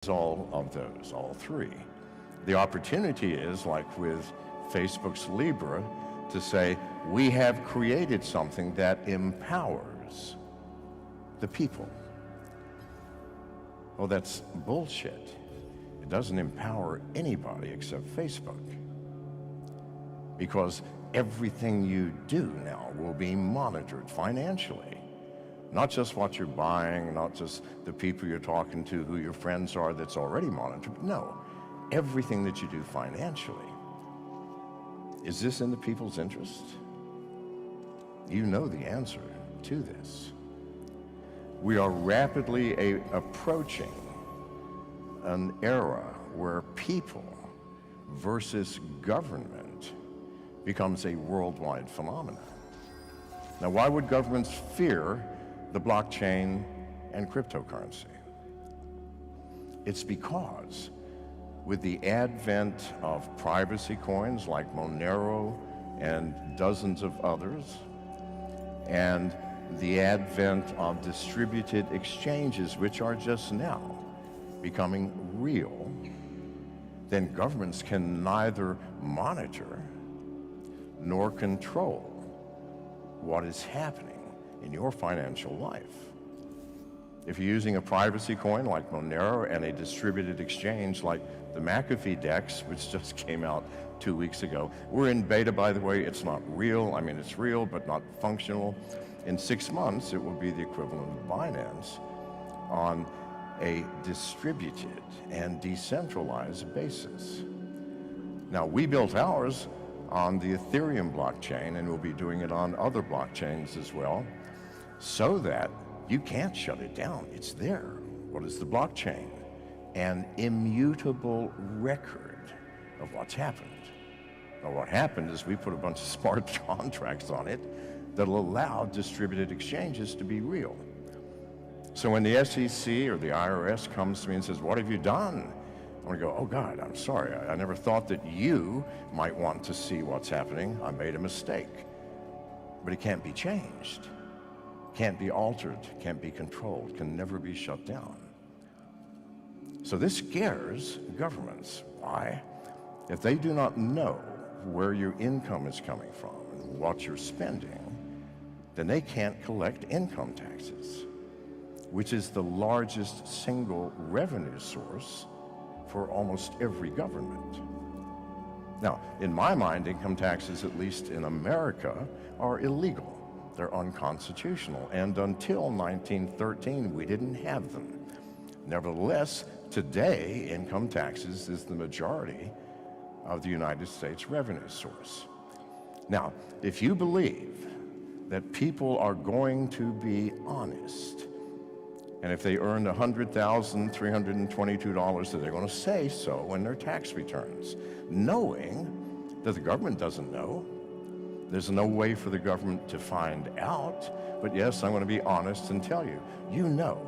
all of those, all three. The opportunity is, like with Facebook's Libra, to say, we have created something that empowers the people. Well, that's bullshit. It doesn't empower anybody except Facebook. Because everything you do now will be monitored financially. Not just what you're buying, not just the people you're talking to, who your friends are, that's already monitored. No, everything that you do financially. Is this in the people's interest? You know the answer to this. We are rapidly approaching an era where people versus government becomes a worldwide phenomenon. Now, why would governments fear the blockchain and cryptocurrency? It's because with the advent of privacy coins like Monero and dozens of others, and the advent of distributed exchanges, which are just now becoming real, then governments can neither monitor nor control what is happening in your financial life. If you're using a privacy coin like Monero and a distributed exchange like the McAfee DEX, which just came out 2 weeks ago. We're in beta, by the way. It's not real. I mean, it's real, but not functional. In 6 months, it will be the equivalent of Binance on a distributed and decentralized basis. Now, we built ours on the Ethereum blockchain, and we'll be doing it on other blockchains as well, so that you can't shut it down. It's there. What is the blockchain? An immutable record of what's happened. Now, what happened is we put a bunch of smart contracts on it that'll allow distributed exchanges to be real. So when the SEC or the IRS comes to me and says, "What have you done?" I'm gonna go, "Oh God, I'm sorry. I never thought that you might want to see what's happening. I made a mistake." But it can't be changed, can't be altered, can't be controlled, can never be shut down. So this scares governments. Why? If they do not know where your income is coming from and what you're spending, then they can't collect income taxes, which is the largest single revenue source for almost every government. Now, in my mind, income taxes, at least in America, are illegal. They're unconstitutional, and until 1913, we didn't have them. Nevertheless, today, income taxes is the majority of the United States revenue source. Now, if you believe that people are going to be honest, and if they earned $100,322, that they're going to say so in their tax returns, knowing that the government doesn't know, there's no way for the government to find out, but yes, I'm going to be honest and tell you, you know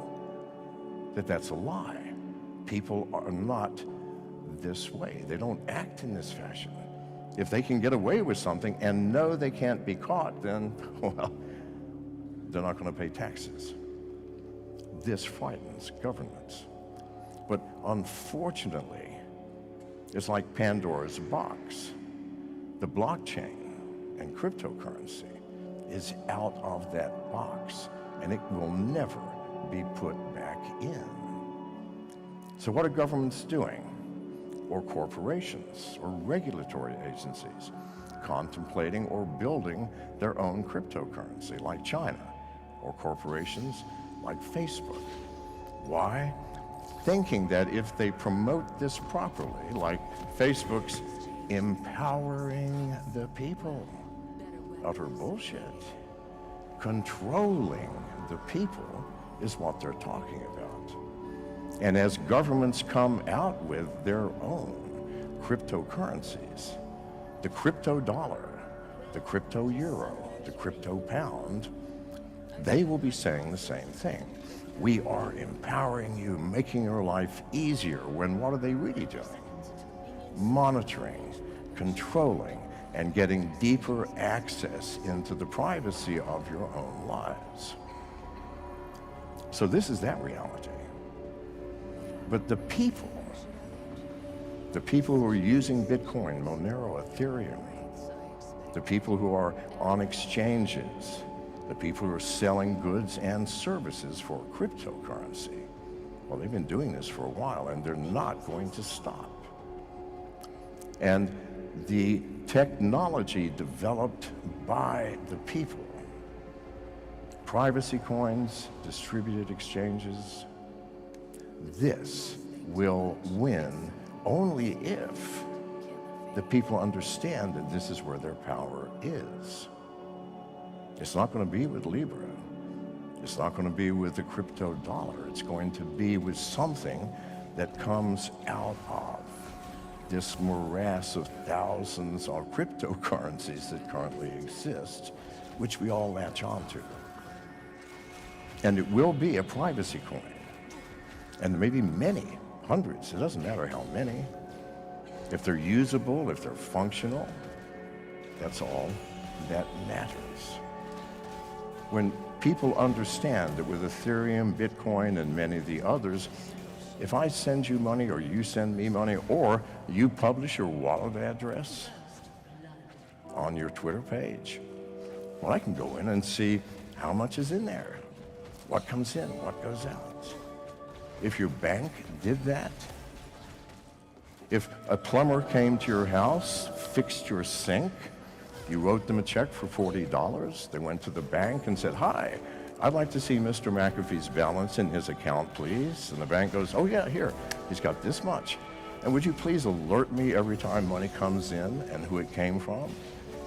that that's a lie. People are not this way. They don't act in this fashion. If they can get away with something and know they can't be caught, then, well, they're not going to pay taxes. This frightens governments. But unfortunately, it's like Pandora's box. The blockchain and cryptocurrency is out of that box, and it will never be put back in. So what are governments doing? Or corporations, or regulatory agencies, contemplating or building their own cryptocurrency, like China, or corporations like Facebook. Why? Thinking that if they promote this properly, like Facebook's empowering the people, utter bullshit. Controlling the people is what they're talking about. And as governments come out with their own cryptocurrencies, the crypto dollar, the crypto euro, the crypto pound, they will be saying the same thing. We are empowering you, making your life easier, when what are they really doing? Monitoring, controlling, and getting deeper access into the privacy of your own lives. So this is that reality. But the people who are using Bitcoin, Monero, Ethereum, the people who are on exchanges, the people who are selling goods and services for cryptocurrency, well, they've been doing this for a while, and they're not going to stop. And the technology developed by the people, privacy coins, distributed exchanges, this will win only if the people understand that this is where their power is. It's not going to be with Libra. It's not going to be with the crypto dollar. It's going to be with something that comes out of this morass of thousands of cryptocurrencies that currently exist, which we all latch onto. And it will be a privacy coin. And maybe many, hundreds, it doesn't matter how many. If they're usable, if they're functional, that's all that matters. When people understand that with Ethereum, Bitcoin, and many of the others, if I send you money or you send me money or you publish your wallet address on your Twitter page, well, I can go in and see how much is in there, what comes in, what goes out. If your bank did that, if a plumber came to your house, fixed your sink, you wrote them a check for $40, they went to the bank and said, "Hi, I'd like to see Mr. McAfee's balance in his account, please." And the bank goes, "Oh yeah, here, he's got this much. And would you please alert me every time money comes in and who it came from?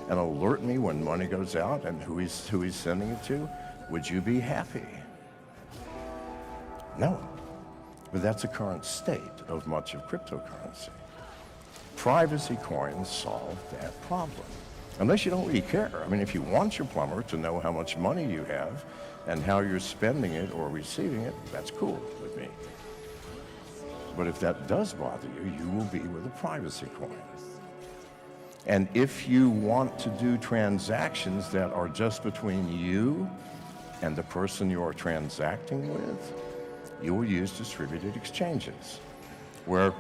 And alert me when money goes out and who he's sending it to? Would you be happy?" No, but that's the current state of much of cryptocurrency. Privacy coins solve that problem. Unless you don't really care. I mean, if you want your plumber to know how much money you have and how you're spending it or receiving it, that's cool with me. But if that does bother you, you will be with a privacy coin. And if you want to do transactions that are just between you and the person you are transacting with, you will use distributed exchanges, where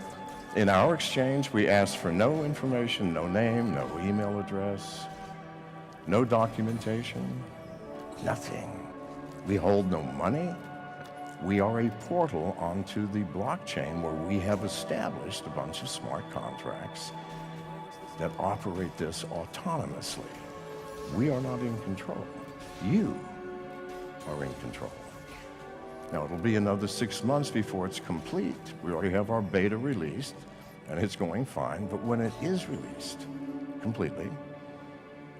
in our exchange, we ask for no information, no name, no email address, no documentation, nothing. We hold no money. We are a portal onto the blockchain where we have established a bunch of smart contracts that operate this autonomously. We are not in control. You are in control. Now, it'll be another 6 months before it's complete. We already have our beta released, and it's going fine. But when it is released completely,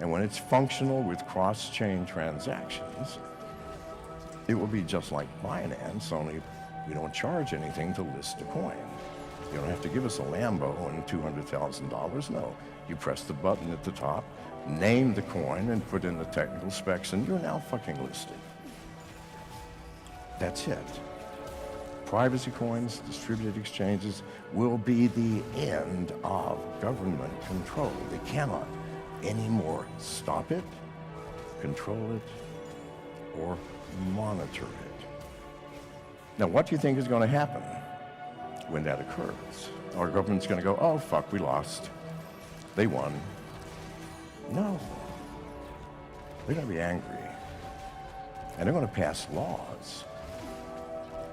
and when it's functional with cross-chain transactions, it will be just like Binance, only we don't charge anything to list a coin. You don't have to give us a Lambo and $200,000. No, you press the button at the top, name the coin, and put in the technical specs, and you're now fucking listed. That's it. Privacy coins, distributed exchanges will be the end of government control. They cannot anymore stop it, control it, or monitor it. Now, what do you think is going to happen when that occurs? Our government's going to go, "Oh, fuck, we lost. They won." No. They're going to be angry. And they're going to pass laws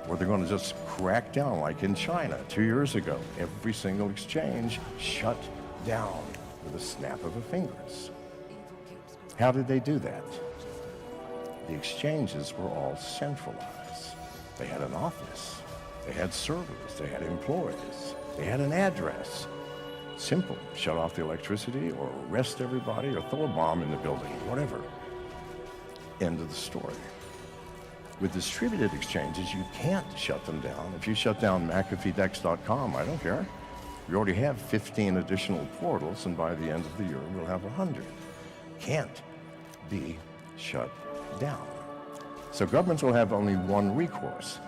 or they're going to just crack down like in China 2 years ago. Every single exchange shut down with a snap of the fingers. How did they do that? The exchanges were all centralized. They had an office, they had servers, they had employees, they had an address. Simple, shut off the electricity or arrest everybody or throw a bomb in the building, whatever. End of the story. With distributed exchanges, you can't shut them down. If you shut down McAfeeDex.com, I don't care. We already have 15 additional portals, and by the end of the year, we'll have 100. Can't be shut down. So governments will have only one recourse.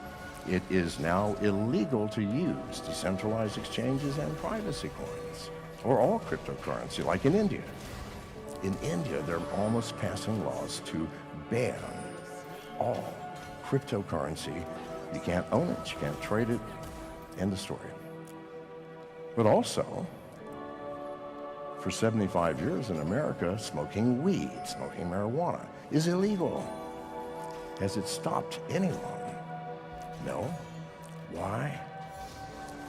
It is now illegal to use decentralized exchanges and privacy coins, or all cryptocurrency, like in India. In India, they're almost passing laws to ban all cryptocurrency. You can't own it, you can't trade it, End of story. But also, for 75 years in America, smoking weed, smoking marijuana is illegal. Has it stopped anyone? No. Why?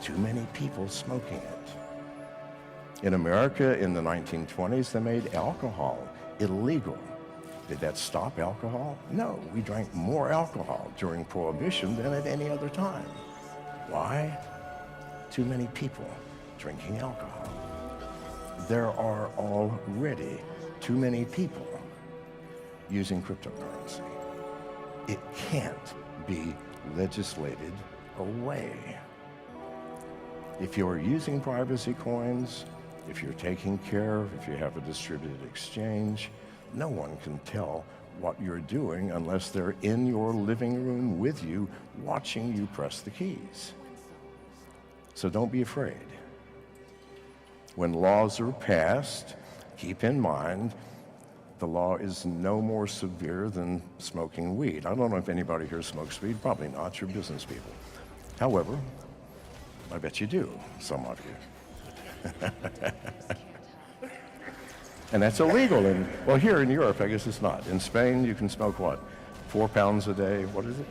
Too many people smoking it. In America in the 1920s, they made alcohol illegal. Did that stop alcohol? No, we drank more alcohol during Prohibition than at any other time. Why? Too many people drinking alcohol. There are already too many people using cryptocurrency. It can't be legislated away. If you're using privacy coins, if you're taking care, if you have a distributed exchange, no one can tell what you're doing unless they're in your living room with you, watching you press the keys. So don't be afraid. When laws are passed, keep in mind the law is no more severe than smoking weed. I don't know if anybody here smokes weed. Probably not. You're business people. However, I bet you do, some of you. And that's illegal. Well, here in Europe, I guess it's not. In Spain, you can smoke what? 4 pounds a day? What is it?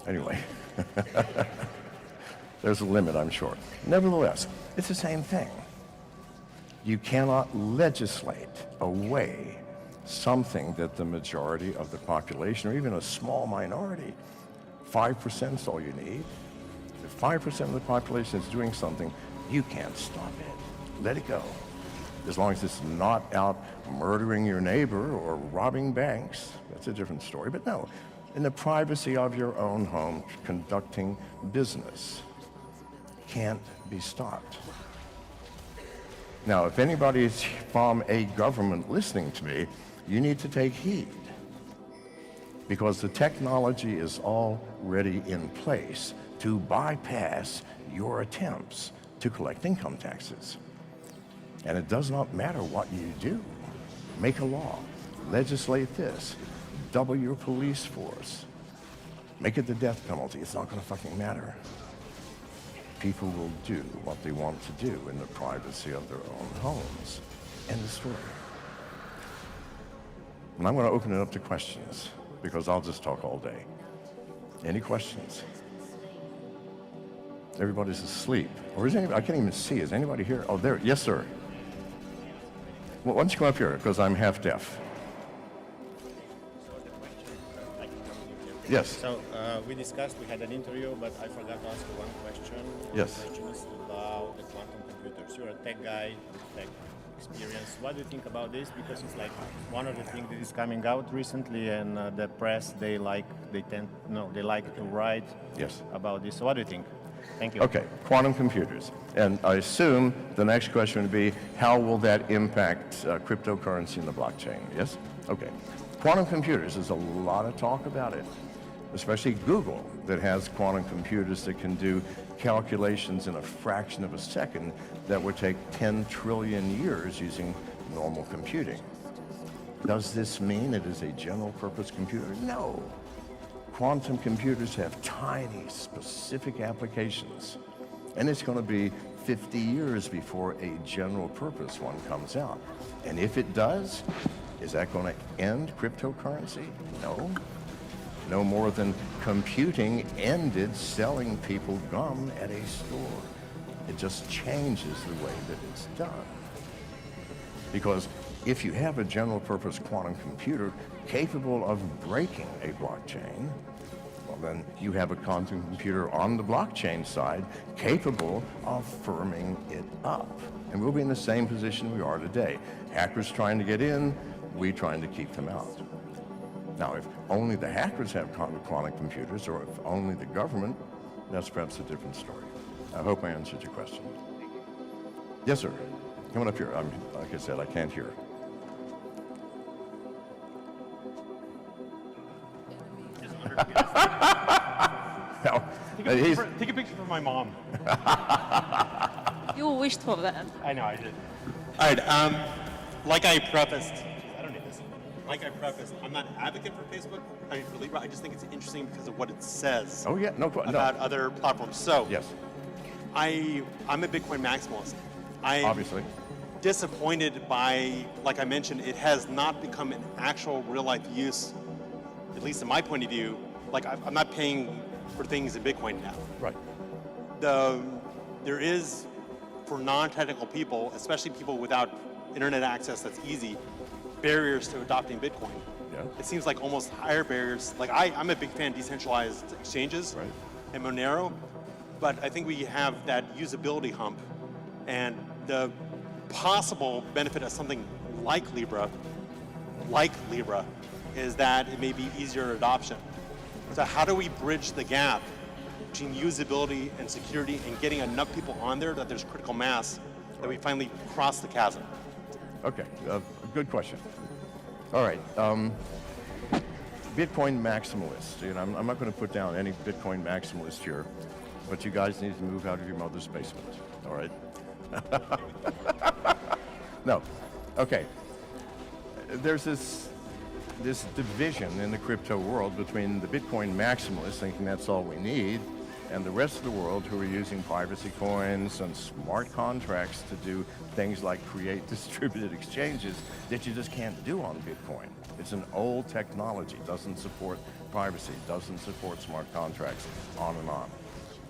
Anyway. There's a limit, I'm sure. Nevertheless, it's the same thing. You cannot legislate away something that the majority of the population, or even a small minority, 5% is all you need. If 5% of the population is doing something, you can't stop it. Let it go. As long as it's not out murdering your neighbor or robbing banks, that's a different story. But no, in the privacy of your own home, conducting business can't be stopped. Now, if anybody's from a government listening to me, you need to take heed, because the technology is already in place to bypass your attempts to collect income taxes. And it does not matter what you do. Make a law, legislate this, double your police force, make it the death penalty. It's not going to fucking matter. People will do what they want to do in the privacy of their own homes. End of story. And I'm going to open it up to questions, because I'll just talk all day. Any questions? Everybody's asleep. Or is anybody? I can't even see. Is anybody here? Oh, there. Yes, sir. Well, why don't you come up here, because I'm half deaf. Yes. So we discussed, we had an interview, but I forgot to ask you one question. Yes. The question is about the quantum computers. You're a tech guy with tech experience. What do you think about this? Because it's like one of the things that is coming out recently, and the press, they like to write Yes. about this. So what do you think? Thank you. Okay, quantum computers. And I assume the next question would be, how will that impact cryptocurrency in the blockchain? Yes? Okay. Quantum computers, there's a lot of talk about it, especially Google, that has quantum computers that can do calculations in a fraction of a second that would take 10 trillion years using normal computing. Does this mean it is a general purpose computer? No. Quantum computers have tiny, specific applications, and it's going to be 50 years before a general purpose one comes out. And if it does, is that going to end cryptocurrency? No. No more than computing ended selling people gum at a store. It just changes the way that it's done. Because if you have a general purpose quantum computer capable of breaking a blockchain, well, then you have a quantum computer on the blockchain side capable of firming it up. And we'll be in the same position we are today. Hackers trying to get in, we trying to keep them out. Now, if only the hackers have quantum computers, or if only the government, that's perhaps a different story. I hope I answered your question. Yes, sir. Come on up here. Like I said, I can't hear. No, Take a picture for my mom. You wished for that. I know, I did. All right, like I prefaced, I don't need this. Like I prefaced, I'm not an advocate for Facebook. I just think it's interesting because of what it says Oh yeah, no. about other platforms. So, Yes. I'm a Bitcoin maximalist. I'm Obviously. disappointed by, like I mentioned, it has not become an actual real life use, at least in my point of view. Like I'm not paying for things in Bitcoin now. Right. There is, for non-technical people, especially people without internet access that's easy, barriers to adopting Bitcoin. Yeah. It seems like almost higher barriers. Like I'm a big fan of decentralized exchanges Right. and Monero, but I think we have that usability hump, and the possible benefit of something like Libra, is that it may be easier adoption. So how do we bridge the gap between usability and security and getting enough people on there that there's critical mass that we finally cross the chasm? Okay, good question. All right, Bitcoin maximalists. You know, I'm not going to put down any Bitcoin maximalist here, but you guys need to move out of your mother's basement. All right. No. Okay. There's this division in the crypto world between the Bitcoin maximalists thinking that's all we need, and the rest of the world who are using privacy coins and smart contracts to do things like create distributed exchanges that you just can't do on Bitcoin. It's an old technology, doesn't support privacy, doesn't support smart contracts, on and on.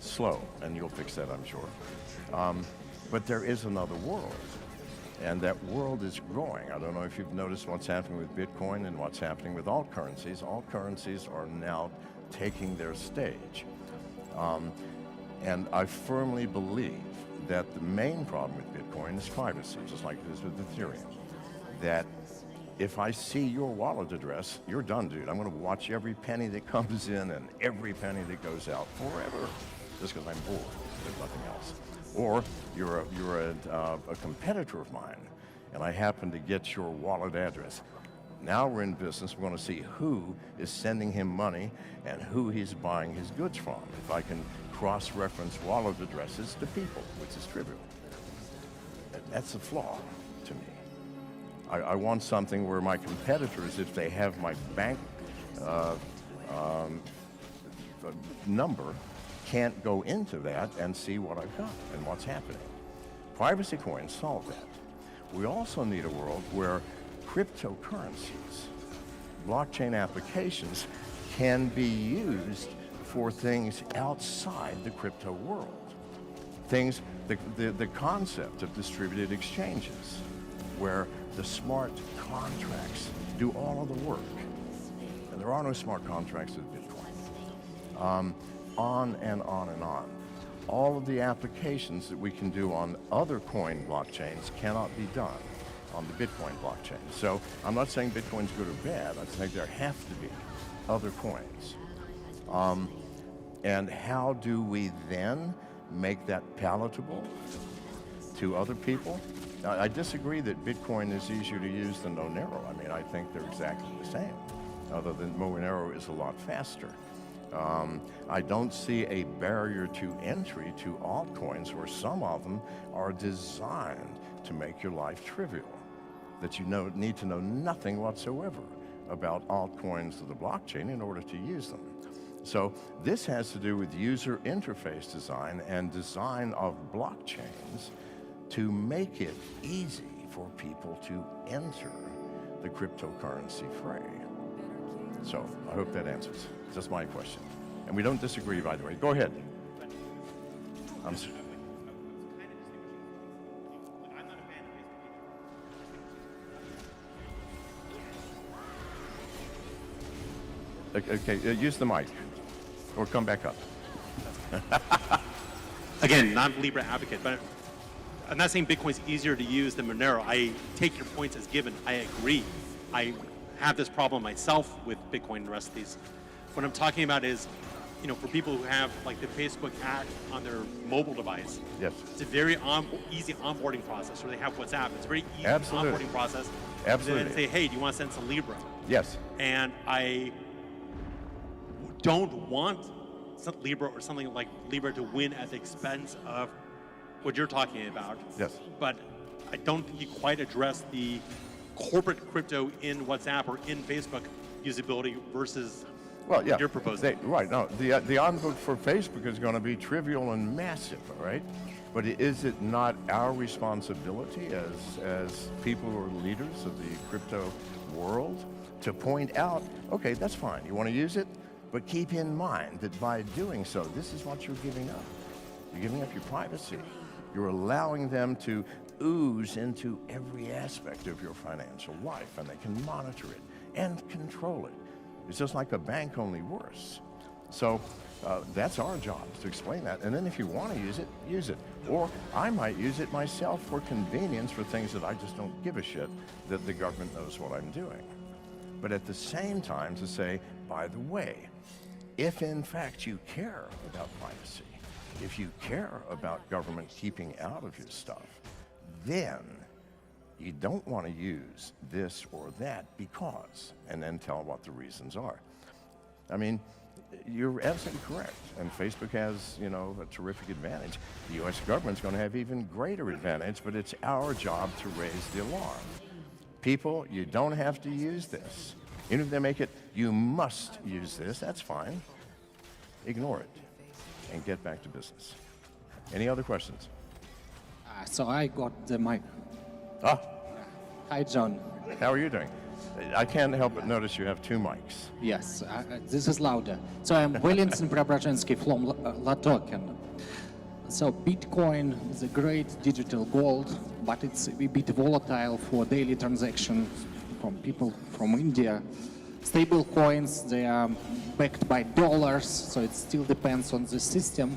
Slow, and you'll fix that, I'm sure. But there is another world, and that world is growing. I don't know if you've noticed what's happening with Bitcoin and what's happening with altcurrencies. Altcurrencies are now taking their stage. And I firmly believe that the main problem with Bitcoin is privacy, just like it is with Ethereum. That if I see your wallet address, you're done, dude. I'm going to watch every penny that comes in and every penny that goes out forever, just because I'm bored. There's nothing else. Or you're a competitor of mine, and I happen to get your wallet address. Now we're in business. We're going to see who is sending him money and who he's buying his goods from. If I can cross-reference wallet addresses to people, which is trivial. That's a flaw to me. I want something where my competitors, if they have my bank number, can't go into that and see what I've got and what's happening. Privacy coins solve that. We also need a world where cryptocurrencies, blockchain applications, can be used for things outside the crypto world. Things, the concept of distributed exchanges, where the smart contracts do all of the work. And there are no smart contracts with Bitcoin. On and on and on. All of the applications that we can do on other coin blockchains cannot be done on the Bitcoin blockchain. So I'm not saying Bitcoin's good or bad. I think there have to be other coins. And how do we then make that palatable to other people? I disagree that Bitcoin is easier to use than Monero. I mean, I think they're exactly the same, other than Monero is a lot faster. I don't see a barrier to entry to altcoins where some of them are designed to make your life trivial, that you need to know nothing whatsoever about altcoins to the blockchain in order to use them. So this has to do with user interface design and design of blockchains to make it easy for people to enter the cryptocurrency fray. So I hope that answers. Just my question. And we don't disagree, by the way. Go ahead. Okay, use the mic, or come back up. Again, not a Libra advocate, but I'm not saying Bitcoin's easier to use than Monero. I take your points as given. I agree. I have this problem myself with Bitcoin and the rest of these. What I'm talking about is, for people who have like the Facebook app on their mobile device, yes, it's a very easy onboarding process. Or they have WhatsApp. It's a very easy Absolutely. onboarding process. Absolutely. And then say, hey, do you want to send some Libra? Yes. And I don't want some Libra or something like Libra to win at the expense of what you're talking about. Yes. But I don't think you quite address the corporate crypto in WhatsApp or in Facebook usability versus Well, yeah. You're proposing. Right. No, the on-book for Facebook is going to be trivial and massive, all right? But is it not our responsibility as people who are leaders of the crypto world to point out, okay, that's fine, you want to use it, but keep in mind that by doing so, this is what you're giving up. You're giving up your privacy. You're allowing them to ooze into every aspect of your financial life, and they can monitor it and control it. It's just like a bank, only worse. So that's our job, to explain that. And then if you want to use it, use it. Or I might use it myself for convenience for things that I just don't give a shit that the government knows what I'm doing. But at the same time to say, by the way, if in fact you care about privacy, if you care about government keeping out of your stuff, then you don't want to use this or that because, and then tell what the reasons are. I mean, you're absolutely correct. And Facebook has, you know, a terrific advantage. The US government's going to have even greater advantage, but it's our job to raise the alarm. People, you don't have to use this. Even if they make it, you must use this, that's fine. Ignore it and get back to business. Any other questions? So I got the mic. Ah, Hi, John. how are you doing? I can't help but notice you have two mics. Yes, this is louder. So I'm Valentin Preobrazhensky from Latoken. So Bitcoin is a great digital gold, but it's a bit volatile for daily transactions from people from India. Stable coins, they are backed by dollars, so it still depends on the system.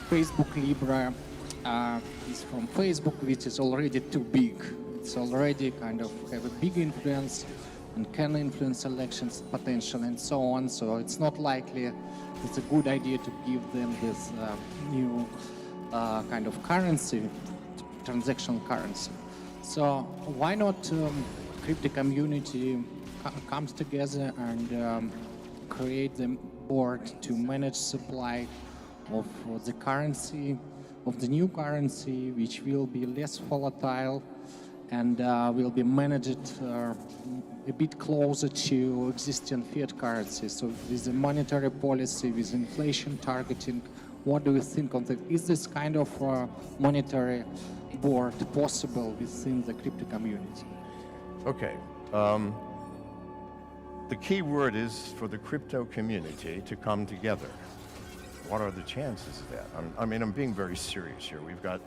Facebook Libra is from Facebook, which is already too big. It's already kind of have a big influence and can influence elections potential and so on. So it's not likely it's a good idea to give them this new kind of currency, transactional currency. So why not crypto community comes together and create the board to manage supply of the currency, of the new currency, which will be less volatile and will be managed a bit closer to existing fiat currency. So with the monetary policy, with inflation targeting, what do you think of that? Is this kind of monetary board possible within the crypto community? Okay. The key word is for the crypto community to come together. What are the chances of that? I'm being very serious here. We've got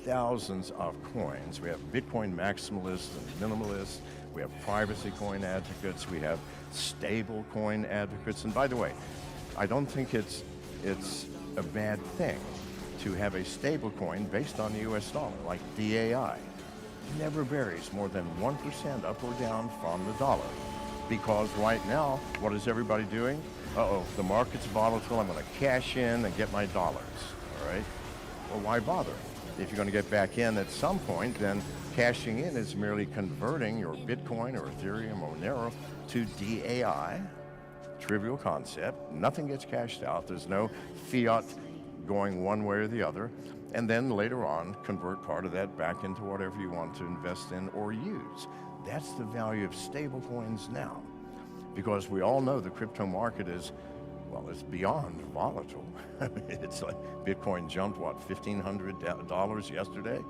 thousands of coins. We have Bitcoin maximalists and minimalists. We have privacy coin advocates. We have stable coin advocates. And by the way, I don't think it's a bad thing to have a stable coin based on the US dollar, like DAI. Never varies more than 1% up or down from the dollar. Because right now, what is everybody doing? Uh-oh, the market's volatile, I'm going to cash in and get my dollars, all right? Well, why bother? If you're going to get back in at some point, then cashing in is merely converting your Bitcoin or Ethereum or Monero to DAI. Trivial concept. Nothing gets cashed out. There's no fiat going one way or the other. And then later on, convert part of that back into whatever you want to invest in or use. That's the value of stable coins now. Because we all know the crypto market is, well, it's beyond volatile. I mean, it's like Bitcoin jumped, what, $1,500 yesterday?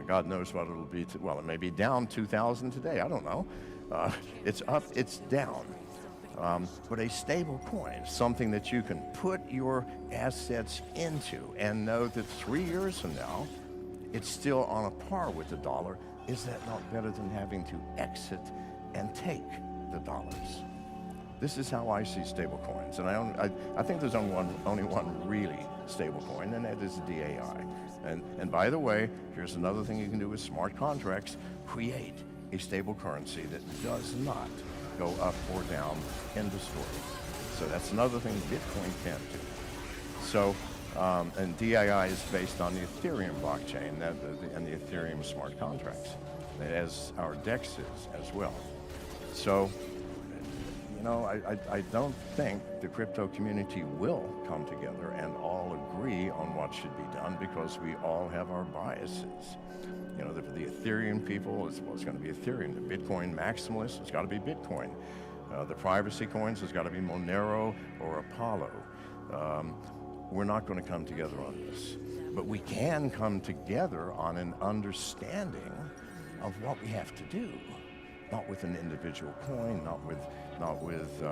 God knows what it'll be. Well, it may be down 2,000 today. I don't know. It's up, it's down. But a stable coin, something that you can put your assets into and know that 3 years from now, it's still on a par with the dollar. Is that not better than having to exit and take the dollars? This is how I see stable coins. And I think there's only one really stable coin, and that is DAI. And by the way, here's another thing you can do with smart contracts. Create a stable currency that does not go up or down in the story. So that's another thing Bitcoin can't do. So, and DAI is based on the Ethereum blockchain and the Ethereum smart contracts, as our DEX is as well. So, you know, I don't think the crypto community will come together and all agree on what should be done because we all have our biases. You know, the Ethereum people, it's going to be Ethereum. The Bitcoin maximalists, it's got to be Bitcoin. The privacy coins has got to be Monero or Apollo. We're not going to come together on this, but we can come together on an understanding of what we have to do. Not with an individual coin, not with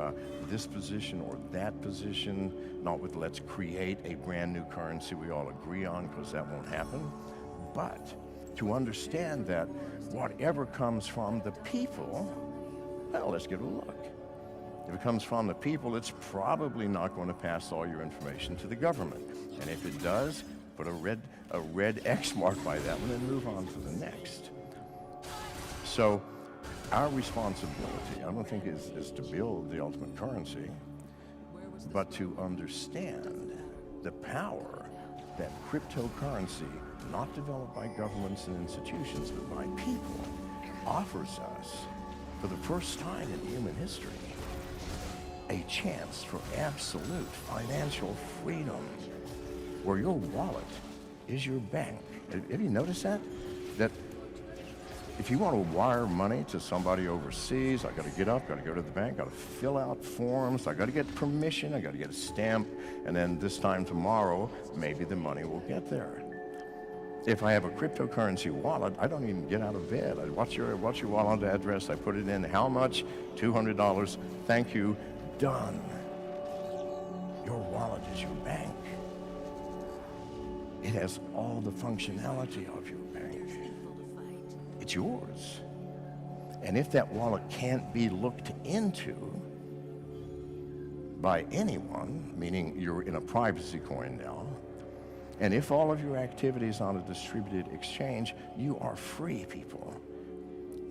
this position or that position, not with let's create a brand new currency we all agree on, because that won't happen, but to understand that whatever comes from the people, well, let's give it a look. If it comes from the people, it's probably not going to pass all your information to the government. And if it does, put a red X mark by that one and move on to the next. So our responsibility, I don't think, is to build the ultimate currency, but to understand the power that cryptocurrency, not developed by governments and institutions, but by people, offers us for the first time in human history. A chance for absolute financial freedom, where your wallet is your bank. Have you noticed that? That if you want to wire money to somebody overseas, I got to get up, got to go to the bank, got to fill out forms, I got to get permission, I got to get a stamp, and then this time tomorrow, maybe the money will get there. If I have a cryptocurrency wallet, I don't even get out of bed. What's your wallet address? I put it in. How much? $200. Thank you. Done. Your wallet is your bank. It has all the functionality of your bank. It's yours. And if that wallet can't be looked into by anyone, meaning you're in a privacy coin now, and if all of your activities on a distributed exchange, you are free, people.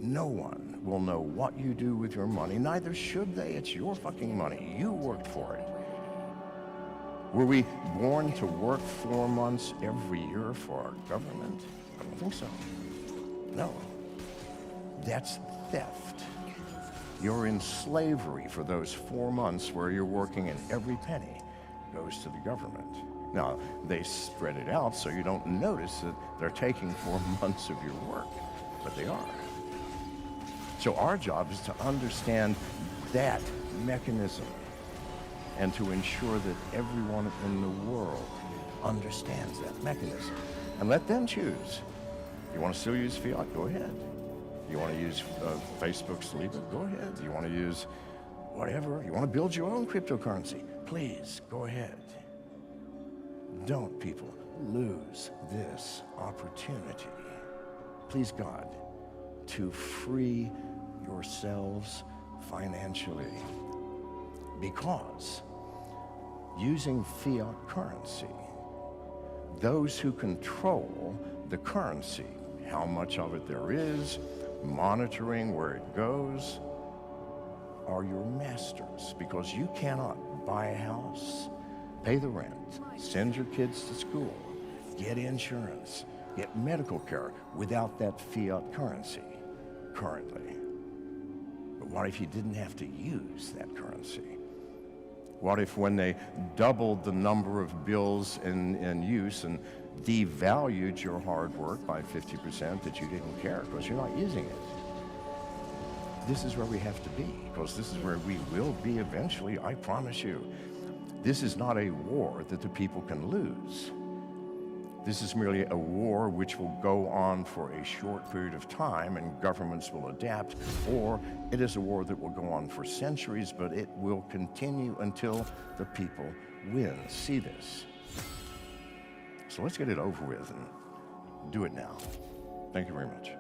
No one will know what you do with your money, neither should they. It's your fucking money. You worked for it. Were we born to work 4 months every year for our government? I don't think so. No. That's theft. You're in slavery for those 4 months where you're working and every penny goes to the government. Now, they spread it out so you don't notice that they're taking 4 months of your work, but they are. So our job is to understand that mechanism and to ensure that everyone in the world understands that mechanism. And let them choose. You want to still use fiat? Go ahead. You want to use Facebook's Leave It? Go ahead. You want to use whatever? You want to build your own cryptocurrency? Please, go ahead. Don't, people, lose this opportunity. Please, God, to free yourselves financially, because using fiat currency, those who control the currency, how much of it there is, monitoring where it goes, are your masters, because you cannot buy a house, pay the rent, send your kids to school, get insurance, get medical care without that fiat currency currently. But what if you didn't have to use that currency? What if when they doubled the number of bills in use and devalued your hard work by 50% that you didn't care because you're not using it? This is where we have to be, because this is where we will be eventually, I promise you. This is not a war that the people can lose. This is merely a war which will go on for a short period of time and governments will adapt, or it is a war that will go on for centuries, but it will continue until the people win. See this. So let's get it over with and do it now. Thank you very much.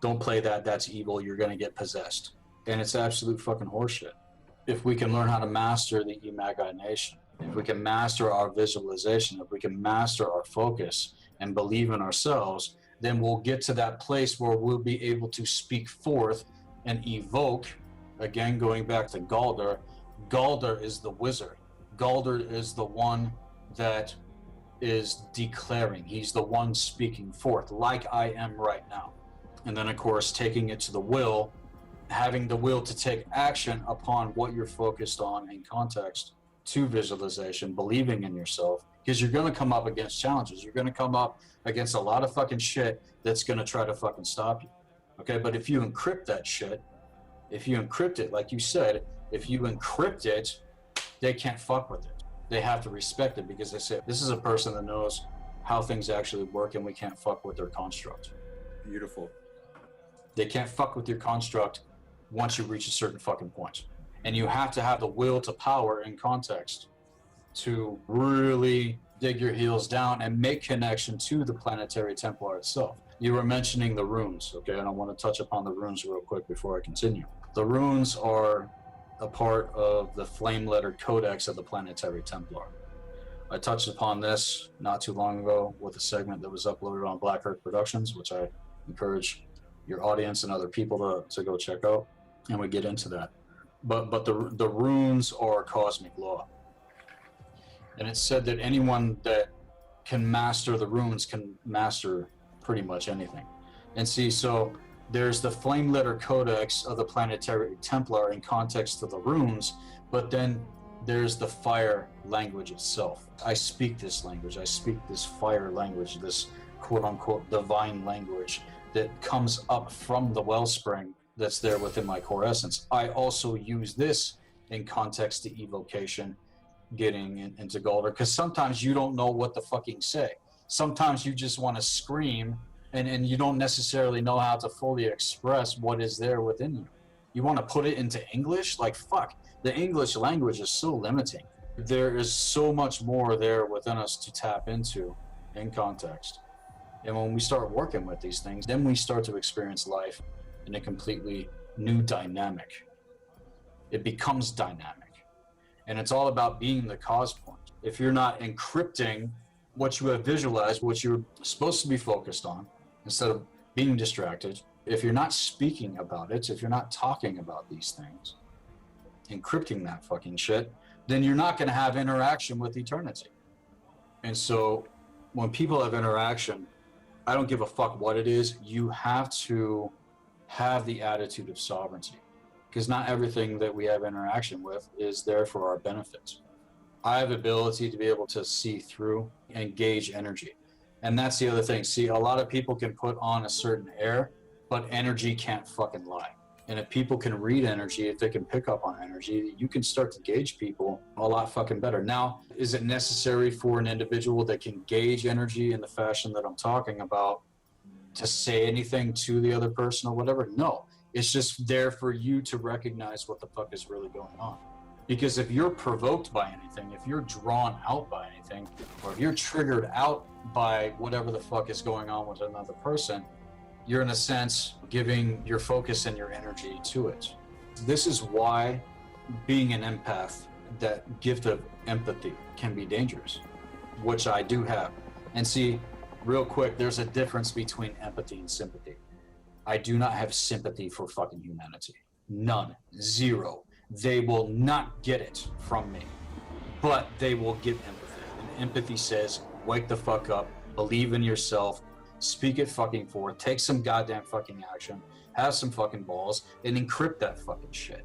don't play that, that's evil, you're going to get possessed. And it's absolute fucking horseshit. If we can learn how to master the imagination, if we can master our visualization, if we can master our focus and believe in ourselves, then we'll get to that place where we'll be able to speak forth and evoke. Again, going back to Galder, Galder is the wizard. Galder is the one that is declaring. He's the one speaking forth, like I am right now. And then, of course, taking it to the will, having the will to take action upon what you're focused on in context to visualization, believing in yourself, because you're going to come up against challenges. You're going to come up against a lot of fucking shit that's going to try to fucking stop you. Okay, but if you encrypt that shit, if you encrypt it, like you said, if you encrypt it, they can't fuck with it. They have to respect it because they say, this is a person that knows how things actually work and we can't fuck with their construct. Beautiful. They can't fuck with your construct once you reach a certain fucking point. And you have to have the will to power in context to really dig your heels down and make connection to the planetary Templar itself. You were mentioning the runes, okay? And I want to touch upon the runes real quick before I continue. The runes are a part of the flame letter codex of the planetary Templar. I touched upon this not too long ago with a segment that was uploaded on Black Earth Productions, which I encourage your audience and other people to go check out, and we get into that. But the runes are cosmic law. And it's said that anyone that can master the runes can master pretty much anything. And see, so there's the flame letter codex of the planetary Templar in context to the runes, but then there's the fire language itself. I speak this language, I speak this fire language, this quote unquote divine language that comes up from the wellspring that's there within my core essence. I also use this in context to evocation, getting into Galder, because sometimes you don't know what to fucking say. Sometimes you just want to scream and you don't necessarily know how to fully express what is there within you. You want to put it into English? Like, fuck, the English language is so limiting. There is so much more there within us to tap into in context. And when we start working with these things, then we start to experience life in a completely new dynamic. It becomes dynamic. And it's all about being the cause point. If you're not encrypting what you have visualized, what you're supposed to be focused on, instead of being distracted, if you're not speaking about it, if you're not talking about these things, encrypting that fucking shit, then you're not going to have interaction with eternity. And so when people have interaction, I don't give a fuck what it is, you have to have the attitude of sovereignty, because not everything that we have interaction with is there for our benefit. I have the ability to be able to see through and gauge energy. And that's the other thing. See, a lot of people can put on a certain air, but energy can't fucking lie. And if people can read energy, if they can pick up on energy, you can start to gauge people a lot fucking better. Now, is it necessary for an individual that can gauge energy in the fashion that I'm talking about to say anything to the other person or whatever? No. It's just there for you to recognize what the fuck is really going on. Because if you're provoked by anything, if you're drawn out by anything, or if you're triggered out by whatever the fuck is going on with another person, you're in a sense giving your focus and your energy to it. This is why being an empath, that gift of empathy, can be dangerous, which I do have. And see, real quick, there's a difference between empathy and sympathy. I do not have sympathy for fucking humanity. None. Zero. They will not get it from me, but they will get empathy. And empathy says, wake the fuck up, believe in yourself, speak it fucking forth, take some goddamn fucking action, have some fucking balls, and encrypt that fucking shit.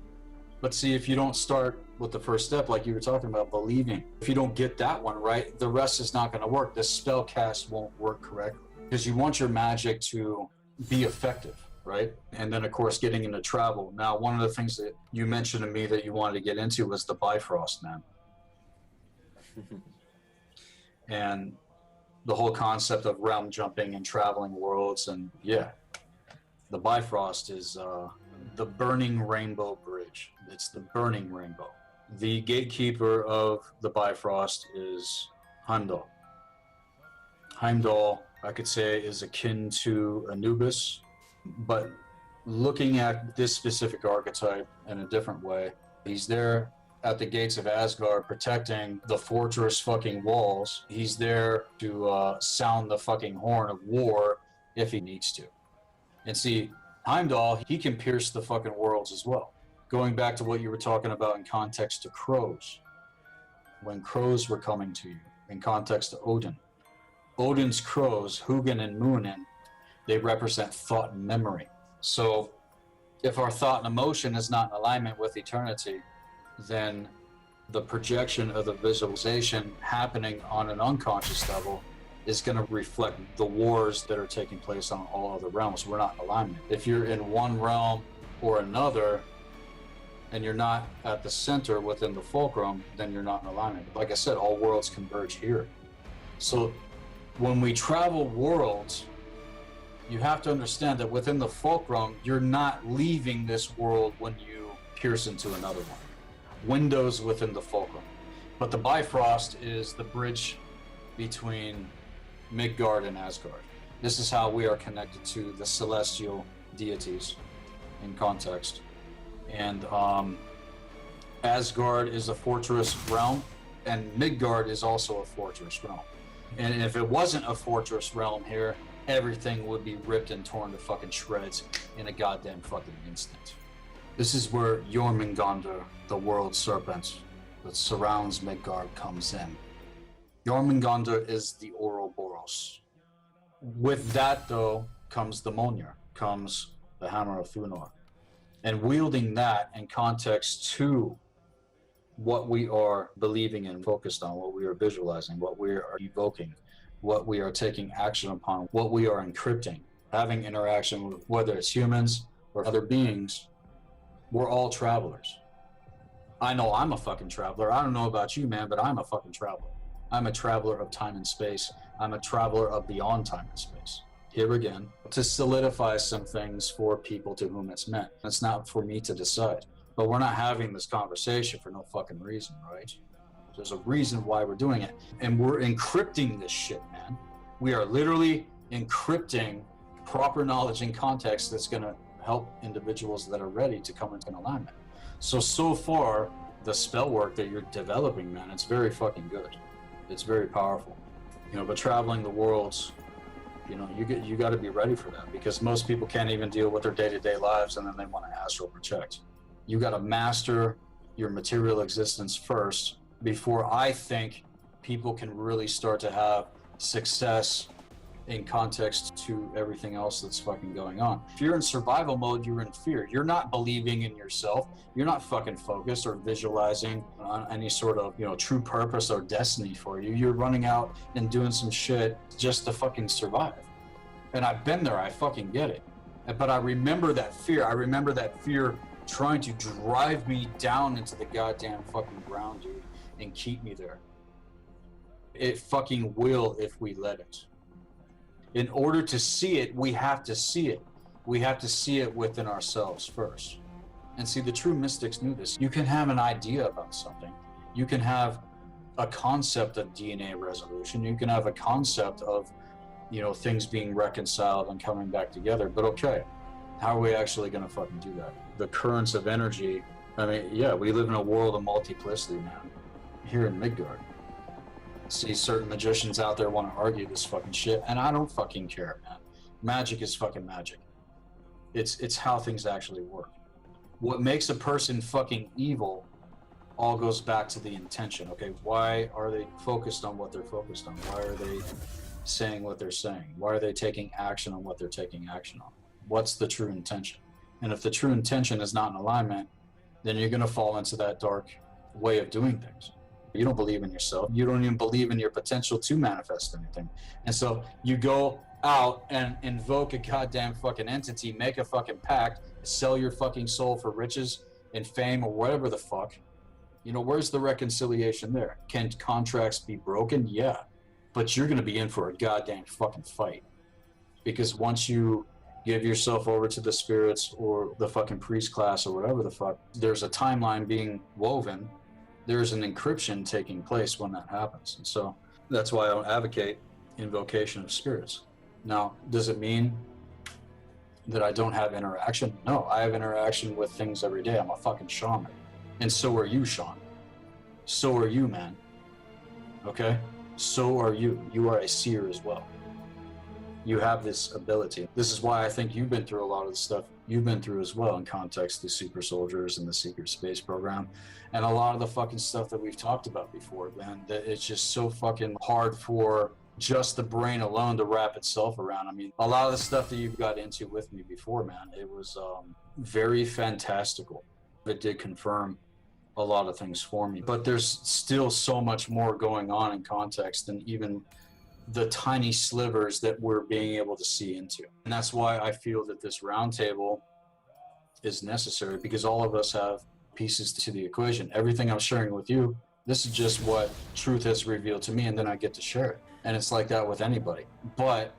But see, if you don't start with the first step, like you were talking about, believing, if you don't get that one right, the rest is not going to work. The spell cast won't work correctly, because you want your magic to be effective, right? And then, of course, getting into travel. Now, one of the things that you mentioned to me that you wanted to get into was the Bifrost, man. And the whole concept of realm jumping and traveling worlds. And yeah, the Bifrost is the Burning Rainbow Bridge. It's the Burning Rainbow. The gatekeeper of the Bifrost is Heimdall. Heimdall, I could say, is akin to Anubis But looking at this specific archetype in a different way, he's there at the gates of Asgard protecting the fortress fucking walls. He's there to sound the fucking horn of war if he needs to. And see, Heimdall, he can pierce the fucking worlds as well. Going back to what you were talking about in context to crows. When crows were coming to you, in context to Odin. Odin's crows, Hugin and Munin, they represent thought and memory. So if our thought and emotion is not in alignment with eternity, then the projection of the visualization happening on an unconscious level is going to reflect the wars that are taking place on all other realms. We're not in alignment. If you're in one realm or another, and you're not at the center within the fulcrum, then you're not in alignment. Like I said, all worlds converge here. So when we travel worlds, you have to understand that within the fulcrum, you're not leaving this world when you pierce into another one. Windows within the fulcrum. But the Bifrost is the bridge between Midgard and Asgard. This is how we are connected to the celestial deities in context. And Asgard is a fortress realm, and Midgard is also a fortress realm. And if it wasn't a fortress realm here, everything would be ripped and torn to fucking shreds in a goddamn fucking instant. This is where Jormungandr, the world serpent that surrounds Midgard, comes in. Jormungandr is the Ouroboros. With that, though, comes the Mjolnir, comes the Hammer of Thunor. And wielding that in context to what we are believing and focused on, what we are visualizing, what we are evoking, what we are taking action upon, what we are encrypting, having interaction with, whether it's humans or other beings, we're all travelers. I know I'm a fucking traveler. I don't know about you, man, but I'm a fucking traveler. I'm a traveler of time and space. I'm a traveler of beyond time and space. Here again, to solidify some things for people to whom it's meant. It's not for me to decide. But we're not having this conversation for no fucking reason, right? There's a reason why we're doing it. And we're encrypting this shit, man. We are literally encrypting proper knowledge and context that's gonna help individuals that are ready to come into an alignment. So far, the spell work that you're developing, man, it's very fucking good. It's very powerful. You know, but traveling the worlds, you know, you got to be ready for that, because most people can't even deal with their day-to-day lives, and then they want to astral project. You got to master your material existence first before I think people can really start to have success in context to everything else that's fucking going on. If you're in survival mode, you're in fear. You're not believing in yourself. You're not fucking focused or visualizing on any sort of, you know, true purpose or destiny for you. You're running out and doing some shit just to fucking survive. And I've been there. I fucking get it. But I remember that fear. I remember that fear trying to drive me down into the goddamn fucking ground, dude, and keep me there. It fucking will if we let it. In order to see it, we have to see it. We have to see it within ourselves first. And see, the true mystics knew this. You can have an idea about something. You can have a concept of DNA resolution. You can have a concept of, you know, things being reconciled and coming back together. But okay, how are we actually going to fucking do that? The currents of energy. I mean, yeah, we live in a world of multiplicity now. Here in Midgard. See, certain magicians out there want to argue this fucking shit, and I don't fucking care, man. Magic is fucking magic. It's how things actually work. What makes a person fucking evil all goes back to the intention. Okay, why are they focused on what they're focused on? Why are they saying what they're saying? Why are they taking action on what they're taking action on? What's the true intention? And if the true intention is not in alignment, then you're going to fall into that dark way of doing things. You don't believe in yourself. You don't even believe in your potential to manifest anything. And so you go out and invoke a goddamn fucking entity, make a fucking pact, sell your fucking soul for riches and fame or whatever the fuck. You know, where's the reconciliation there? Can contracts be broken? Yeah. But you're going to be in for a goddamn fucking fight. Because once you give yourself over to the spirits or the fucking priest class or whatever the fuck, there's a timeline being woven. There's an encryption taking place when that happens. And so that's why I don't advocate invocation of spirits. Now, does it mean that I don't have interaction. No, I have interaction with things every day. I'm a fucking shaman. And so are you, Sean. So are you, man. Okay? So are you. You are a seer as well. You have this ability. This is why I think you've been through a lot of the stuff you've been through as well in context to super soldiers and the secret space program. And a lot of the fucking stuff that we've talked about before, man, that it's just so fucking hard for just the brain alone to wrap itself around. I mean, a lot of the stuff that you've got into with me before, man, it was very fantastical. It did confirm a lot of things for me, but there's still so much more going on in context than even the tiny slivers that we're being able to see into. And that's why I feel that this roundtable is necessary, because all of us have pieces to the equation. Everything I'm sharing with you, this is just what truth has revealed to me, and then I get to share it. And it's like that with anybody. But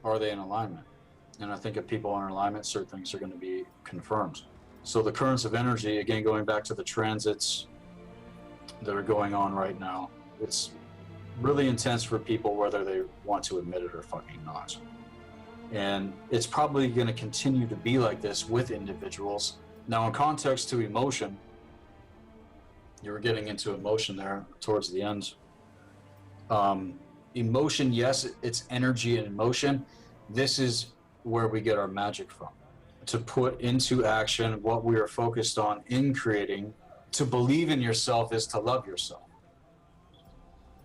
are they in alignment? And I think if people are in alignment, certain things are going to be confirmed. So the currents of energy, again, going back to the transits that are going on right now, it's really intense for people whether they want to admit it or fucking not. And it's probably going to continue to be like this with individuals. Now, in context to emotion, you were getting into emotion there towards the end. Emotion, yes, it's energy and emotion. This is where we get our magic from. To put into action what we are focused on in creating. To believe in yourself is to love yourself.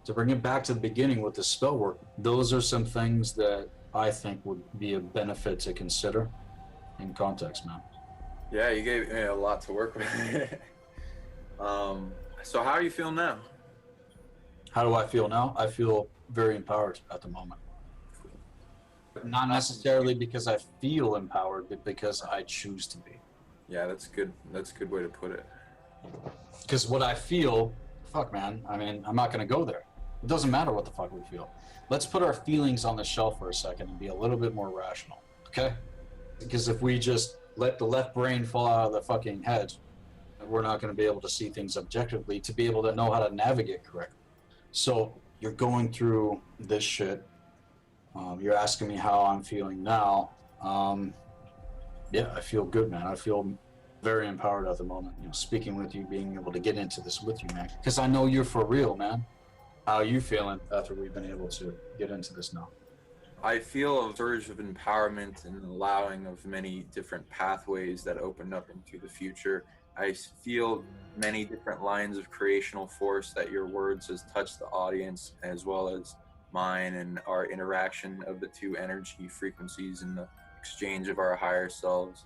To bring it back to the beginning with the spell work, those are some things that I think would be a benefit to consider in context, man. Yeah, you gave me a lot to work with. So how are you feeling now? How do I feel now? I feel very empowered at the moment. Not necessarily because I feel empowered, but because I choose to be. Yeah, that's good. That's a good way to put it. Because what I feel, fuck, man, I mean, I'm not going to go there. It doesn't matter what the fuck we feel. Let's put our feelings on the shelf for a second and be a little bit more rational, okay? Because if we just let the left brain fall out of the fucking head, we're not going to be able to see things objectively to be able to know how to navigate correctly. So you're going through this shit. You're asking me how I'm feeling now. Yeah, I feel good, man. I feel very empowered at the moment. You know, speaking with you, being able to get into this with you, man. Because I know you're for real, man. How are you feeling after we've been able to get into this now? I feel a surge of empowerment and allowing of many different pathways that open up into the future. I feel many different lines of creational force that your words has touched the audience, as well as mine, and our interaction of the two energy frequencies and the exchange of our higher selves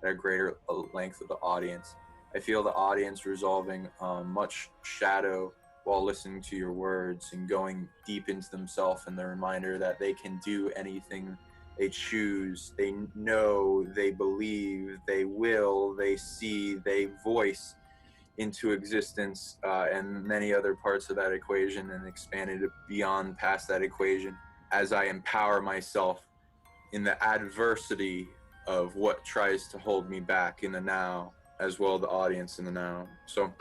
at a greater length of the audience. I feel the audience resolving much shadow while listening to your words and going deep into themselves, and the reminder that they can do anything they choose, they know, they believe, they will, they see, they voice into existence, and many other parts of that equation, and expanded it beyond past that equation as I empower myself in the adversity of what tries to hold me back in the now, as well as the audience in the now. So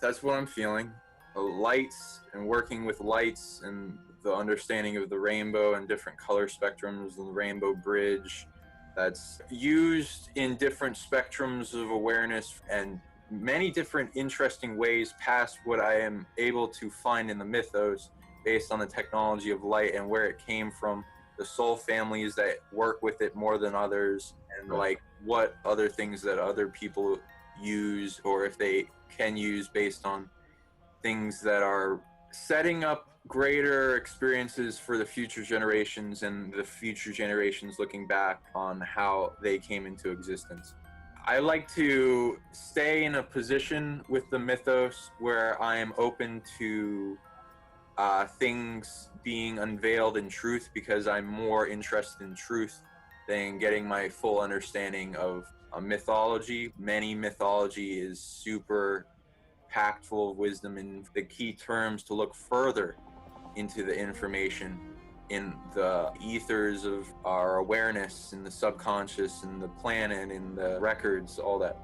that's what I'm feeling. Lights and working with lights and the understanding of the rainbow and different color spectrums and the rainbow bridge that's used in different spectrums of awareness and many different interesting ways past what I am able to find in the mythos based on the technology of light and where it came from, the soul families that work with it more than others, and like what other things that other people use, or if they can use based on things that are setting up greater experiences for the future generations, and the future generations looking back on how they came into existence. I like to stay in a position with the mythos where I am open to things being unveiled in truth, because I'm more interested in truth than getting my full understanding of mythology. Many mythology is super packed full of wisdom, and the key terms to look further into the information in the ethers of our awareness, in the subconscious, in the planet, in the records, all that.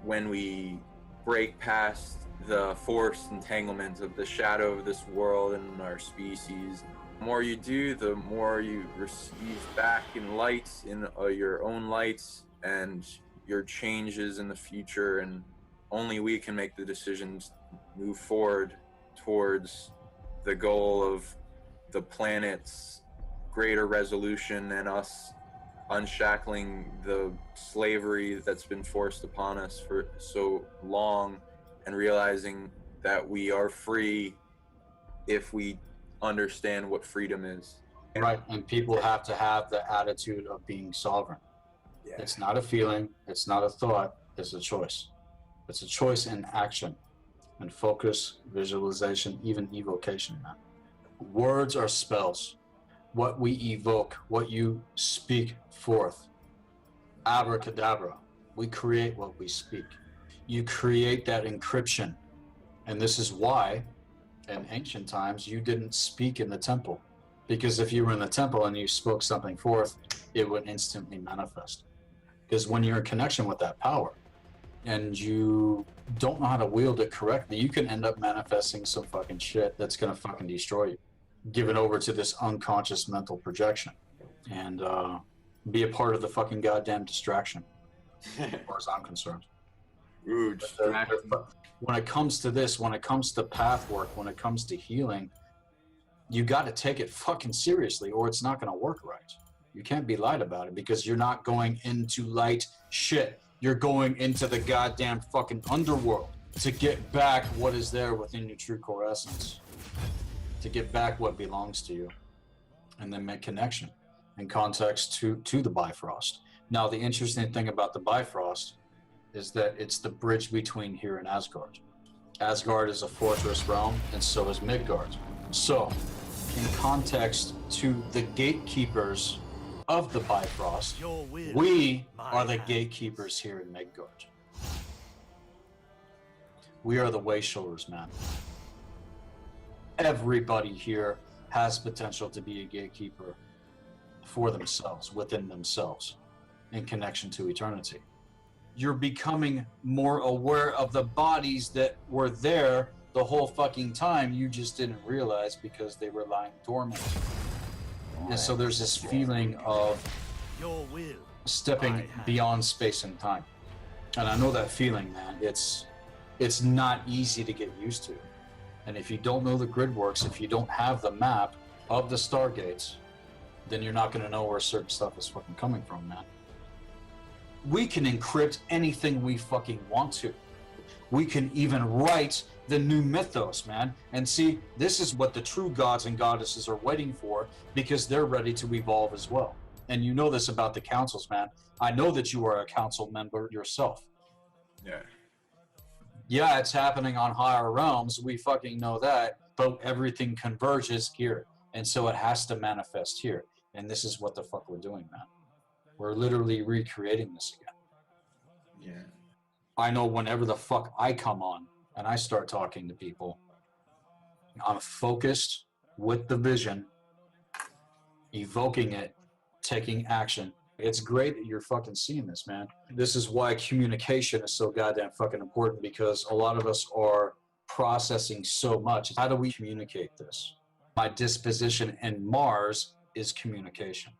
When we break past the forced entanglement of the shadow of this world and our species, The more you do, the more you receive back in light, in your own lights, and your changes in the future. And only we can make the decisions to move forward towards the goal of the planet's greater resolution and us unshackling the slavery that's been forced upon us for so long, and realizing that we are free if we understand what freedom is. Right, and people have to have the attitude of being sovereign. Yeah. It's not a feeling, it's not a thought, it's a choice. It's a choice in action, and focus, visualization, even evocation, man. Words are spells. What we evoke, what you speak forth. Abracadabra. We create what we speak. You create that encryption. And this is why, in ancient times, you didn't speak in the temple. Because if you were in the temple and you spoke something forth, it would instantly manifest. Because when you're in connection with that power, and you don't know how to wield it correctly, you can end up manifesting some fucking shit that's gonna fucking destroy you. Given over to this unconscious mental projection. And be a part of the fucking goddamn distraction, as far as I'm concerned. Ooh, When it comes to this, when it comes to path work, when it comes to healing, you got to take it fucking seriously or it's not going to work right. You can't be lied about it because you're not going into light shit. You're going into the goddamn fucking underworld to get back what is there within your true core essence, to get back what belongs to you, and then make connection in context to the Bifrost. Now, the interesting thing about the Bifrost is that it's the bridge between here and Asgard. Asgard is a fortress realm, and so is Midgard. So, in context to the gatekeepers of the Bifrost, we are the gatekeepers here in Midgard. We are the way showers, man. Everybody here has potential to be a gatekeeper for themselves, within themselves, in connection to eternity. You're becoming more aware of the bodies that were there the whole fucking time. You just didn't realize because they were lying dormant. And so there's this feeling of stepping beyond space and time. And I know that feeling, man. It's not easy to get used to. And if you don't know the grid works, if you don't have the map of the Stargates, then you're not going to know where certain stuff is fucking coming from, man. We can encrypt anything we fucking want to. We can even write the new mythos, man. And see, this is what the true gods and goddesses are waiting for, because they're ready to evolve as well. And you know this about the councils, man. I know that you are a council member yourself. Yeah. Yeah, it's happening on higher realms. We fucking know that. But everything converges here. And so it has to manifest here. And this is what the fuck we're doing, man. We're literally recreating this again. Yeah. I know whenever the fuck I come on and I start talking to people, I'm focused with the vision, evoking it, taking action. It's great that you're fucking seeing this, man. This is why communication is so goddamn fucking important, because a lot of us are processing so much. How do we communicate this? My disposition in Mars is communication.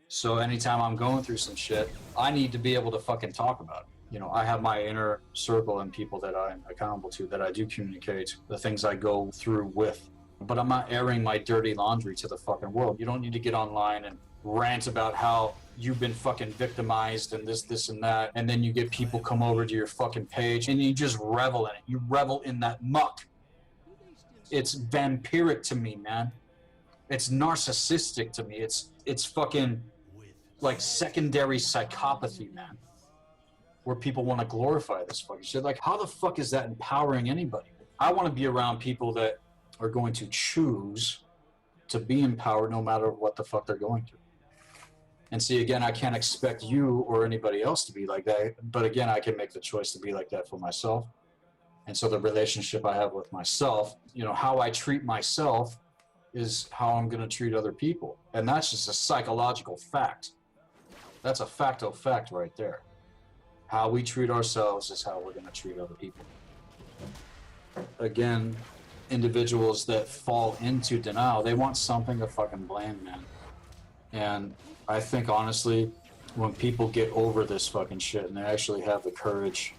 So anytime I'm going through some shit, I need to be able to fucking talk about it. You know, I have my inner circle and people that I'm accountable to, that I do communicate the things I go through with. But I'm not airing my dirty laundry to the fucking world. You don't need to get online and rant about how you've been fucking victimized and this and that. And then you get people come over to your fucking page and you just revel in it. You revel in that muck. It's vampiric to me, man. It's narcissistic to me. It's fucking like secondary psychopathy, man. Where people want to glorify this fucking shit. Like, how the fuck is that empowering anybody? I want to be around people that are going to choose to be empowered no matter what the fuck they're going through. And see, again, I can't expect you or anybody else to be like that. But again, I can make the choice to be like that for myself. And so the relationship I have with myself, you know, how I treat myself is how I'm going to treat other people. And that's just a psychological fact. That's a facto fact right there. How we treat ourselves is how we're going to treat other people. Again, individuals that fall into denial, they want something to fucking blame, man. And I think honestly, when people get over this fucking shit and they actually have the courage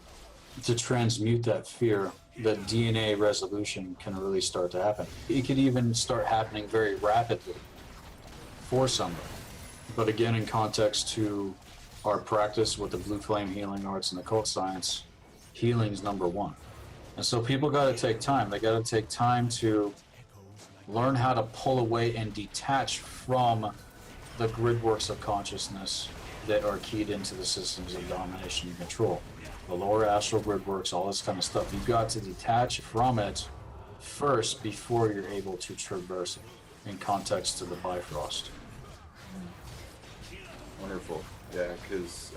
to transmute that fear, that DNA resolution can really start to happen. It could even start happening very rapidly for somebody. But again, in context to our practice with the Blue Flame Healing Arts and occult science, healing's number one. And so people got to take time. They got to take time to learn how to pull away and detach from the grid works of consciousness that are keyed into the systems of domination and control. The lower astral grid works, all this kind of stuff. You've got to detach from it first before you're able to traverse it in context to the Bifrost. Wonderful. Yeah, because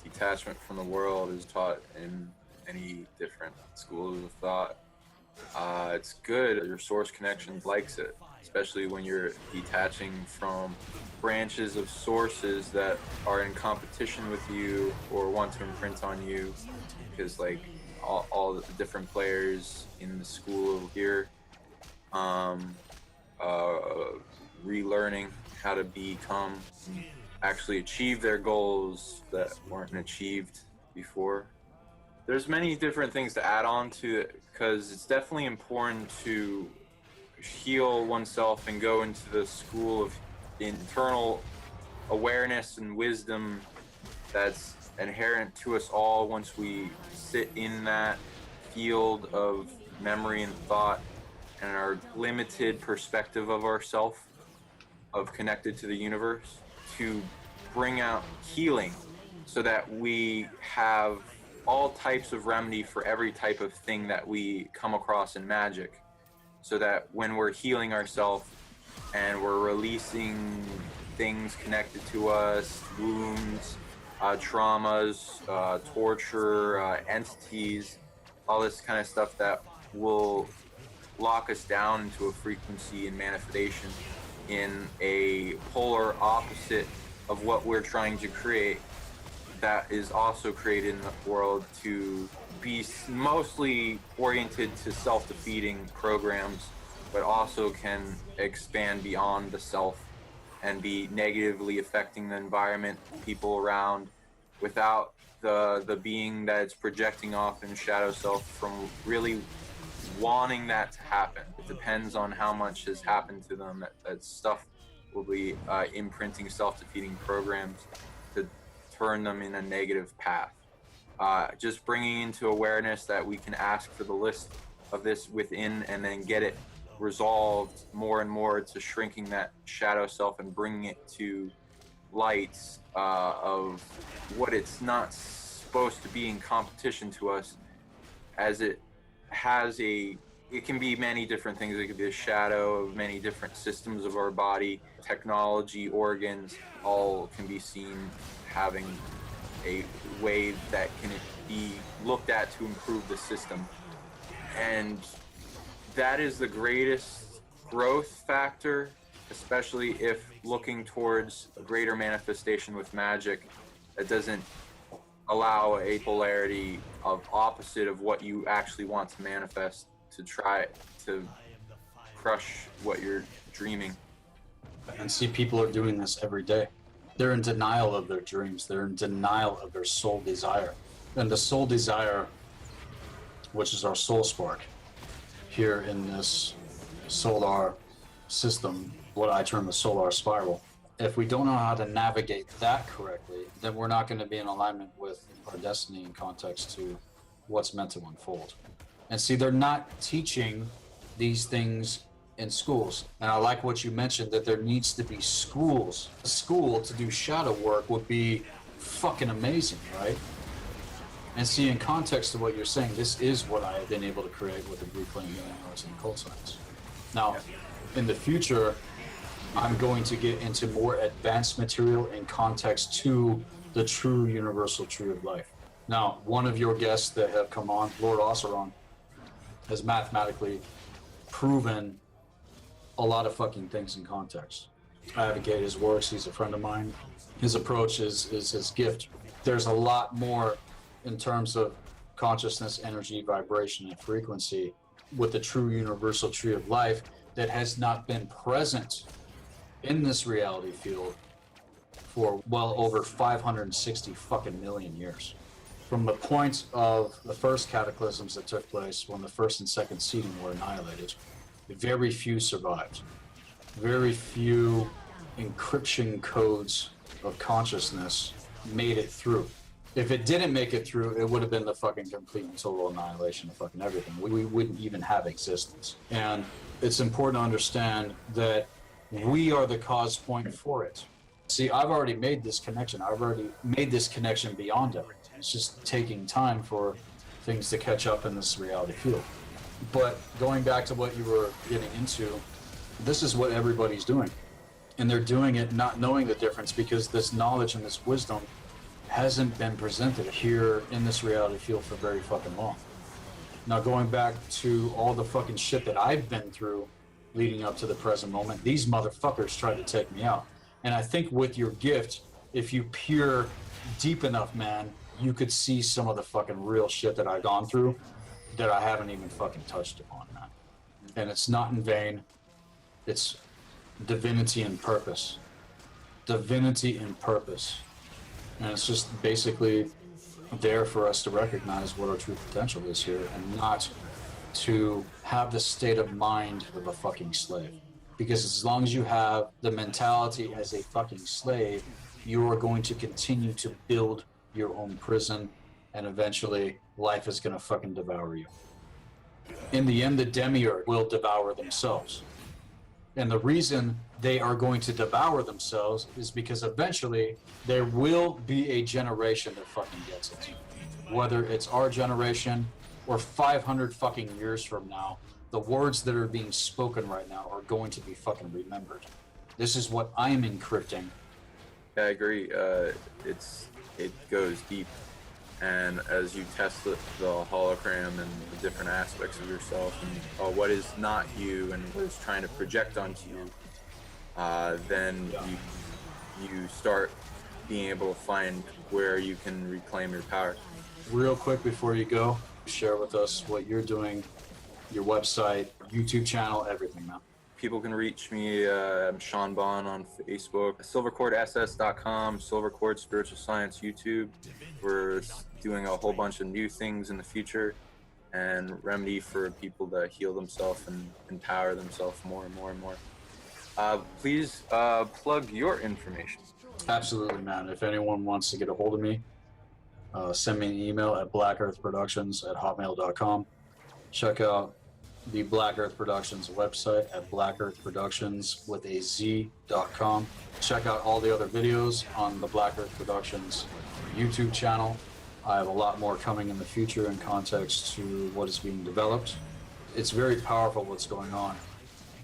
detachment from the world is taught in many different schools of thought. It's good. Your source connection likes it, especially when you're detaching from branches of sources that are in competition with you or want to imprint on you, because like all the different players in the school here relearning how to become, actually achieve their goals that weren't achieved before. There's many different things to add on to it, because it's definitely important to heal oneself and go into the school of internal awareness and wisdom that's inherent to us all once we sit in that field of memory and thought and our limited perspective of ourself, of connected to the universe, to bring out healing so that we have all types of remedy for every type of thing that we come across in magic, so that when we're healing ourselves and we're releasing things connected to us, wounds, traumas, torture, entities, all this kind of stuff that will lock us down into a frequency and manifestation in a polar opposite of what we're trying to create, that is also created in the world to be mostly oriented to self-defeating programs, but also can expand beyond the self and be negatively affecting the environment, people around, without the being that it's projecting off in shadow self from really wanting that to happen. It depends on how much has happened to them. That stuff will be imprinting self-defeating programs to turn them in a negative path. Just bringing into awareness that we can ask for the list of this within and then get it resolved more and more to shrinking that shadow self and bringing it to lights of what it's not supposed to be in competition to us, as it has it can be many different things. It could be a shadow of many different systems of our body, technology, organs, all can be seen having a way that can be looked at to improve the system. And that is the greatest growth factor, especially if looking towards a greater manifestation with magic that doesn't allow a polarity of opposite of what you actually want to manifest, to try to crush what you're dreaming. And see, people are doing this every day. They're in denial of their dreams. They're in denial of their soul desire. And the soul desire, which is our soul spark, here in this solar system, what I term the solar spiral, if we don't know how to navigate that correctly, then we're not going to be in alignment with our destiny in context to what's meant to unfold. And see, they're not teaching these things in schools. And I like what you mentioned, that there needs to be schools. A school to do shadow work would be fucking amazing, right? And see, in context to what you're saying, this is what I have been able to create with the Blue Flame Healing Arts and occult science. Now, in the future, I'm going to get into more advanced material in context to the true universal tree of life. Now, one of your guests that have come on, Lord Osseron, has mathematically proven a lot of fucking things in context. I advocate his works. He's a friend of mine. His approach is his gift. There's a lot more in terms of consciousness, energy, vibration, and frequency with the true universal tree of life that has not been present in this reality field for well over 560 fucking million years. From the point of the first cataclysms that took place when the first and second seeding were annihilated, very few survived. Very few encryption codes of consciousness made it through. If it didn't make it through, it would have been the fucking complete and total annihilation of fucking everything. We wouldn't even have existence. And it's important to understand that we are the cause point for it. See, I've already made this connection. I've already made this connection beyond it. It's just taking time for things to catch up in this reality field. But going back to what you were getting into, this is what everybody's doing. And they're doing it not knowing the difference because this knowledge and this wisdom hasn't been presented here in this reality field for very fucking long. Now, going back to all the fucking shit that I've been through leading up to the present moment, these motherfuckers tried to take me out. And I think with your gift, if you peer deep enough, man, you could see some of the fucking real shit that I've gone through that I haven't even fucking touched upon, man. And it's not in vain. It's divinity and purpose. Divinity and purpose. And it's just basically there for us to recognize what our true potential is here and not to have the state of mind of a fucking slave. Because as long as you have the mentality as a fucking slave, you are going to continue to build your own prison, and eventually life is gonna fucking devour you. In the end, the demiurge will devour themselves. And the reason they are going to devour themselves is because eventually there will be a generation that fucking gets it. Whether it's our generation or 500 fucking years from now, the words that are being spoken right now are going to be fucking remembered. This is what I'm encrypting. Yeah, I agree. It goes deep, and as you test the hologram and the different aspects of yourself and what is not you and what is trying to project onto you, then you start being able to find where you can reclaim your power. Real quick before you go, share with us what you're doing, your website, YouTube channel, everything, man. People can reach me. I'm Sean Bond on Facebook, silvercordss.com, Silvercord Spiritual Science YouTube. We're doing a whole bunch of new things in the future and remedy for people to heal themselves and empower themselves more and more and more. Please plug your information. Absolutely, man. If anyone wants to get a hold of me, send me an email at blackearthproductions@hotmail.com. Check out the Black Earth Productions website at blackearthproductions.com. Check out all the other videos on the Black Earth Productions YouTube channel. I have a lot more coming in the future in context to what is being developed. It's very powerful what's going on.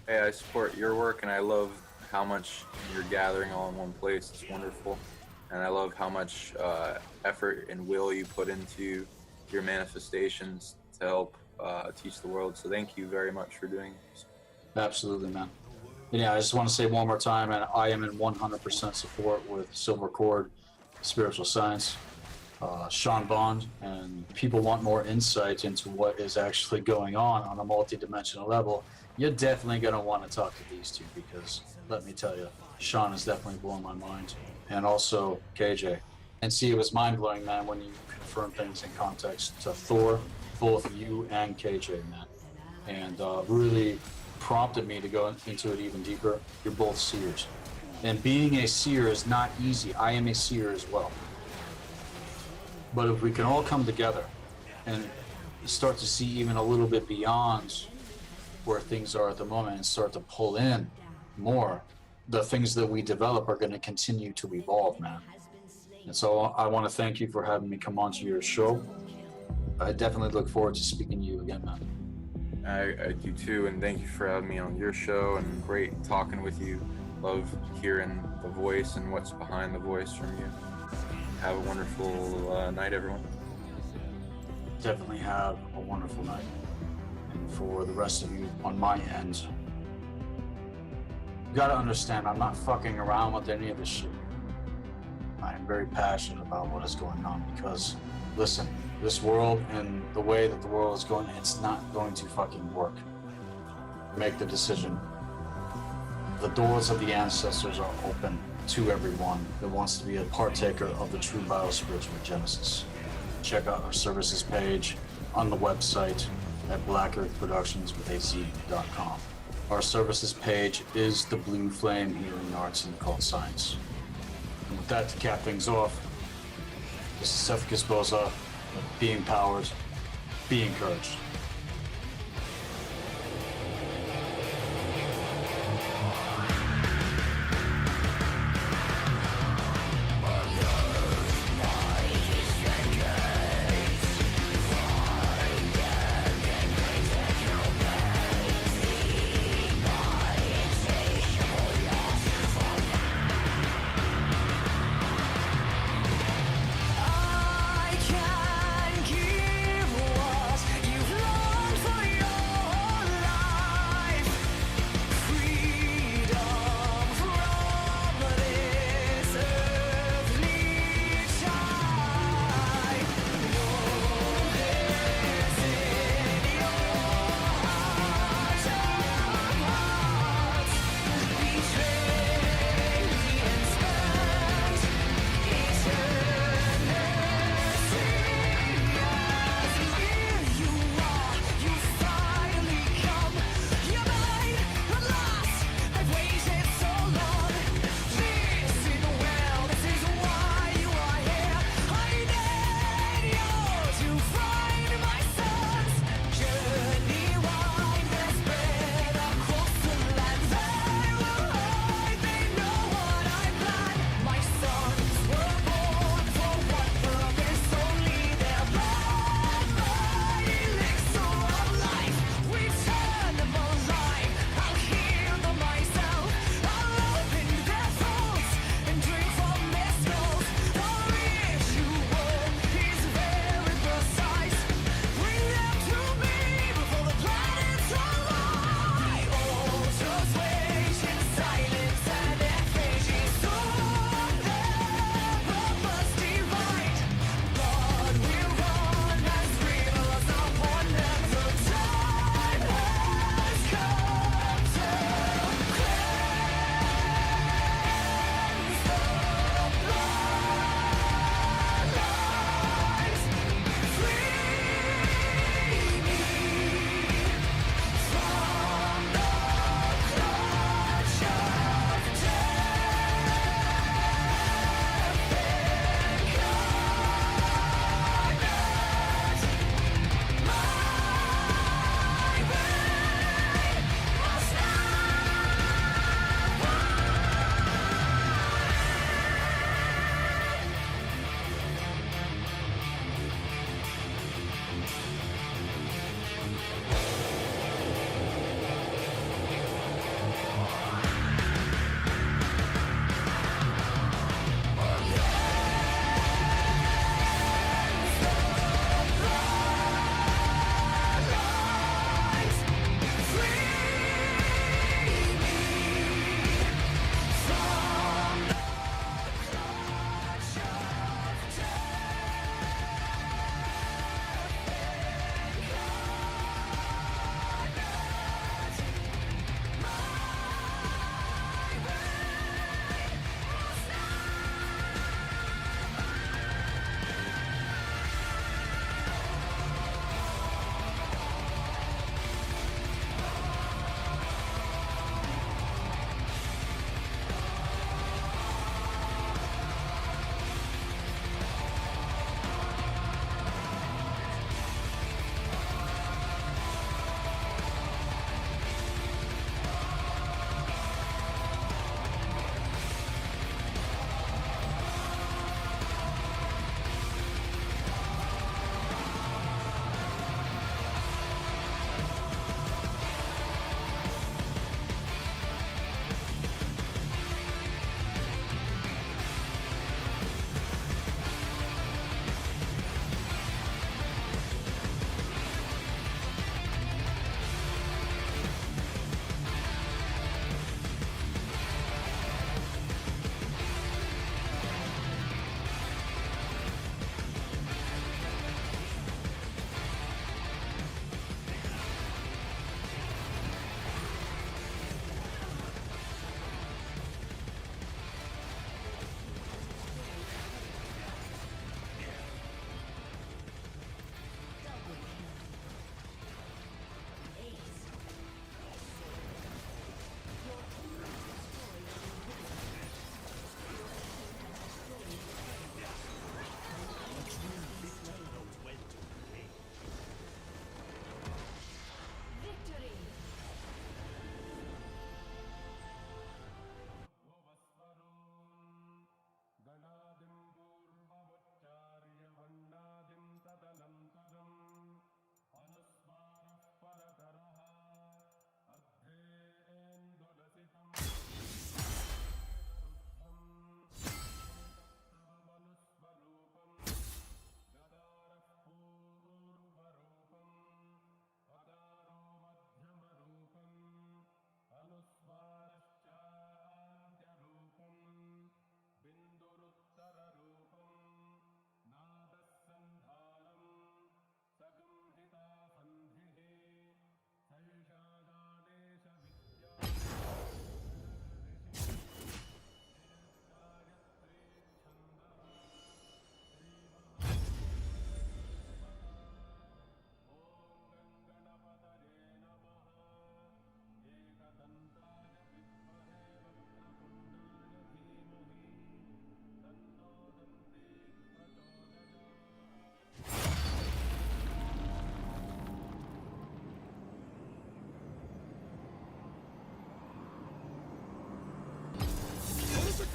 Hey, I support your work and I love how much you're gathering all in one place. It's wonderful. And I love how much effort and will you put into your manifestations to help teach the world. So thank you very much for doing this. Absolutely, man. Yeah, I just want to say one more time, and I am in 100% support with Silver Cord Spiritual Science, Sean Bond, and people want more insight into what is actually going on a multi-dimensional level. You're definitely going to want to talk to these two because, let me tell you, Sean has definitely blown my mind. And also KJ. And see, it was mind-blowing, man, when you confirm things in context to Thor, both you and KJ, man. And really prompted me to go into it even deeper. You're both seers. And being a seer is not easy. I am a seer as well. But if we can all come together and start to see even a little bit beyond where things are at the moment and start to pull in more, the things that we develop are going to continue to evolve, man. And so I want to thank you for having me come onto your show. I definitely look forward to speaking to you again, man. I do too, and thank you for having me on your show, and great talking with you. Love hearing the voice and what's behind the voice from you. Have a wonderful night, everyone. Definitely have a wonderful night. And for the rest of you on my end, you gotta understand, I'm not fucking around with any of this shit. I am very passionate about what is going on because listen, this world and the way that the world is going, it's not going to fucking work. Make the decision. The doors of the ancestors are open to everyone that wants to be a partaker of the true bio-spiritual genesis. Check out our services page on the website at blackearthproductionswithaz.com. Our services page is the Blue Flame Healing Arts and Occult Science. And with that, to cap things off, this is Seth Gisboza, be empowered, be encouraged. I can give what you've lost.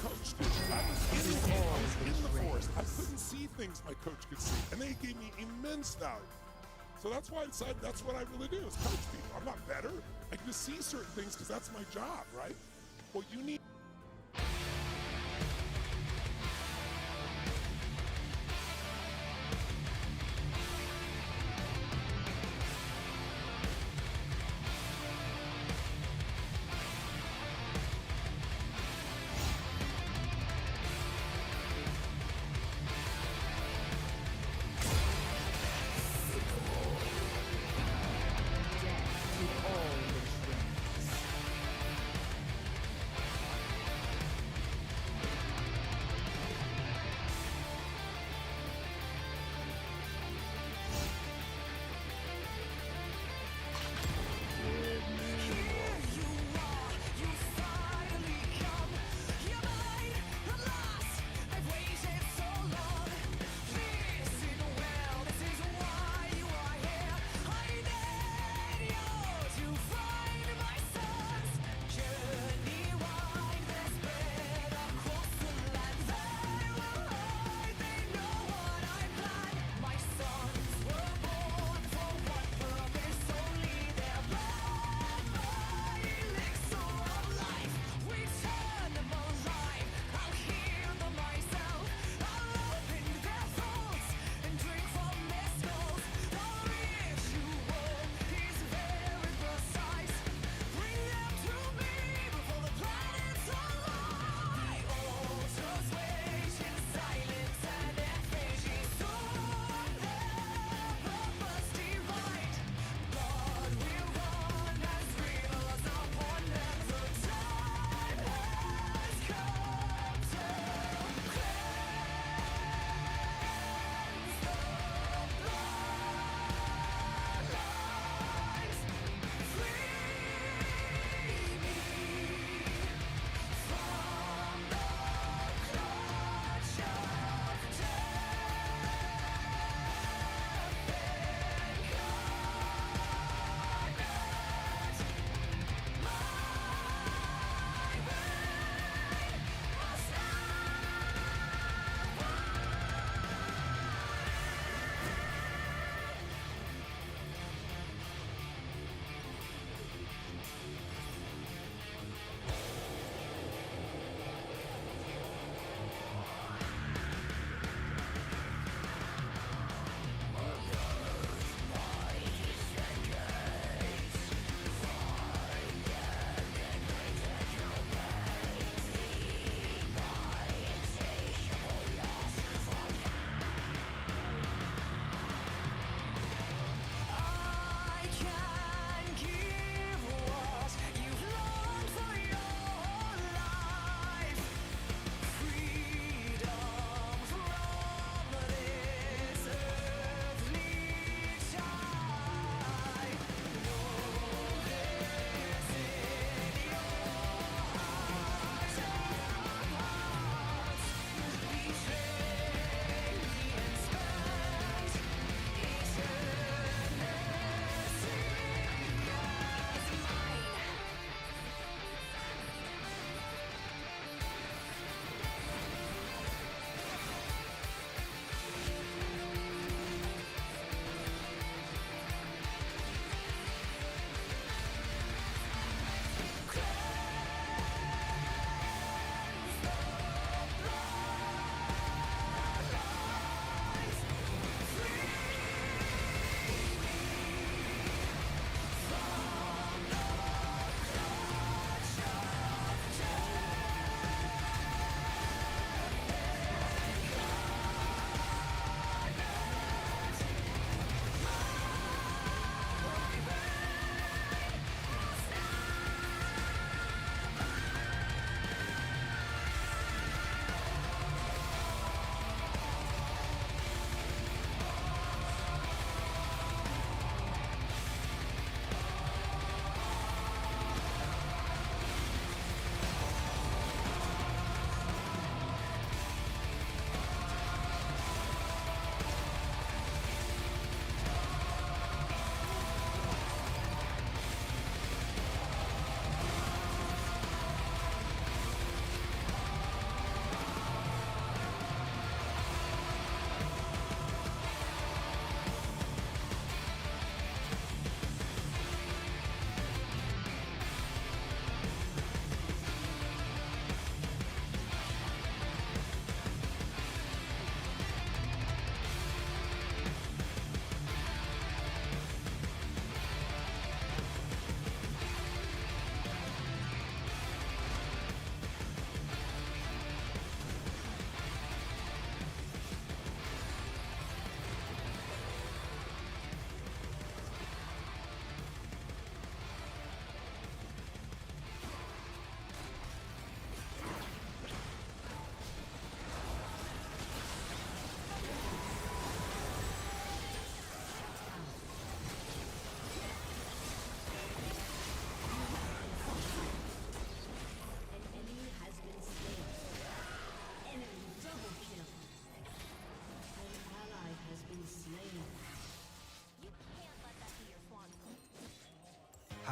coach did. I was in the forest. I couldn't see things my coach could see, and they gave me immense value. So that's why I decided that's what I really do is coach people. I'm not better. I can just see certain things because that's my job, right? Well, you need.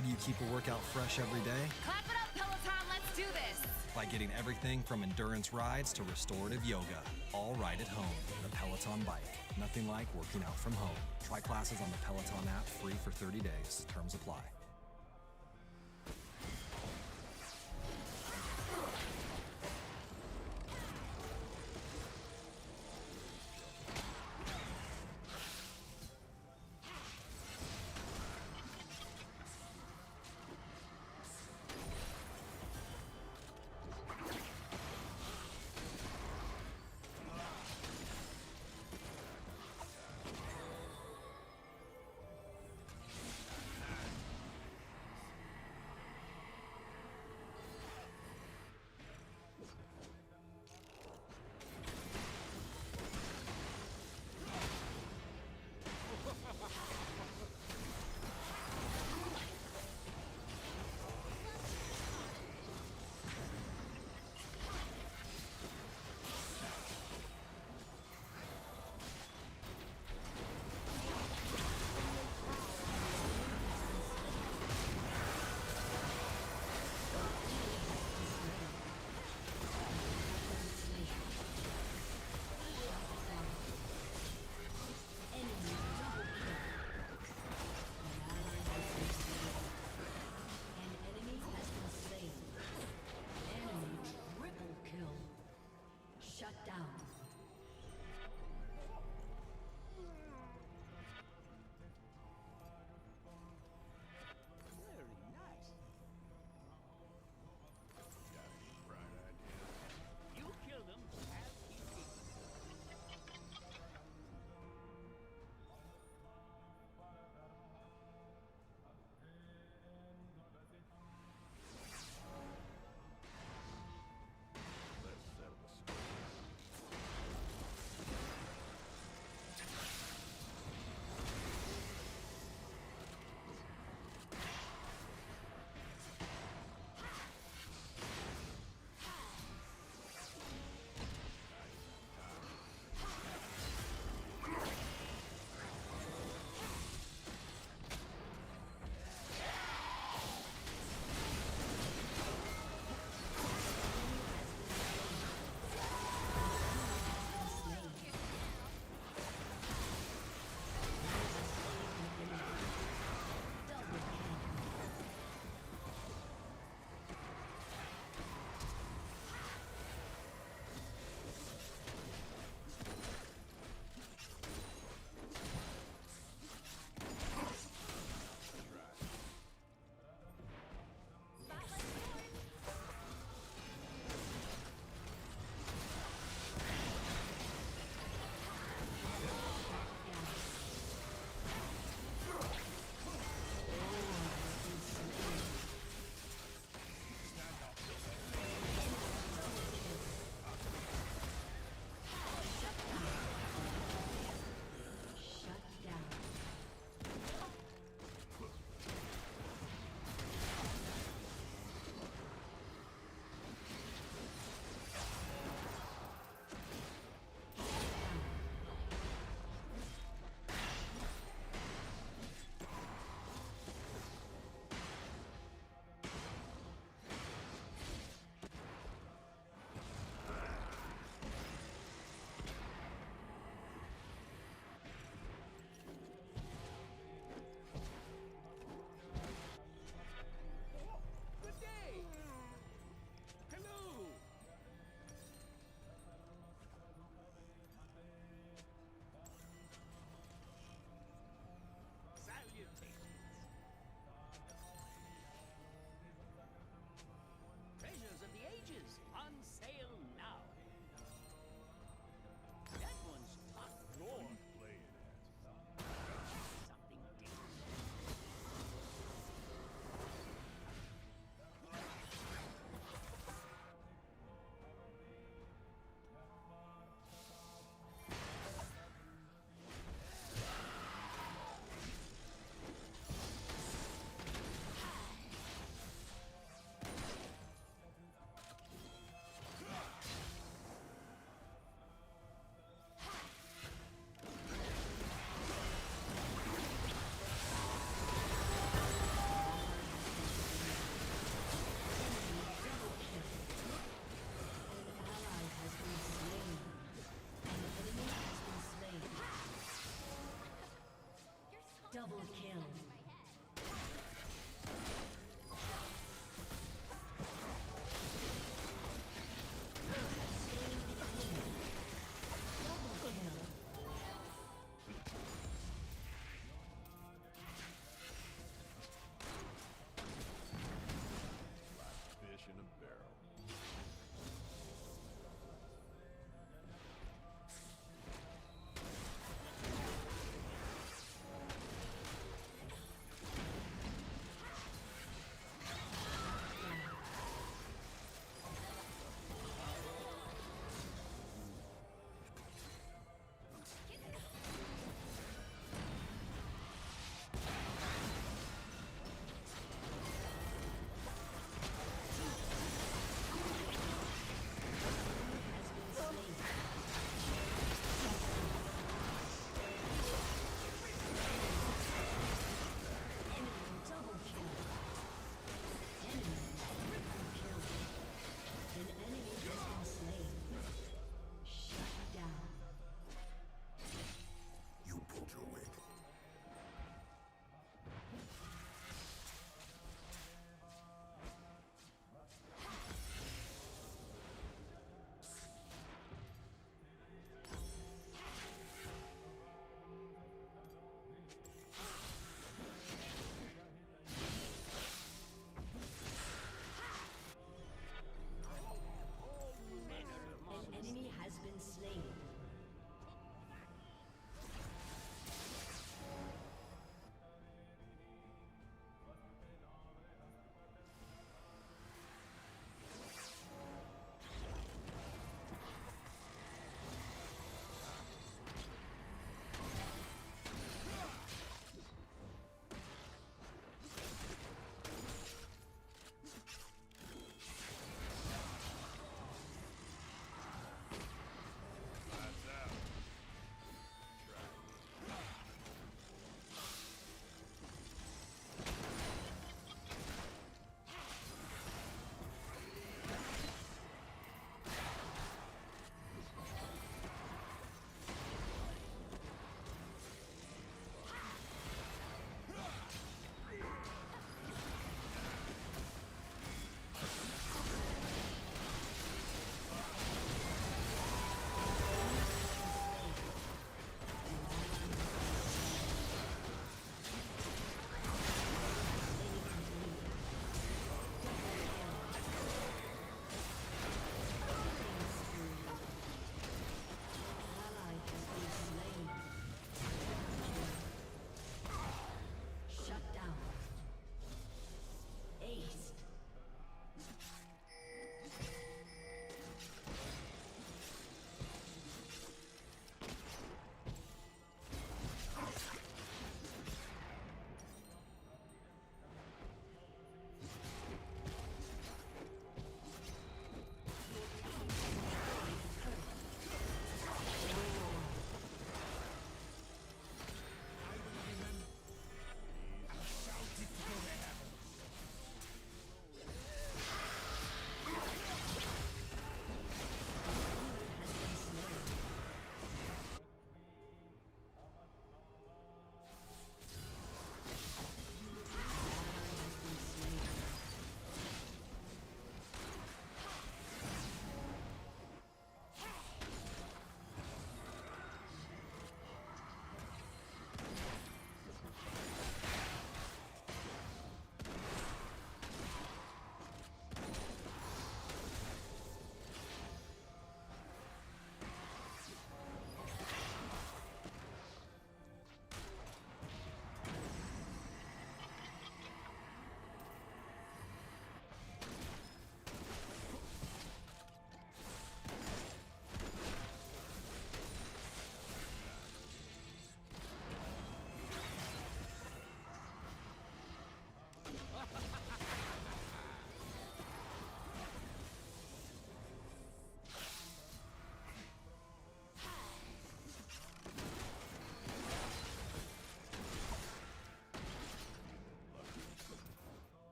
How do you keep a workout fresh every day? Clap it up, Peloton, let's do this! By getting everything from endurance rides to restorative yoga, all right at home. The Peloton Bike. Nothing like working out from home. Try classes on the Peloton app free for 30 days. Terms apply.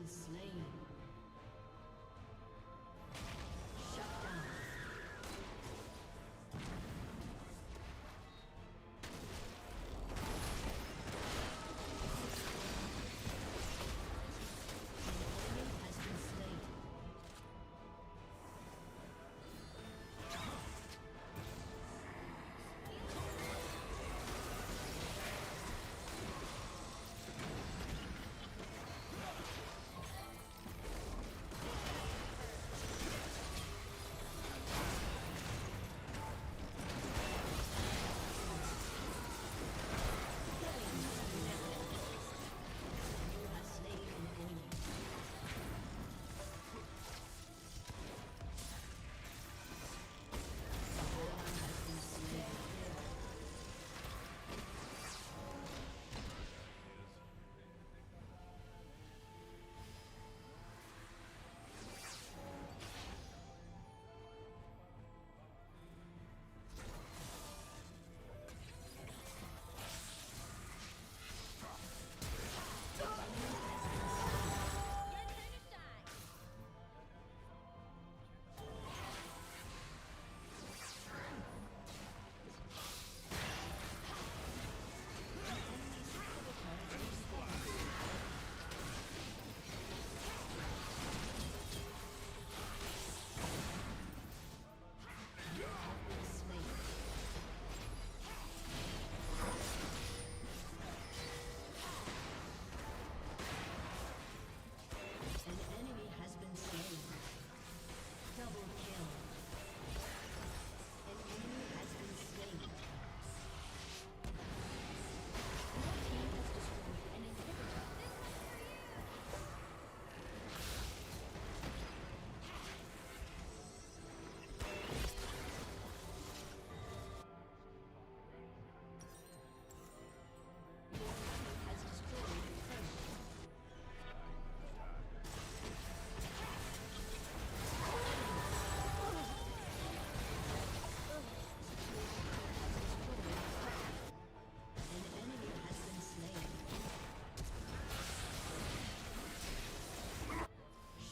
been slain. Shut down.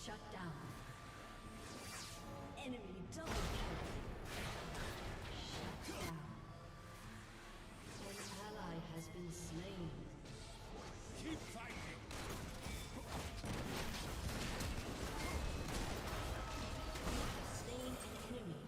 Shut down. Enemy double kill. Shut down. An ally has been slain. Keep fighting. Slain an enemy.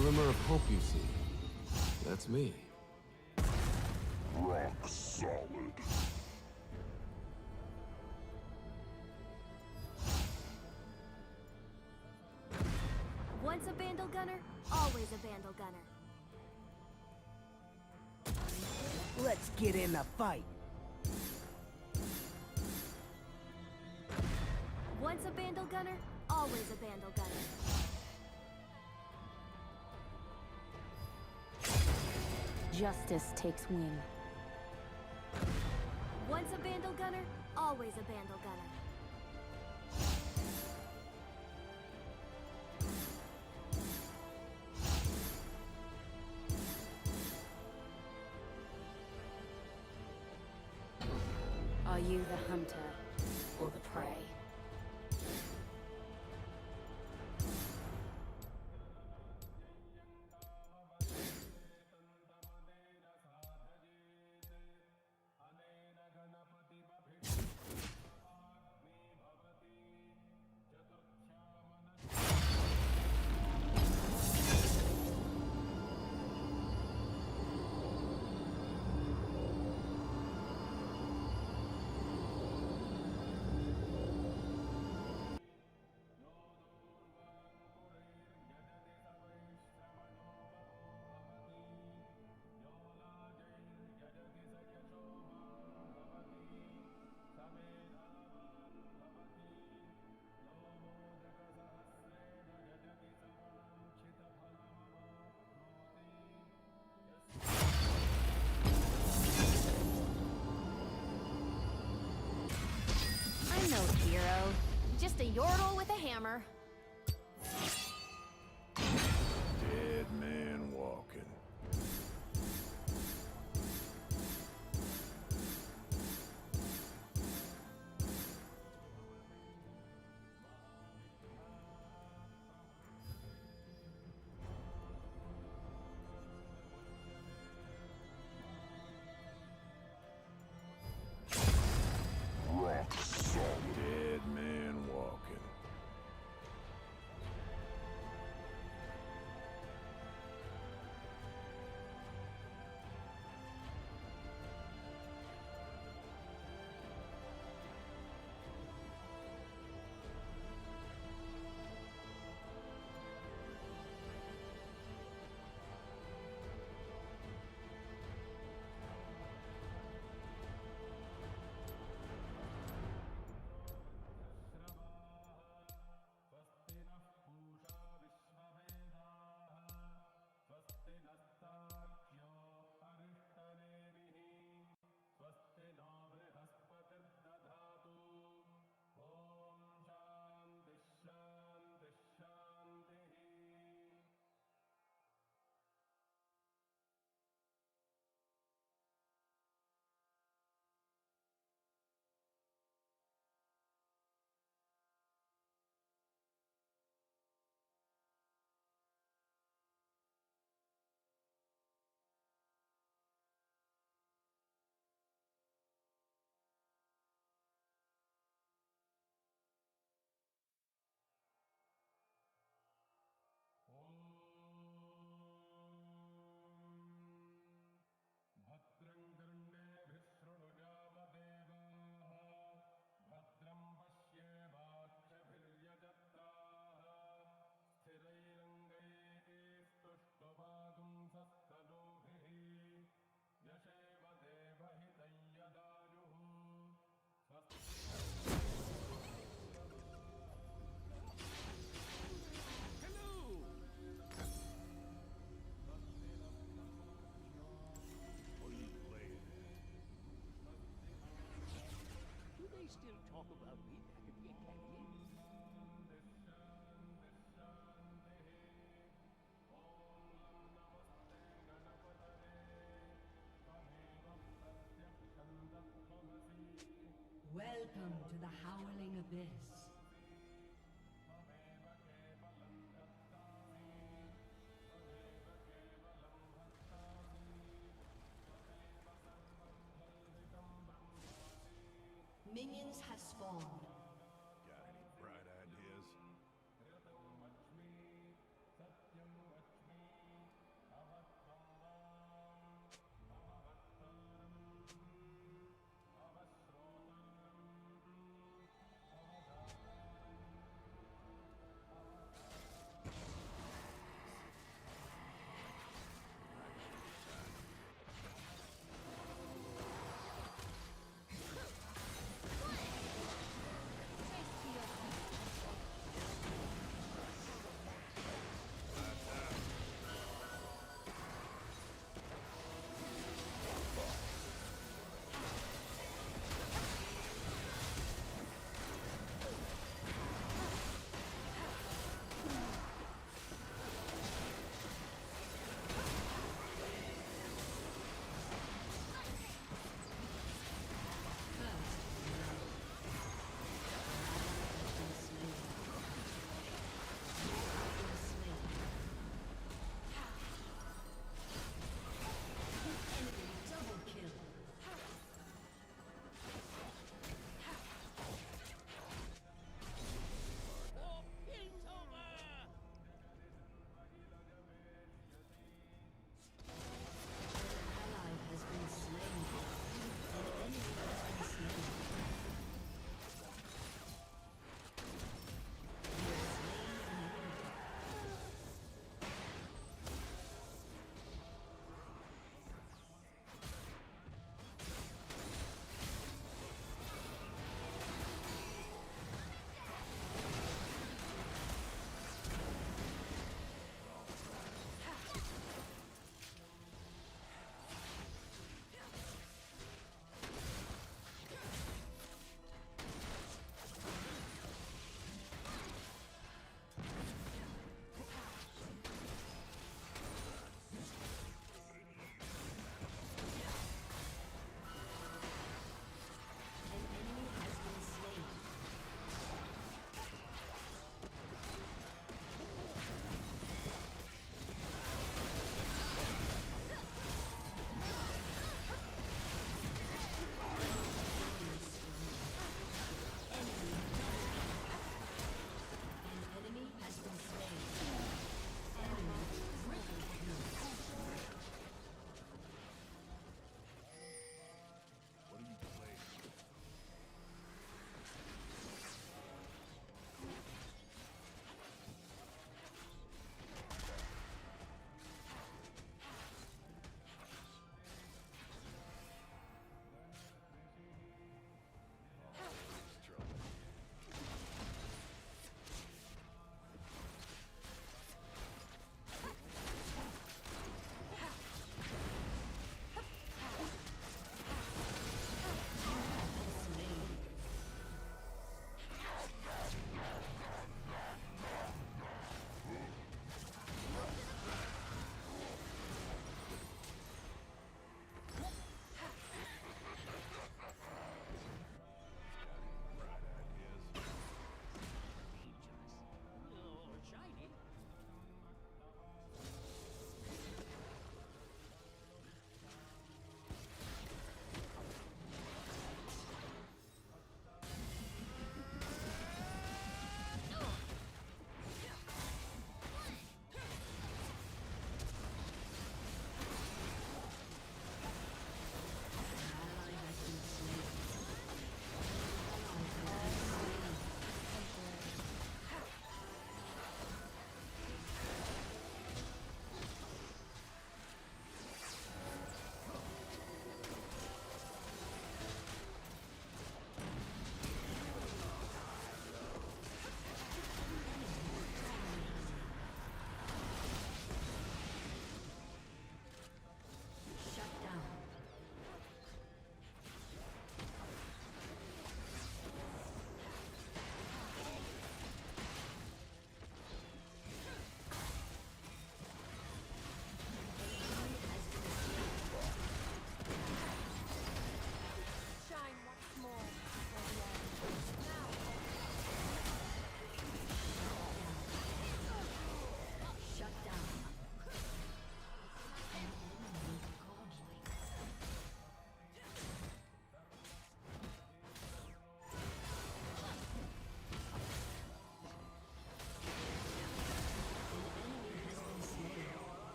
glimmer of hope you see. That's me. Rock solid. Once a Vandal Gunner, always a Vandal Gunner. Let's get in the fight. Once a Vandal Gunner, always a Vandal Gunner. Justice takes wing. Once a Vandal Gunner, always a Vandal Gunner. Are you the hunter or the prey? I'm no hero, just a yordle with a hammer. Dead man walking. Rock solid. Dead man walking. भद्रं कर्णेभिः शृणुयामदेवाः भद्रं पश्येमाक्षभिर्यजत्राः स्थिरैरङ्गैस्तुष्टुवागुंसस्तनूभिः यशेम देवहितं यदायुः Do they still talk about me back at the academy? Welcome to the Howling Abyss. Minions have spawned. Got any bright ideas?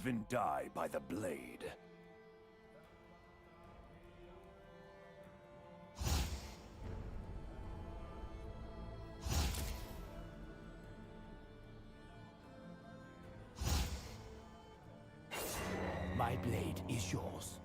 Live and die by the blade. My blade is yours.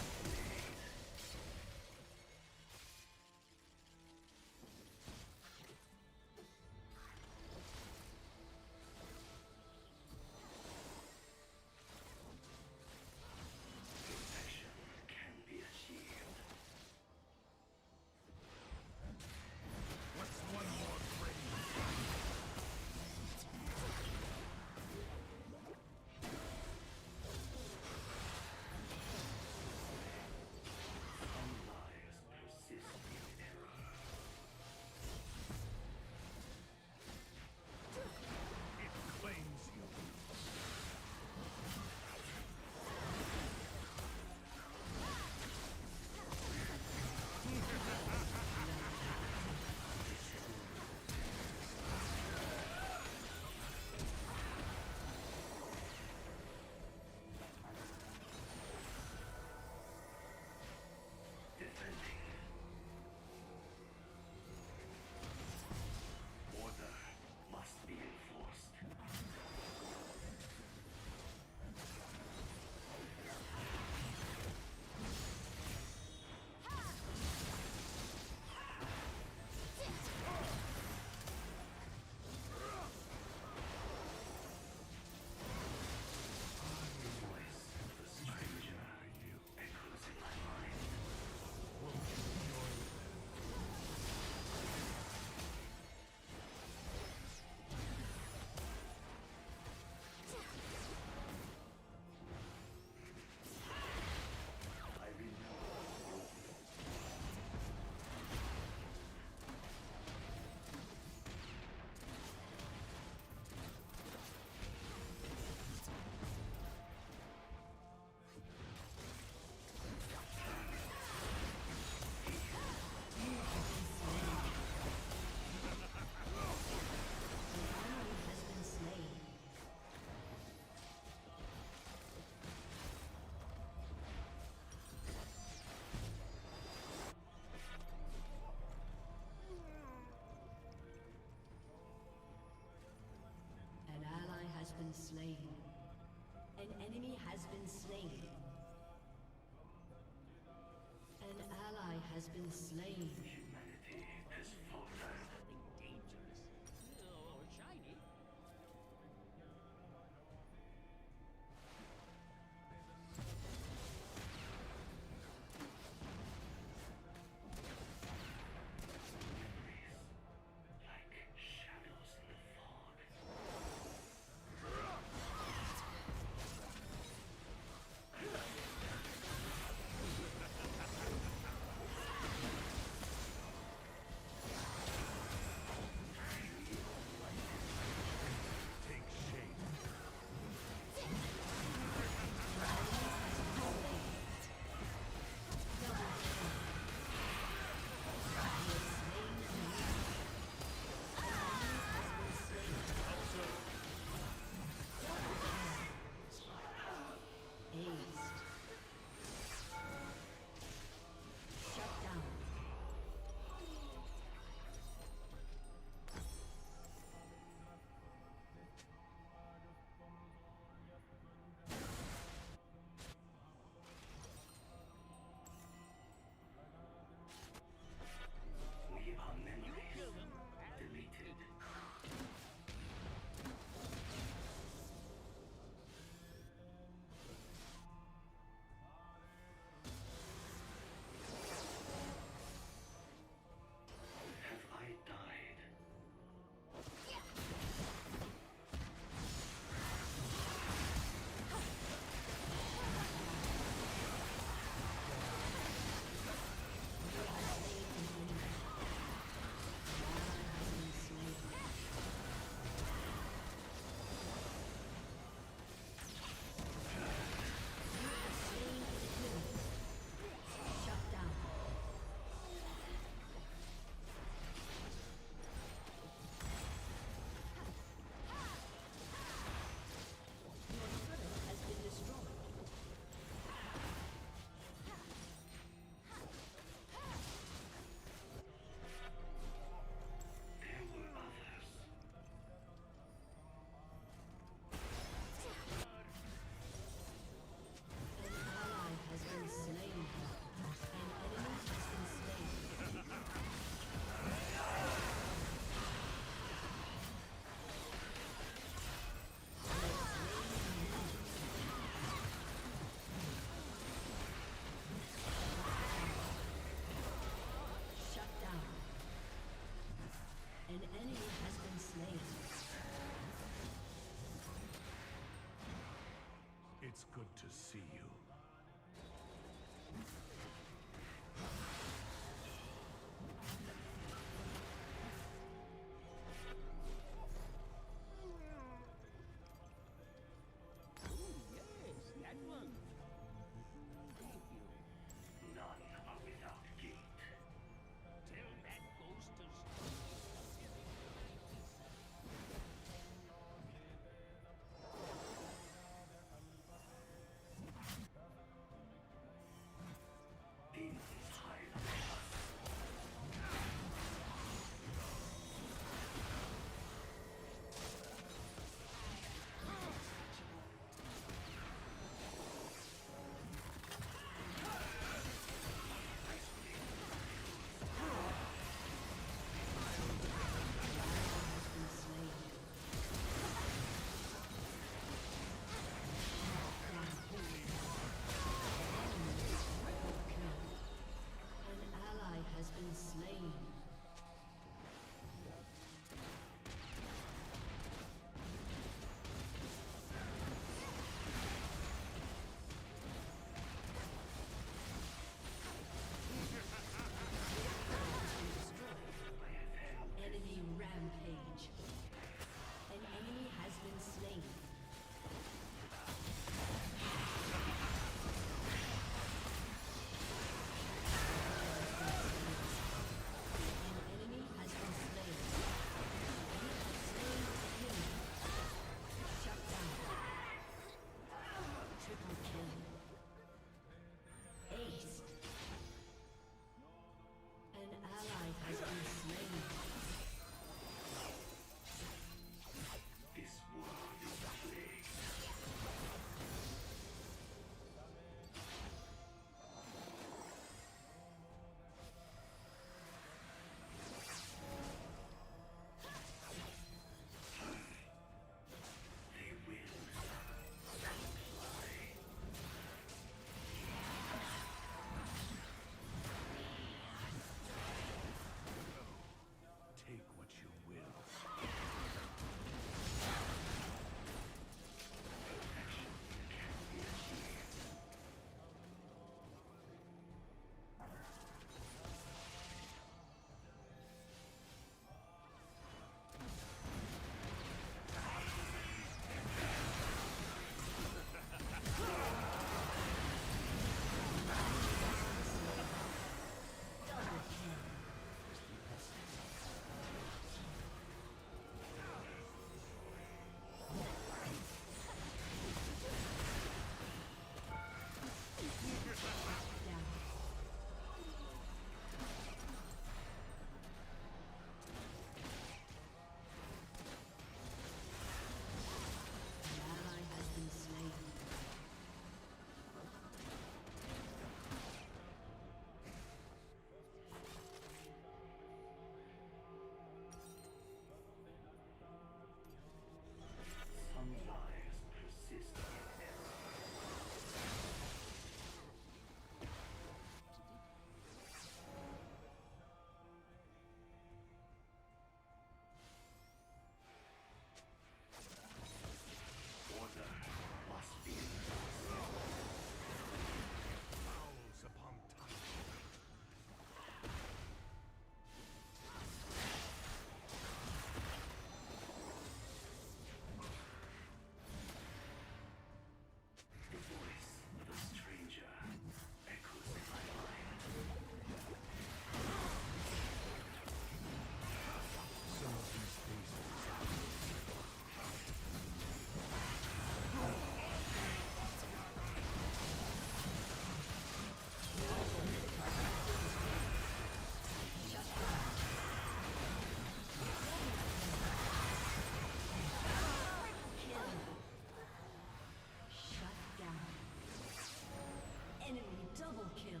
Double kill.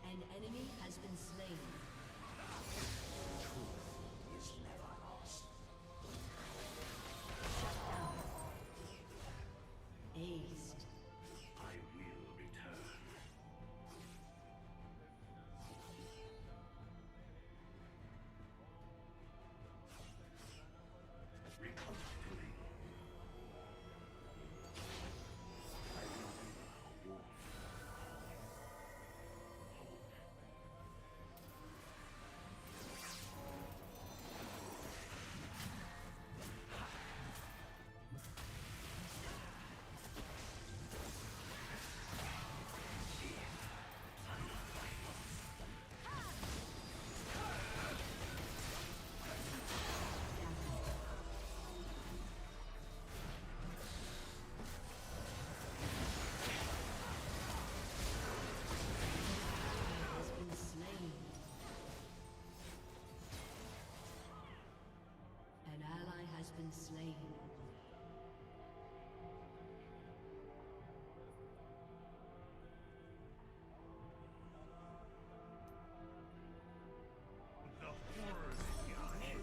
An enemy has been slain. Truth is never lost. Shut down. Aced. I will return. Reconstituting. I remember your Has been slain. An ally has been slain. the horrors behind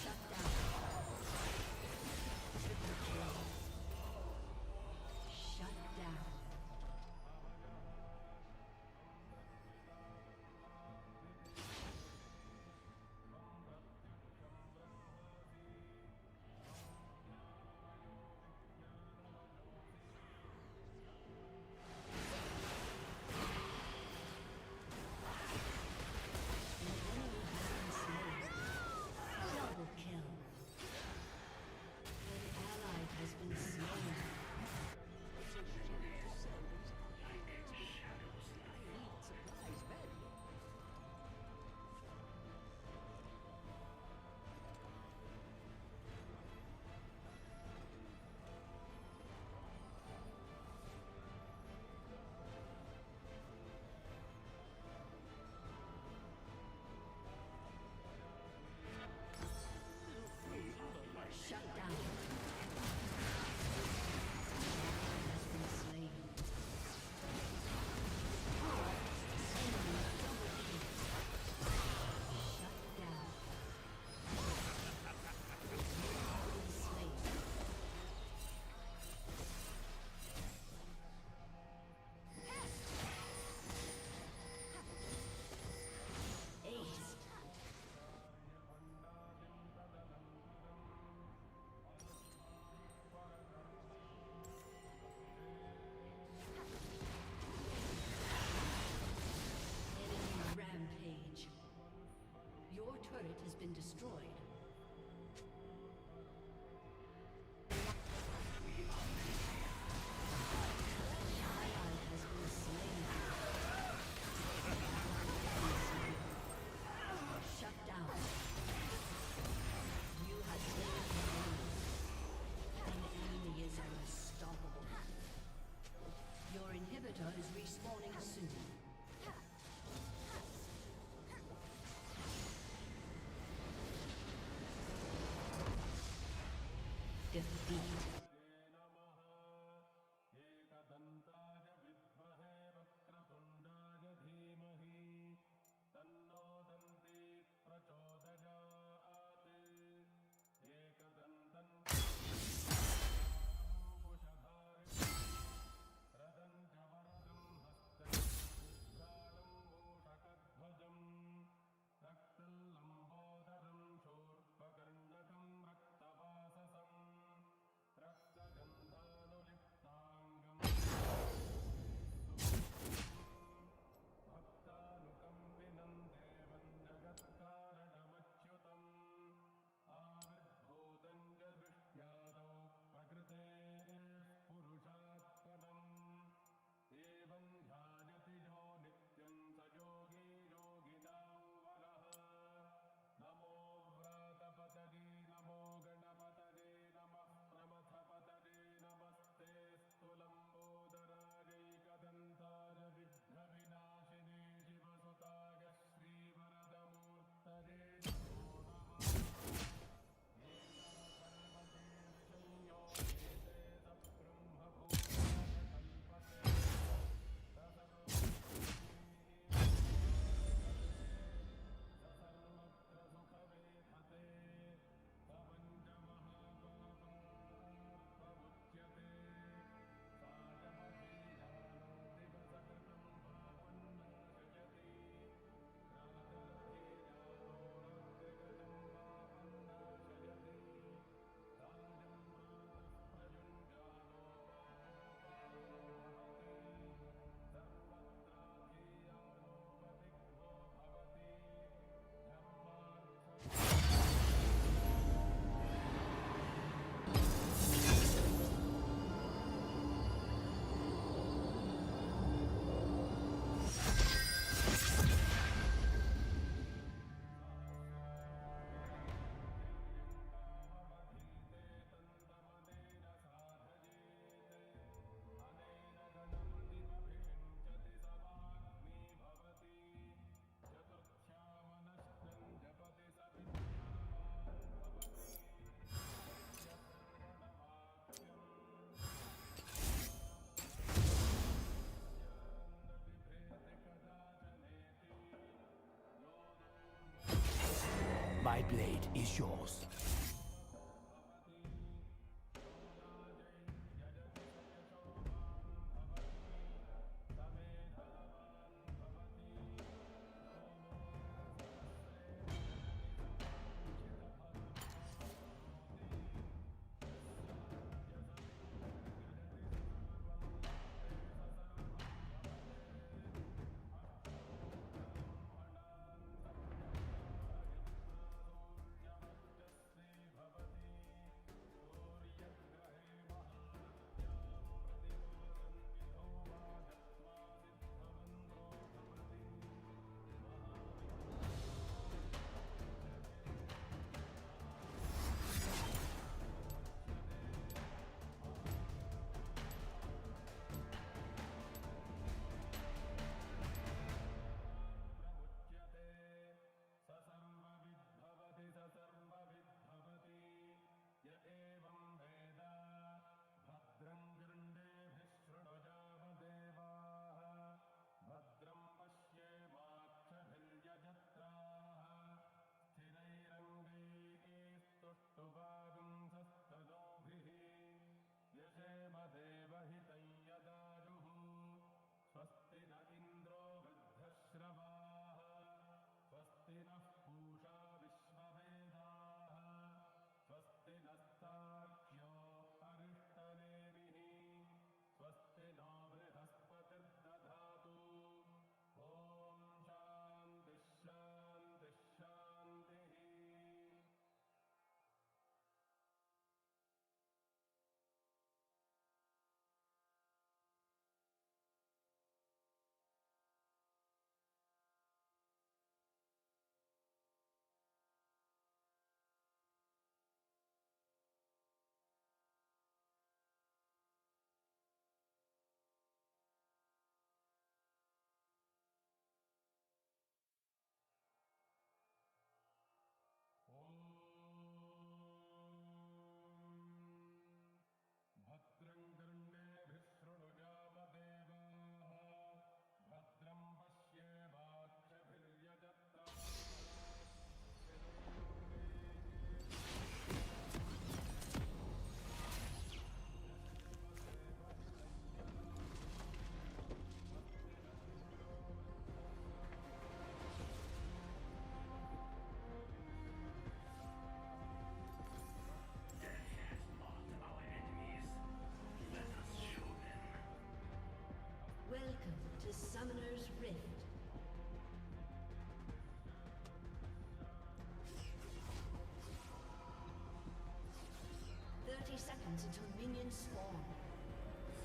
Shut down. Triple kill. Shut down. Double kill. An ally has been slain. Supplies value. Shut down. Has been slain. Enemy double kill. Shut down. Been slain. Aced. Enemy rampage. Your turret has been destroyed. Ally has been slain. Shut down. You have slain an enemy. An enemy is unstoppable. Your inhibitor is respawning soon. Defeat. blade is yours. Death has marked our enemies. Let us show them. Welcome to Summoner's Rift. Seconds until minions spawn.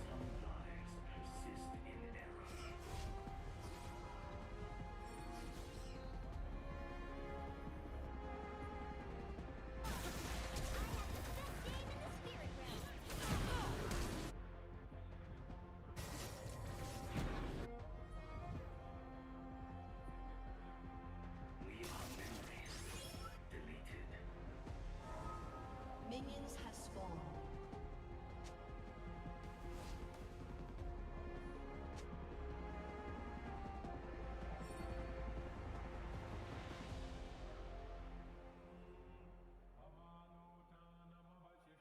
Some lives persist in error. We are memories deleted. Minions have spawned.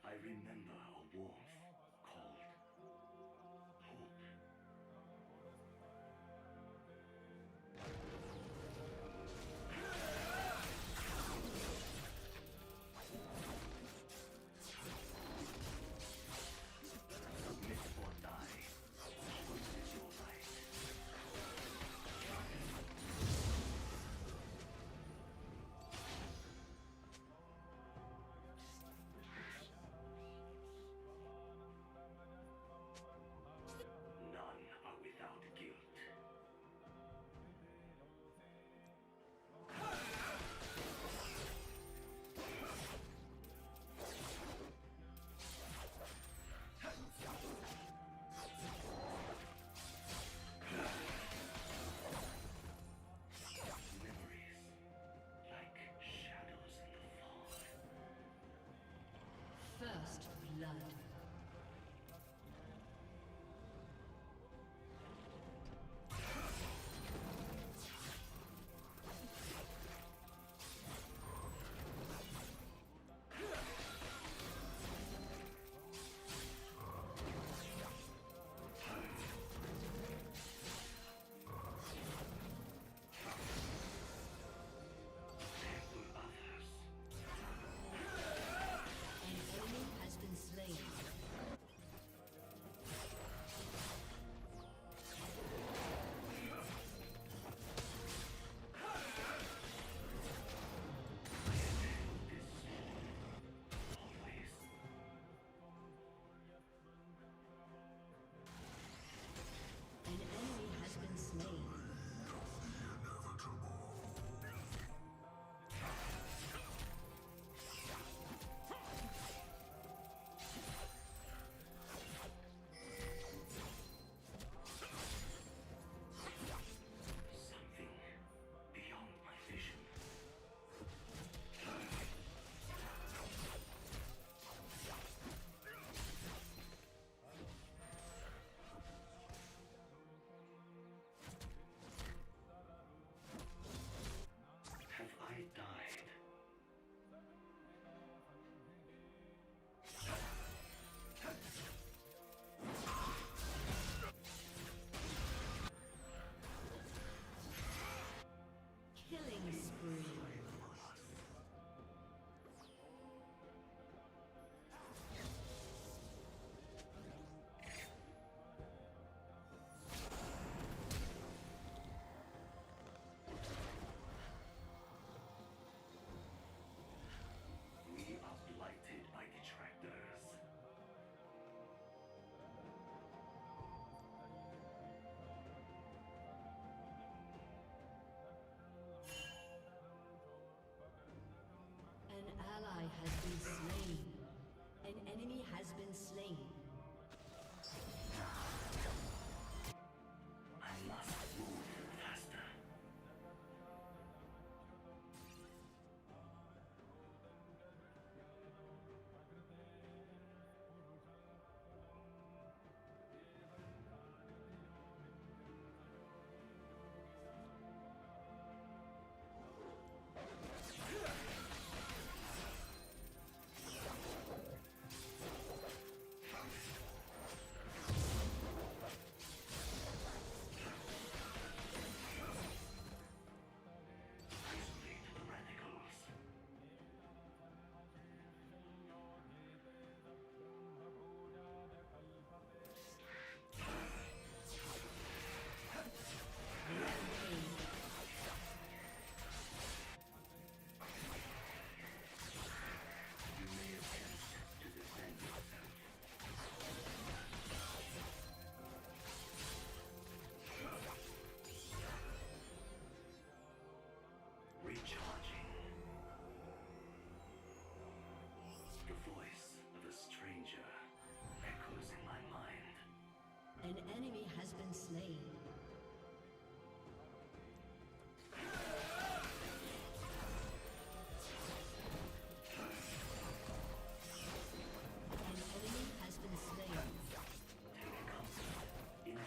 I remember a warmth called hope. Submit or die. Choice is your right. None are without guilt. Memories, like shadows in the fog. First blood. has been slain. An enemy has been slain. I must move faster. Recharging. The voice of a stranger echoes in my mind. An enemy has been slain. An enemy has been slain. In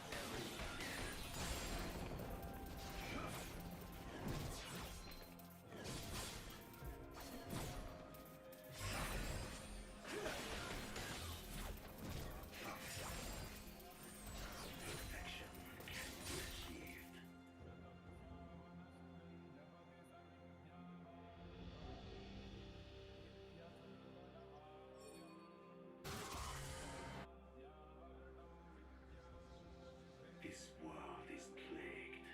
perfection can be achieved. This world is plagued.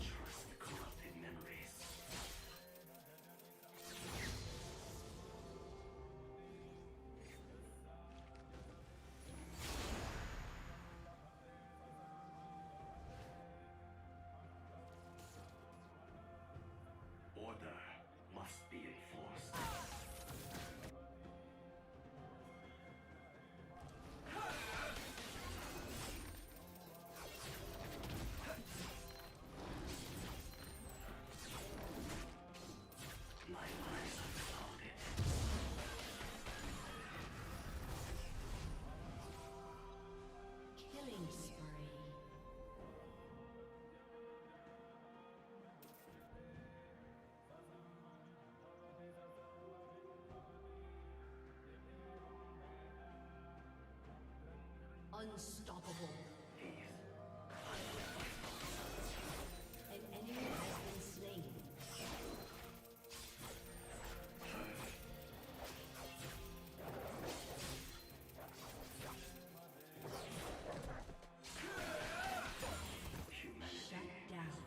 Trust corrupted memories. Order must be enforced. My eyes are clouded. Killing spree. Unstoppable. An enemy has been slain. Shut down.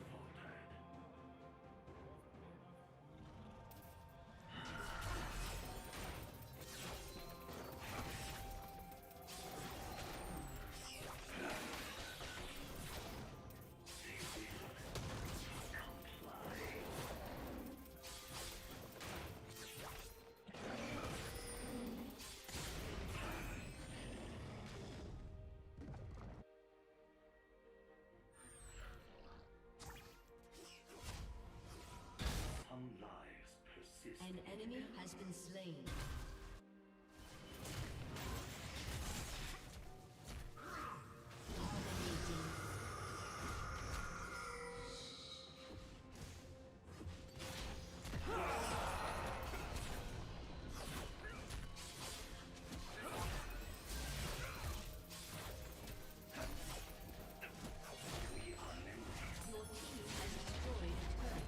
Some lives persist. An enemy has been slain. Dominating. Your team has destroyed a turret.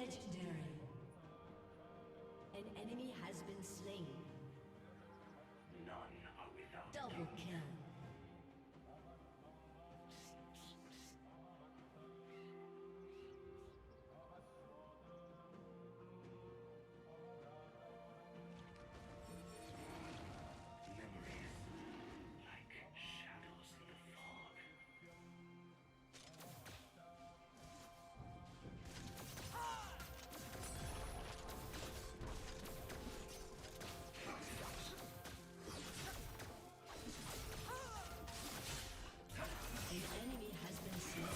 Legendary. An enemy has been slain. None are without Double kill. memories, like shadows in the fog. An enemy has been slain.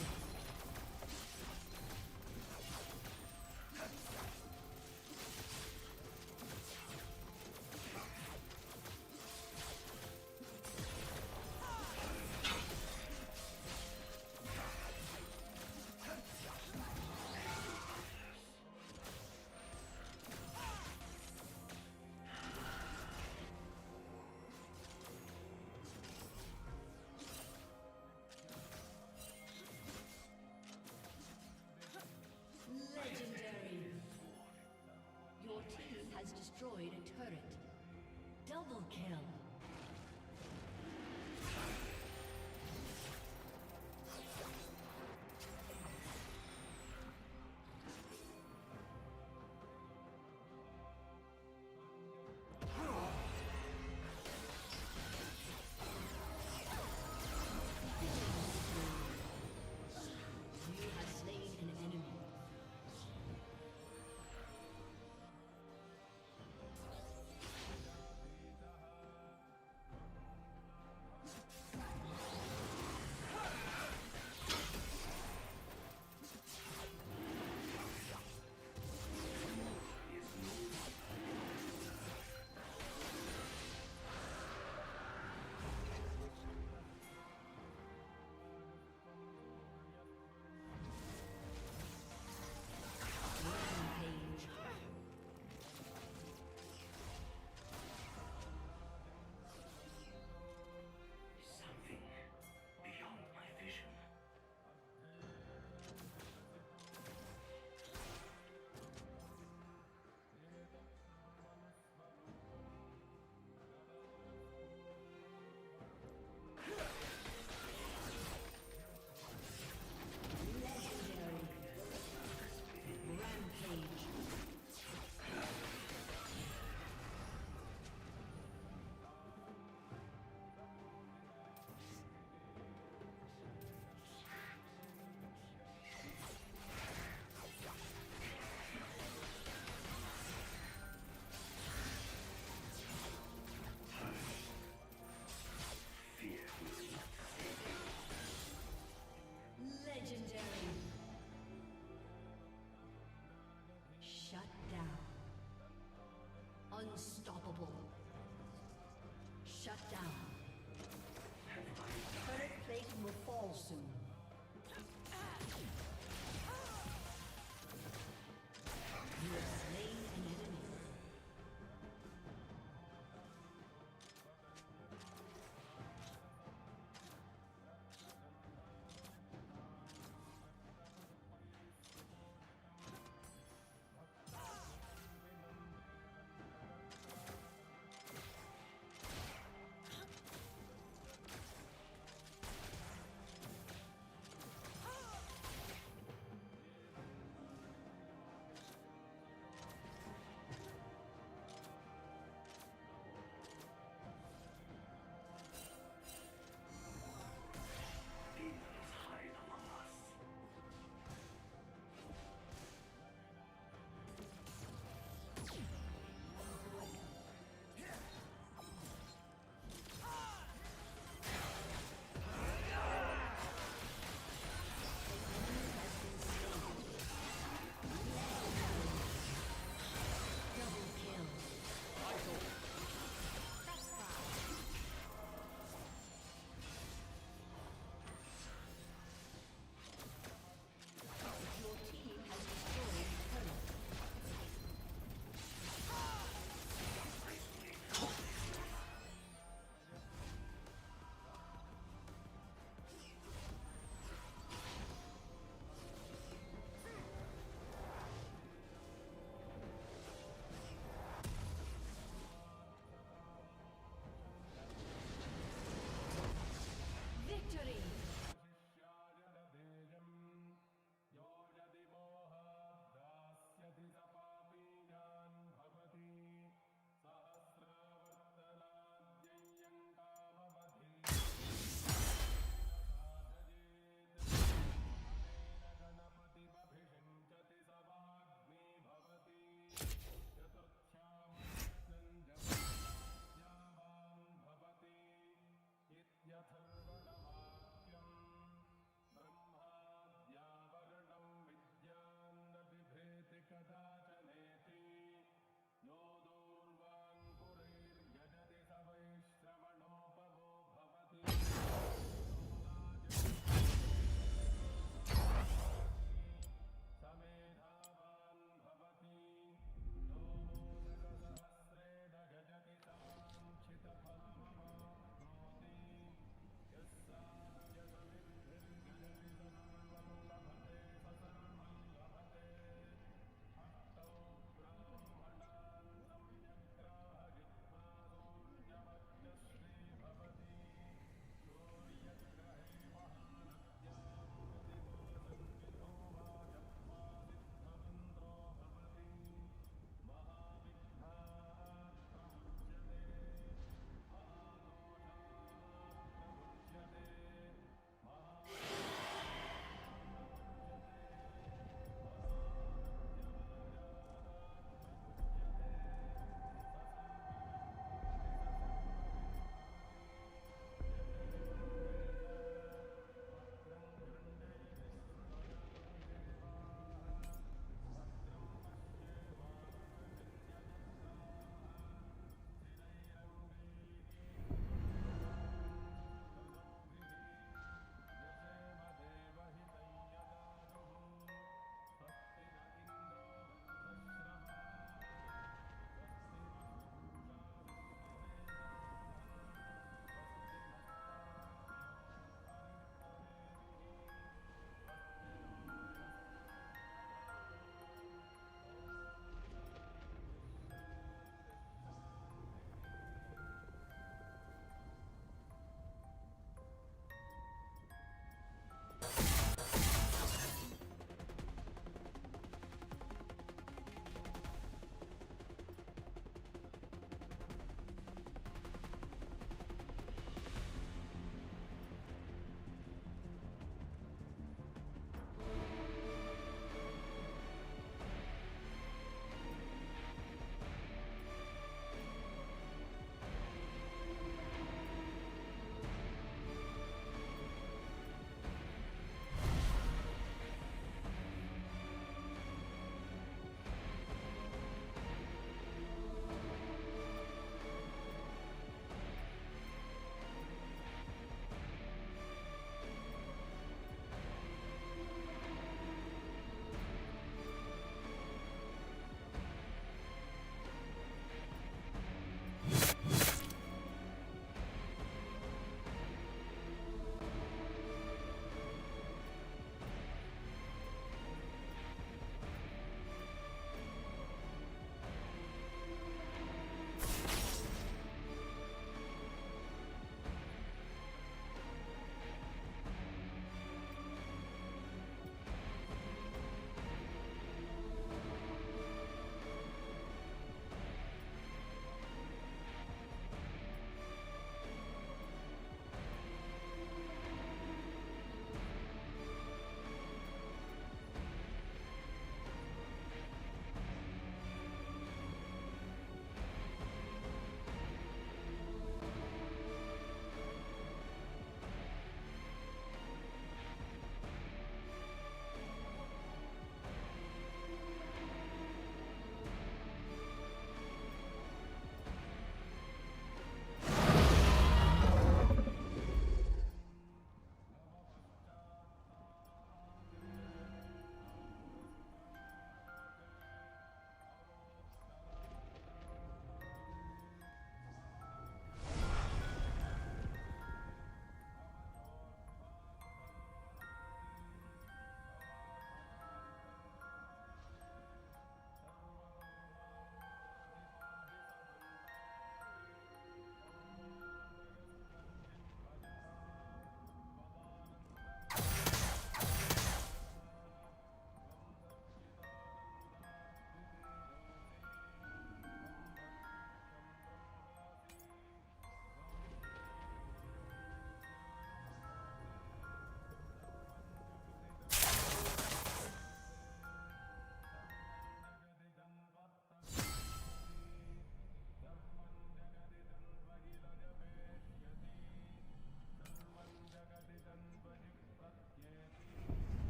Legendary. Your team has destroyed a turret. Double kill. You have slain an enemy. Rampage. Something beyond my vision. Legendary. Rampage. Fear is not Legendary. Shut down. Unstoppable. Shut down. Turret plating will fall soon. You have slain an enemy.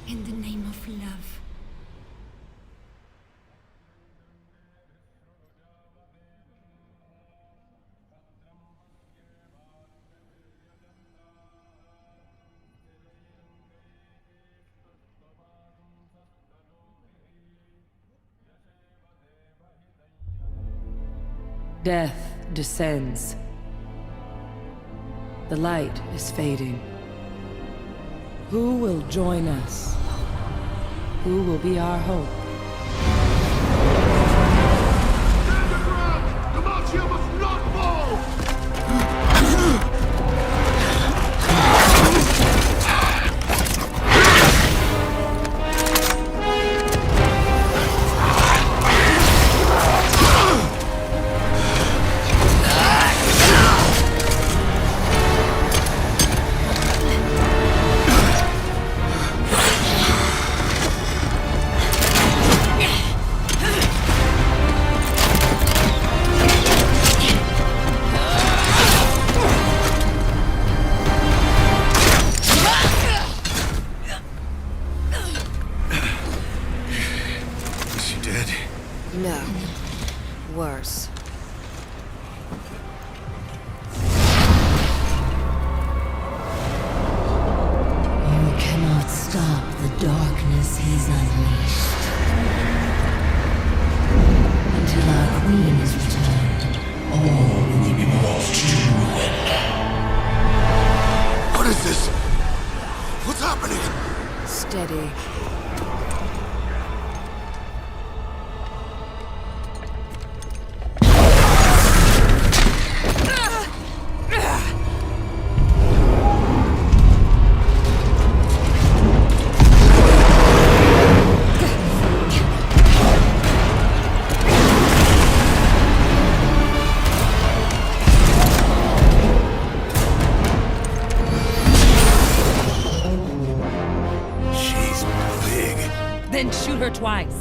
In the name of love. Death descends. The light is fading. Who will join us? Who will be our hope? Demacia must not fall! No. Worse. You cannot stop the darkness he's unleashed. Until our queen is returned, all will be brought to ruin. What is this? What's happening? Steady. Then shoot her twice.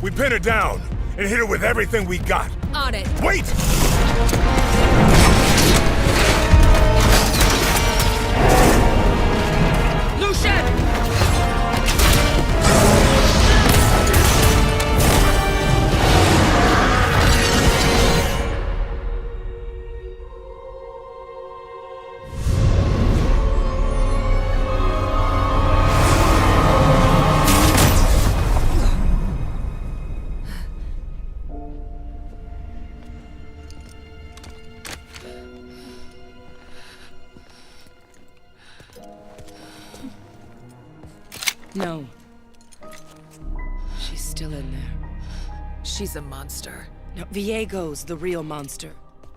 We pin her down and hit her with everything we got. On it. Wait! Lucian! No. She's still in there. She's a monster. No, Viego's the real monster.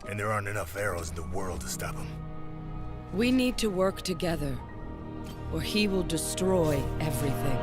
And there aren't enough arrows in the world to stop him. We need to work together, or he will destroy everything.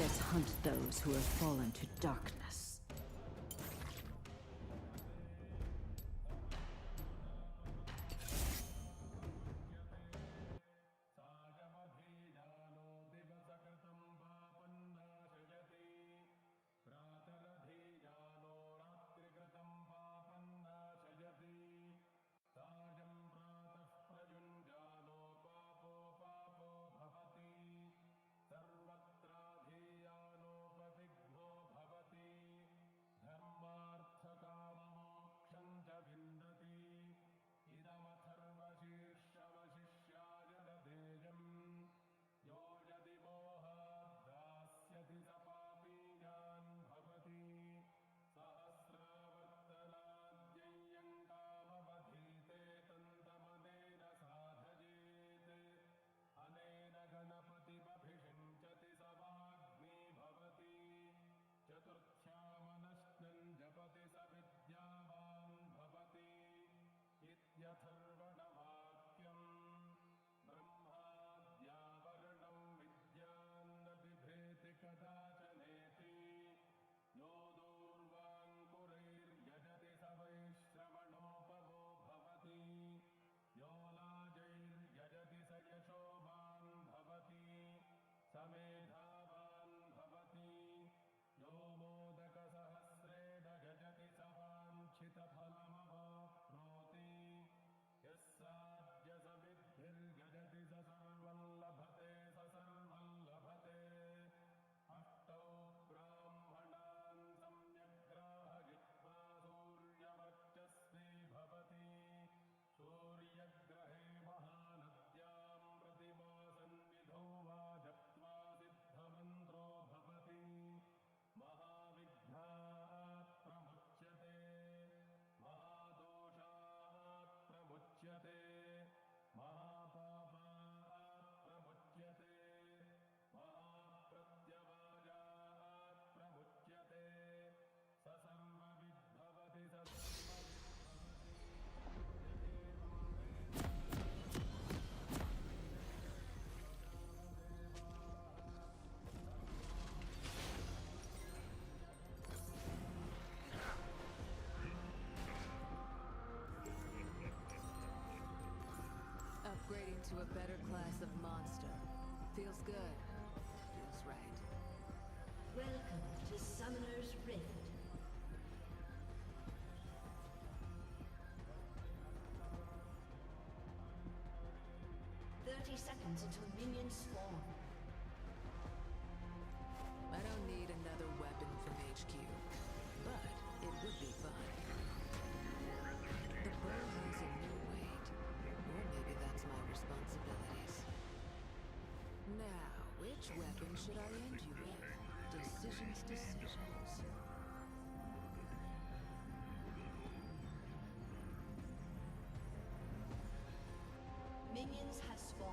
Let's hunt those who have fallen to darkness. Upgrading to a better class of monster. Feels good. Feels right. Welcome to Summoner's Rift. Seconds until minions spawn. I don't need another weapon from HQ, but it would be fun. The bow has a new weight, or maybe that's my responsibilities. Now, which weapon should I end you with? Decisions. Minions have spawned.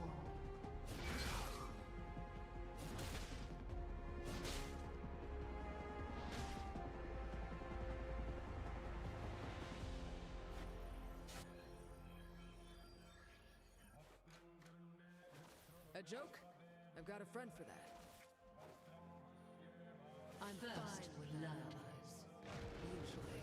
A joke? I've got a friend for that. I'm First fine with blood. allies. Usually.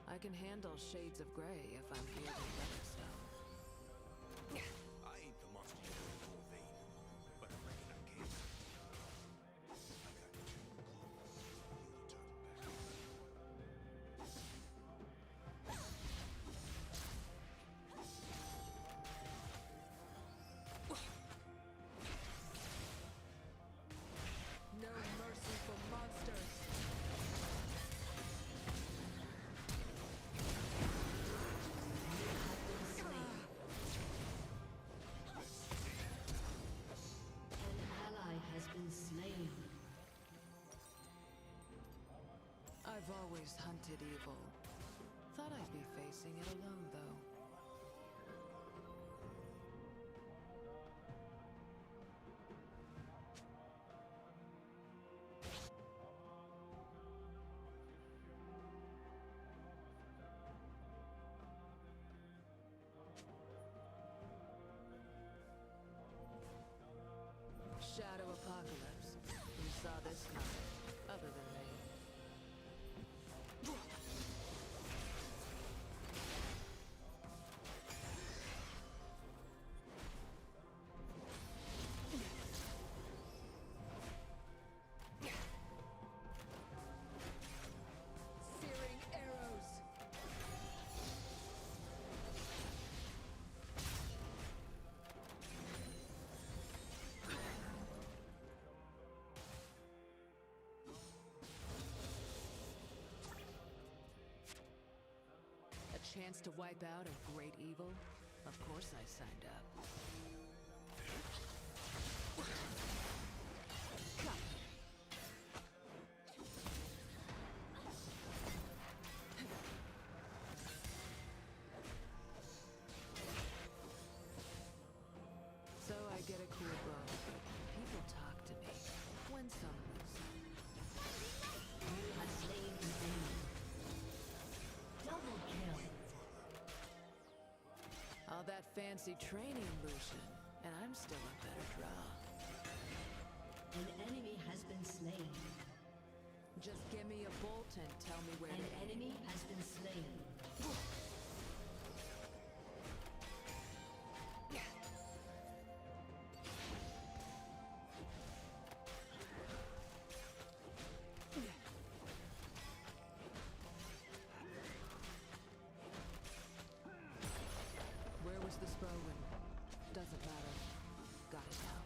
I can handle shades of gray if I'm wielding better stuff. I ain't the monster you call Vayne, but I reckon I can. I got two claws. You'll turn No mercy for monsters. Has been slain. I've always hunted evil. Thought I'd be facing it alone, though. chance to wipe out a great evil? Of course I signed up. So I get a cool bow. People talk to me. Win some, lose some. You have slain the enemy. Double kill. All that fancy training, Lucian, and I'm still a better draw. An enemy has been slain. Just give me a bolt and tell me where An to aim. enemy has been slain. Where was the bow and doesn't matter. Got it now.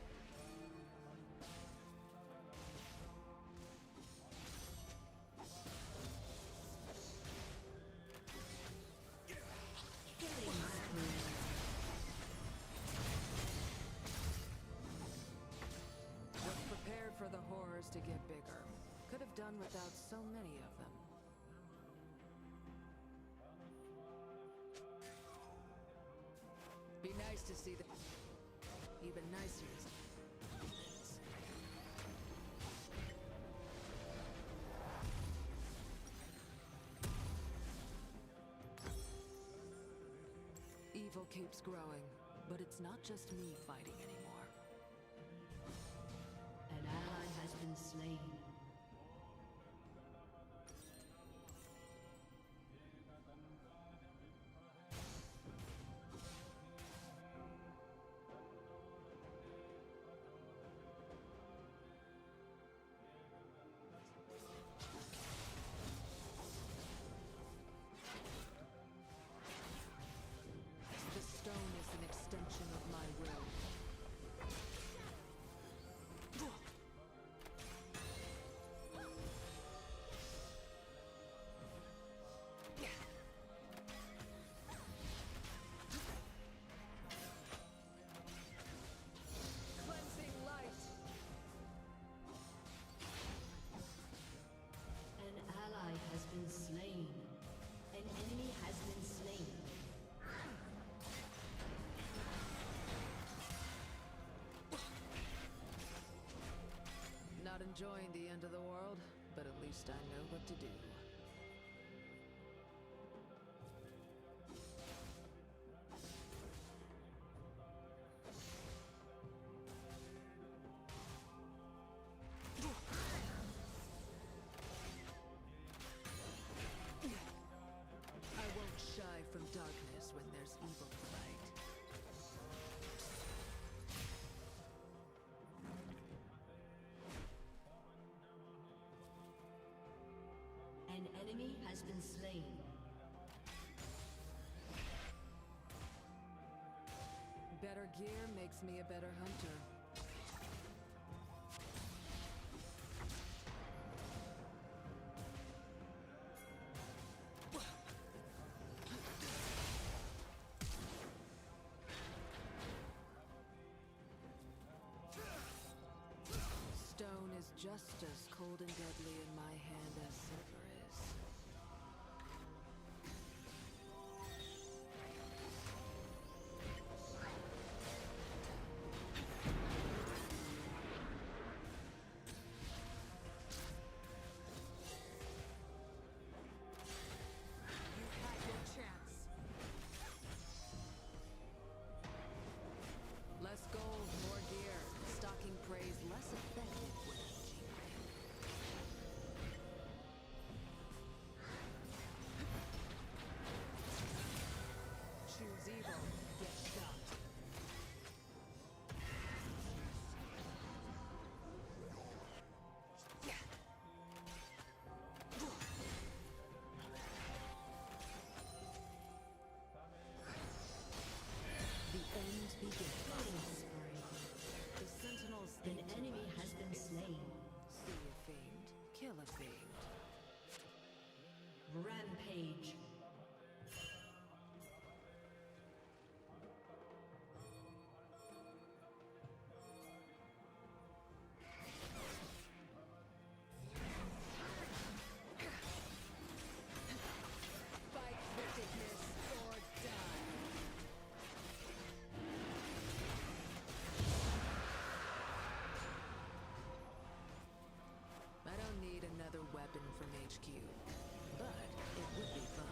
Killing spree. Was prepared for the horrors to get bigger. Could have done without so many of them. Be nice to see the... Even nicer is... Evil keeps growing, but it's not just me fighting anymore. An ally has been slain. The stone is an extension of my will. Cleansing light. An ally has been slain. An enemy has been slain. Not enjoying the end of the world, but at least I know what to do. I won't shy from darkness when there's evil to fight. An enemy has been slain. Better gear makes me a better hunter. Stone is just as cold and deadly in my hand as silver is. You had your chance. Less gold, more gear. Stocking prey's less effective when I'm cheap. need another weapon from HQ, but it would be fun.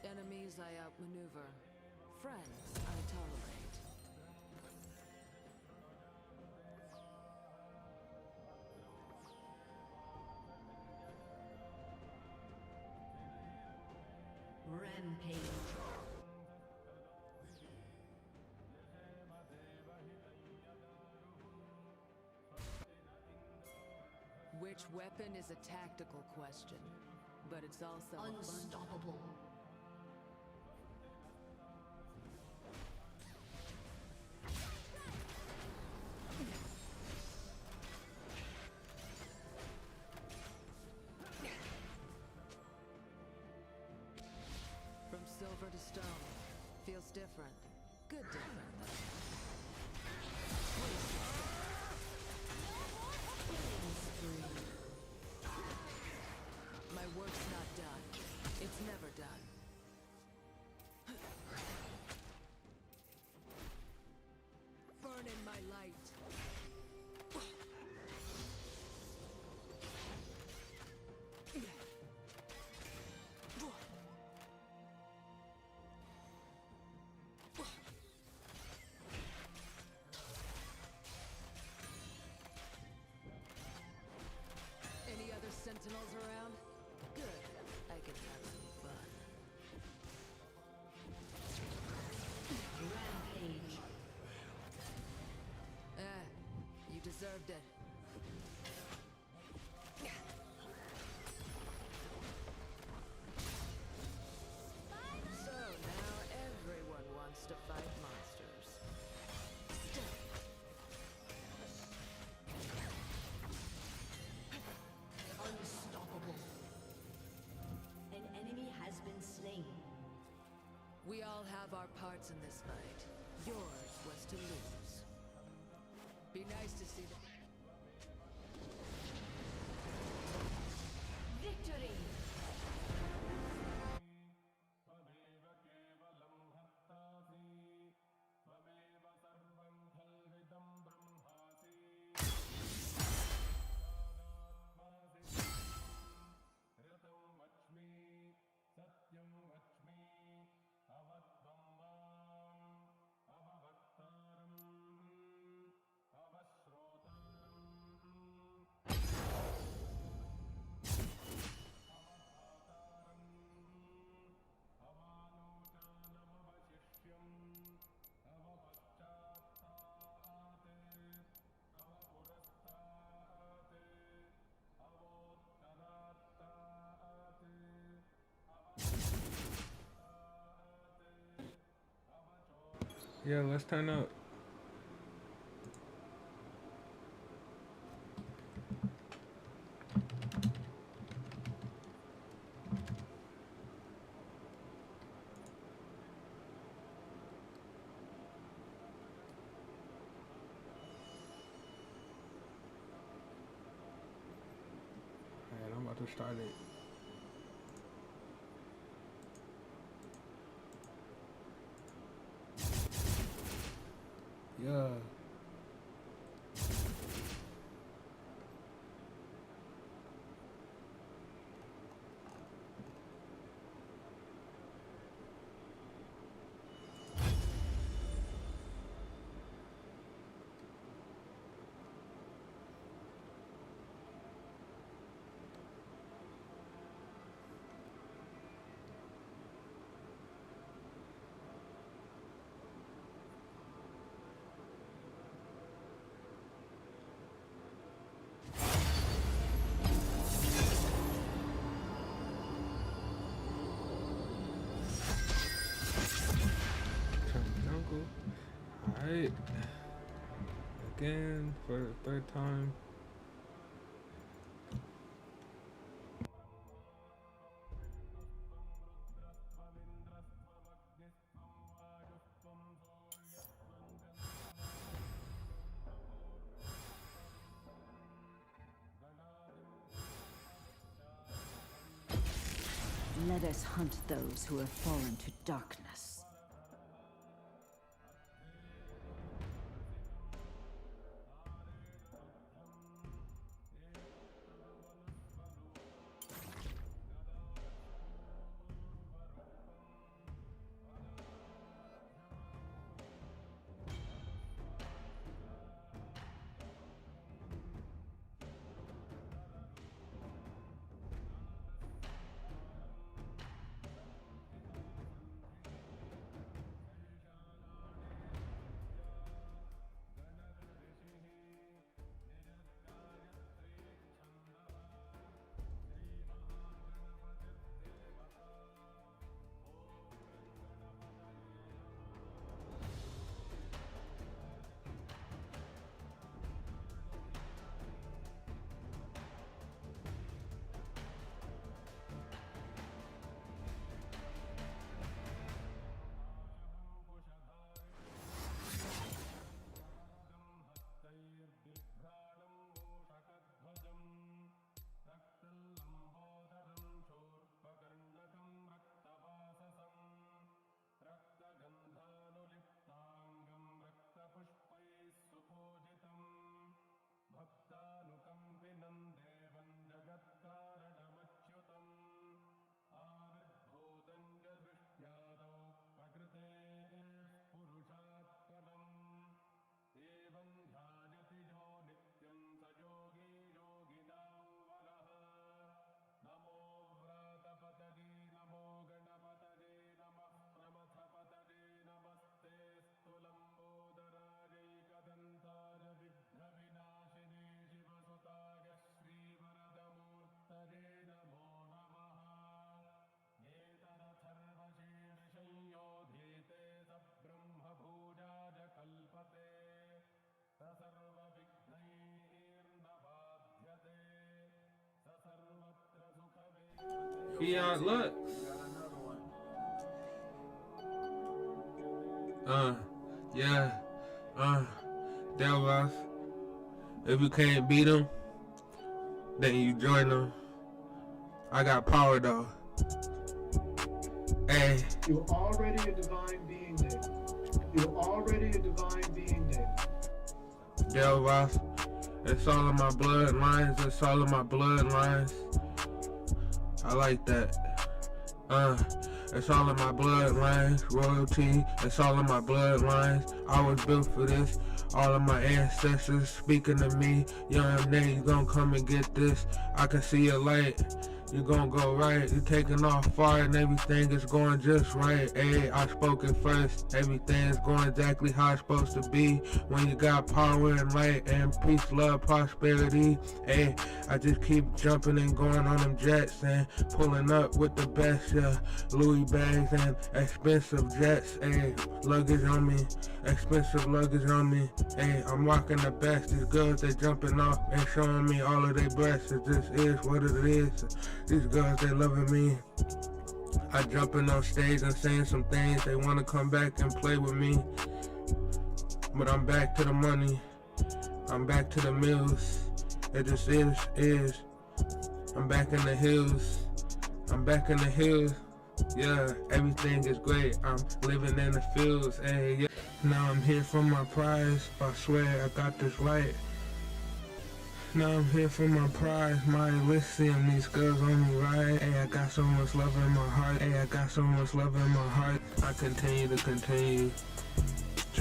Enemies I outmaneuver. Friends I tolerate. Rampage. Which weapon is a tactical question, but it's also Unstoppable. From silver to stone. Feels different. Good different, though. My work's not done. It's never done. Burn in my light. Any other sentinels around? Good. I can have some fun. Rampage. You deserved it. So now everyone wants to fight monsters. Unstoppable. An enemy has been slain. We all have our parts in this fight. Yours was to lose. Be nice to see the... Victory! Yeah, let's turn up. Alright, I'm about to start it. Yeah. Alright. Again for the third time. Let us hunt those who have fallen to darkness. Beyond Lux. Yeah. Devils. If you can't beat them, then you join them. I got power though. Hey. You're already a divine being, Dave. You're already a divine being, Dave. Devils. It's all in my bloodlines. It's all in my bloodlines. I like that. It's all in my bloodlines. Royalty. It's all in my bloodlines. I was built for this. All of my ancestors speaking to me. Young Nate, you gonna come and get this. I can see your light. You gonna go right. You taking off far and everything is going just right. Hey, I spoke it first. Everything is going exactly how it's supposed to be. When you got power and light and peace, love, prosperity. Hey, I just keep jumping and going on them jets and pulling up with the best. Louis bags and expensive jets. Hey, luggage on me. Expensive luggage on me. Hey, I'm rocking the best. These girls, they jumping off and showing me all of their breasts. It just is what it is. These girls, they loving me. I jumping on stage and saying some things. They want to come back and play with me. But I'm back to the money. I'm back to the mills. It just is. I'm back in the hills. I'm back in the hills. Yeah, everything is great. I'm living in the fields. Hey, yeah. Now I'm here for my prize. I swear I got this right. Now I'm here for my prize, my Elysium. These girls on me right. Hey, I got so much love in my heart. Hey, I got so much love in my heart. I continue to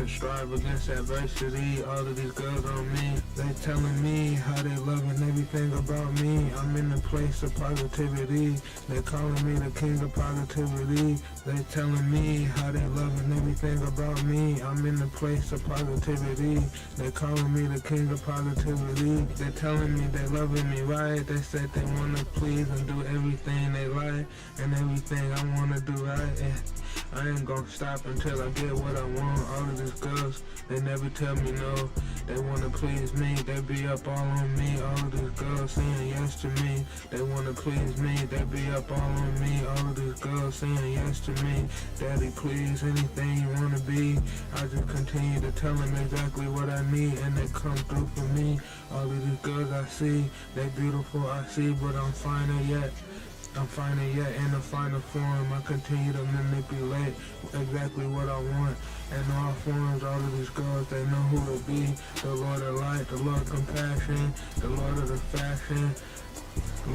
strive against adversity. All of these girls on me, they telling me how they loving everything about me. I'm in the place of positivity. They calling me the king of positivity. They telling me how they loving everything about me. I'm in the place of positivity. They calling me the king of positivity. They telling me they loving me right. They said they wanna please and do everything they like and everything I wanna do right. And I ain't gonna stop until I get what I want. All of these girls, they never tell me no. They wanna please me, they be up all on me. All of these girls saying yes to me. They wanna please me, they be up all on me. All of these girls saying yes to me. Daddy, please, anything you wanna be. I just continue to tell them exactly what I need and they come through for me. All of these girls I see, they beautiful I see, but I'm finer yet. I'm finer yet in a finer form. I continue to manipulate exactly what I want. In all forms, all of these girls, they know who to be. The Lord of light, the Lord of compassion, the Lord of the fashion,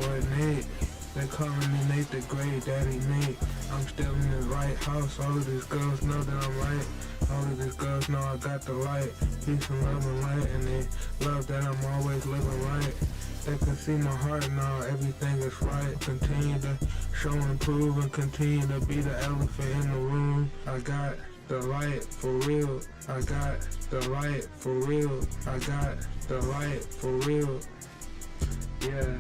Lord Nate. They calling me Nate the Great, Daddy Nate. I'm still in the right house. All of these girls know that I'm right. All of these girls know I got the light. Peace and love and light, and they love that I'm always living right. They can see my heart now, everything is right. Continue to show and prove and continue to be the elephant in the room. I got the light for real. I got the light for real. I got the light for real. Yeah,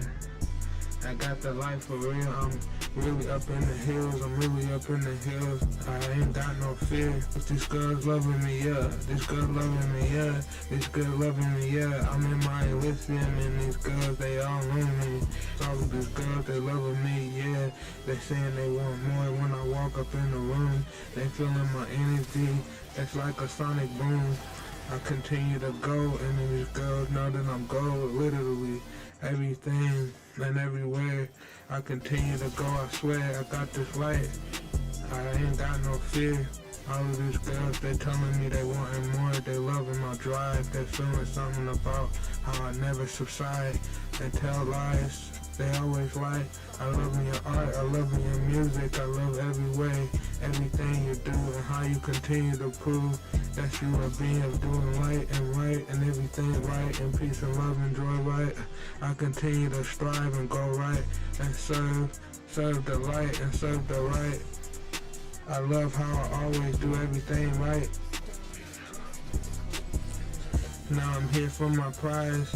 I got the light for real. I'm really up in the hills. I'm really up in the hills. I ain't got no fear. These girls loving me, yeah. These girls loving me, yeah. These girls loving me, yeah. I'm in my Elysium and these girls, they all know me. All of these girls, they loving me, yeah. They saying they want more when I walk up in the room. They feeling my energy. It's like a sonic boom. I continue to go and these girls know that I'm gold, literally. Everything and everywhere. I continue to go, I swear, I got this right. I ain't got no fear. All of these girls, they telling me they wanting more. They loving my drive. They feeling something about how I never subside. They tell lies. They always lie. I love your art. I love your music. I love every way, everything you do, and how you continue to prove that you are being doing right and everything right, and peace and love and joy right. I continue to strive and go right and serve the light and serve the right. I love how I always do everything right. Now I'm here for my prize.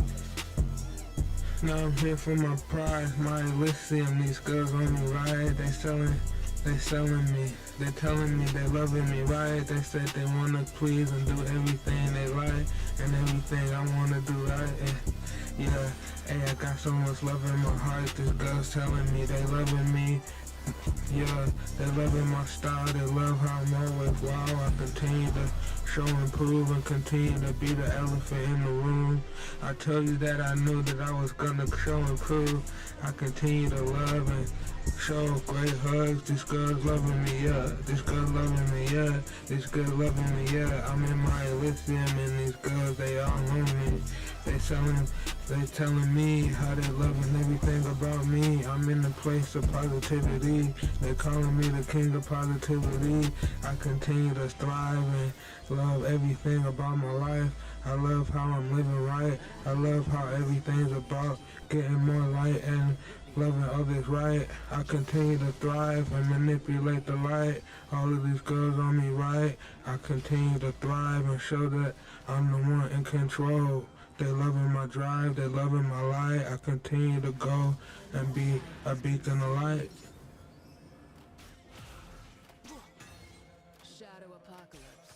Now I'm here for my prize, my Elysium. These girls on me right. They They selling me, they telling me they loving me right. They said they wanna please and do everything they like and everything I wanna do right. And yeah, hey, I got so much love in my heart. This girl's telling me they loving me. Yeah, they loving my style, they love how I'm always wow. I continue to show and prove and continue to be the elephant in the room. I told you that I knew that I was gonna show and prove. I continue to love and show great hugs. This girl's loving me, yeah. This girl's loving me, yeah. This girl's loving me, yeah. I'm in my Elysium and these girls, they all on me. They telling me how they loving everything about me. I'm in the place of positivity. They calling me the king of positivity. I continue to thrive and love everything about my life. I love how I'm living right. I love how everything's about getting more light and loving others right. I continue to thrive and manipulate the light. All of these girls on me right. I continue to thrive and show that I'm the one in control. They loving my drive, they loving my light. I continue to go and be a beacon of light. Shadow apocalypse.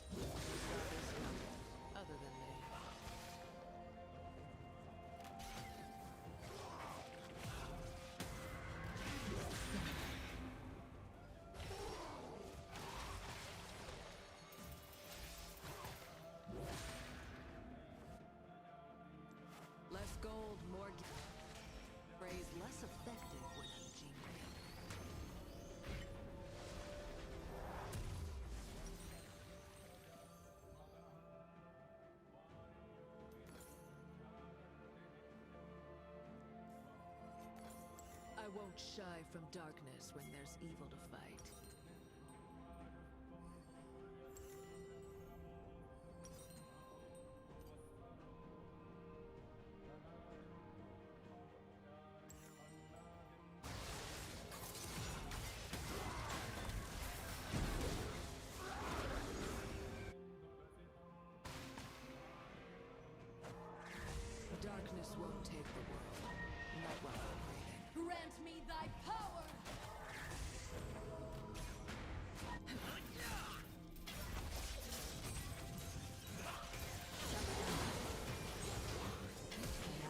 Other than me. Less gold, more phrase less effective when I'm jingling. I won't shy from darkness when there's evil to fight. Darkness won't take the world. Not while I'm breathing. Grant me thy power! An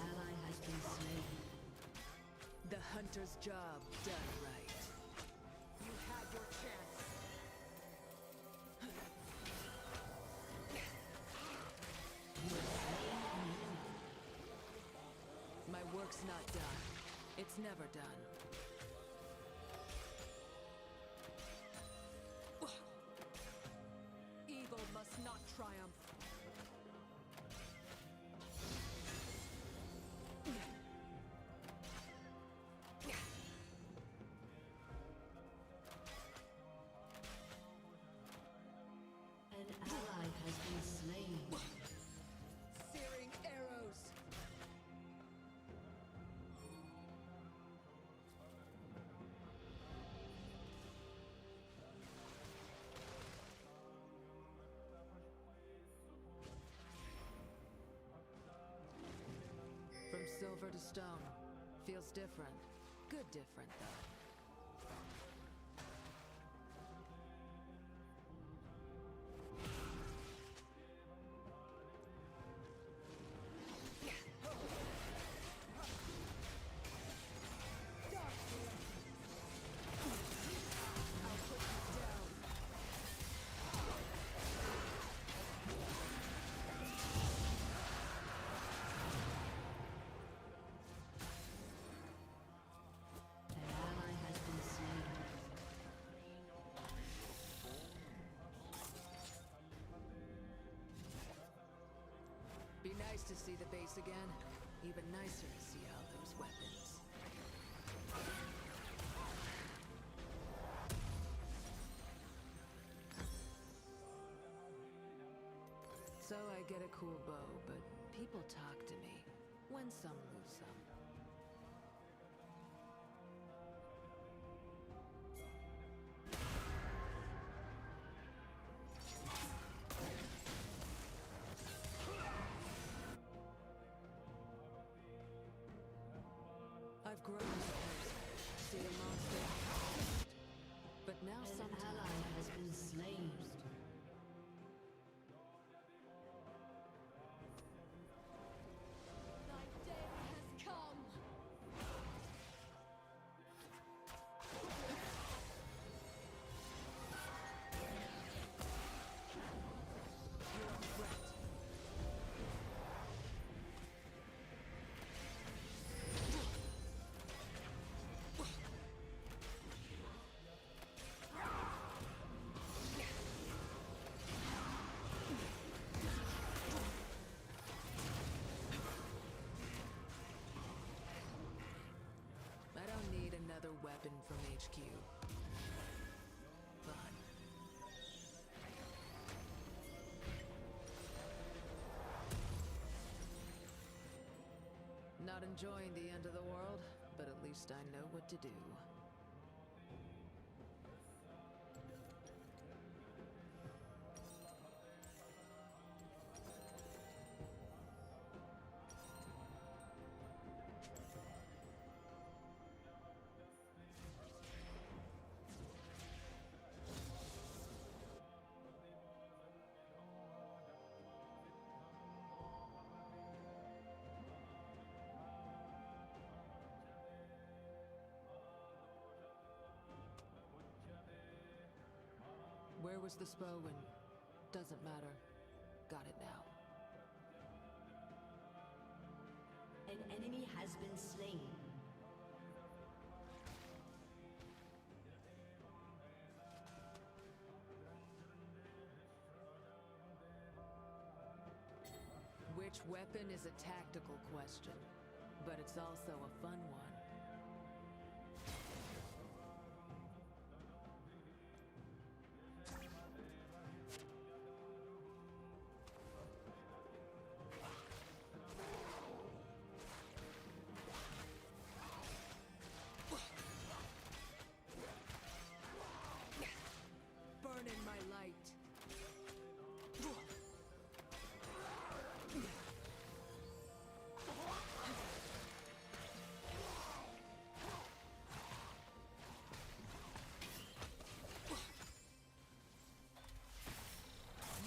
ally has been slain. The hunter's job done right. You had your chance. My work's not done. It's never done. Evil must not triumph. An ally has been slain. Searing arrows. From silver to stone. Feels different. Good different, though. An ally has been slain. Be nice to see the base again. Even nicer to see all those weapons. So I get a cool bow, but people talk to me. Win some, lose some. I've grown as a person, seen a monster, but now another weapon from HQ. Fun. Not enjoying the end of the world, but at least I know what to do. Where was the SPO and... doesn't matter. Got it now. An enemy has been slain. Which weapon is a tactical question, but it's also a fun one. Burn in my light.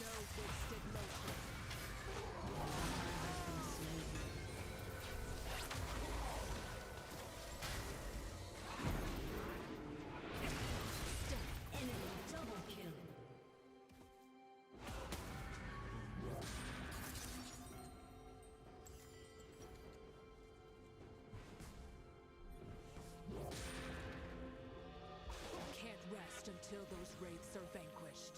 No wasted motion. Enemy double kill. Can't rest until those wraiths are vanquished.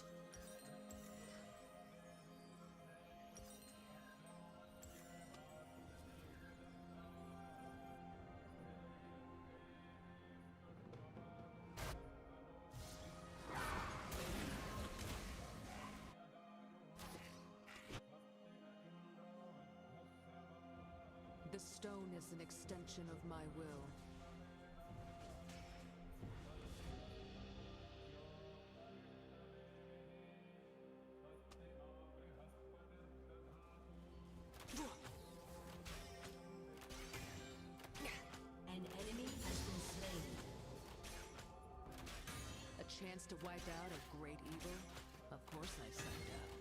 The stone is an extension of my will. An enemy has been slain. A chance to wipe out a great evil? Of course I signed up.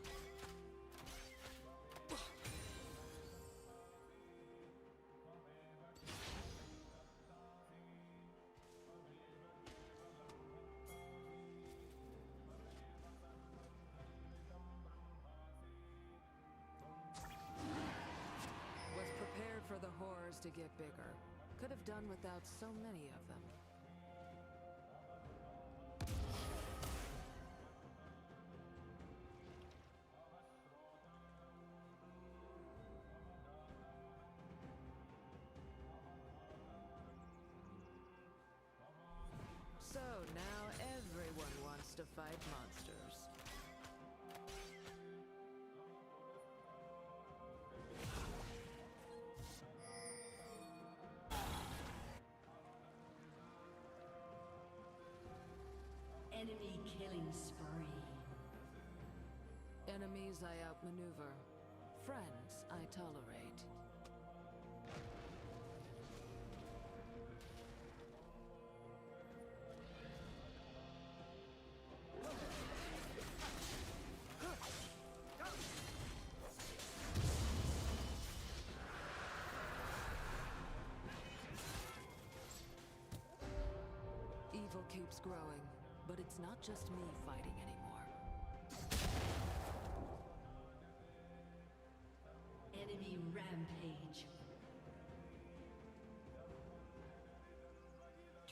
Was prepared for the horrors to get bigger. Could have done without so many of them. So now everyone wants to fight monsters. Enemy killing spree. Enemies I outmaneuver. Friends I tolerate. Evil keeps growing, but it's not just me fighting anymore. Enemy rampage.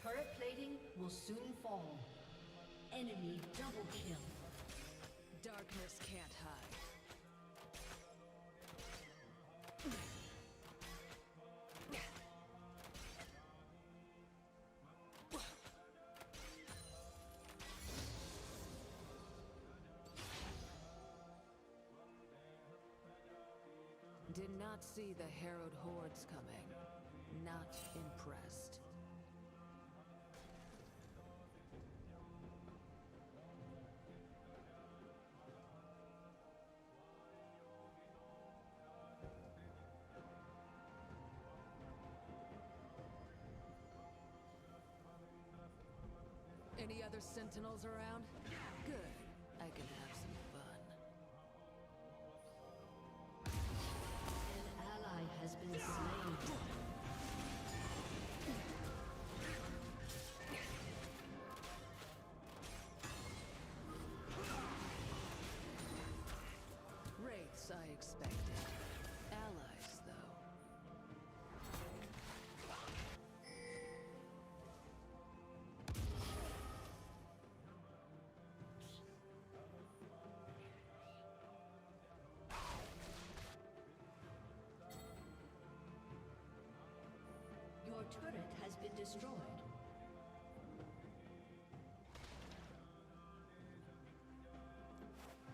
Turret plating will soon fall. Enemy double kill. Darkness can't hide. Did not see the harrowed hordes coming. Not impressed. Any other sentinels around? Good. I can have some fun. An ally has been slain. Wraiths I expected. Allies, though. Your turret has been destroyed.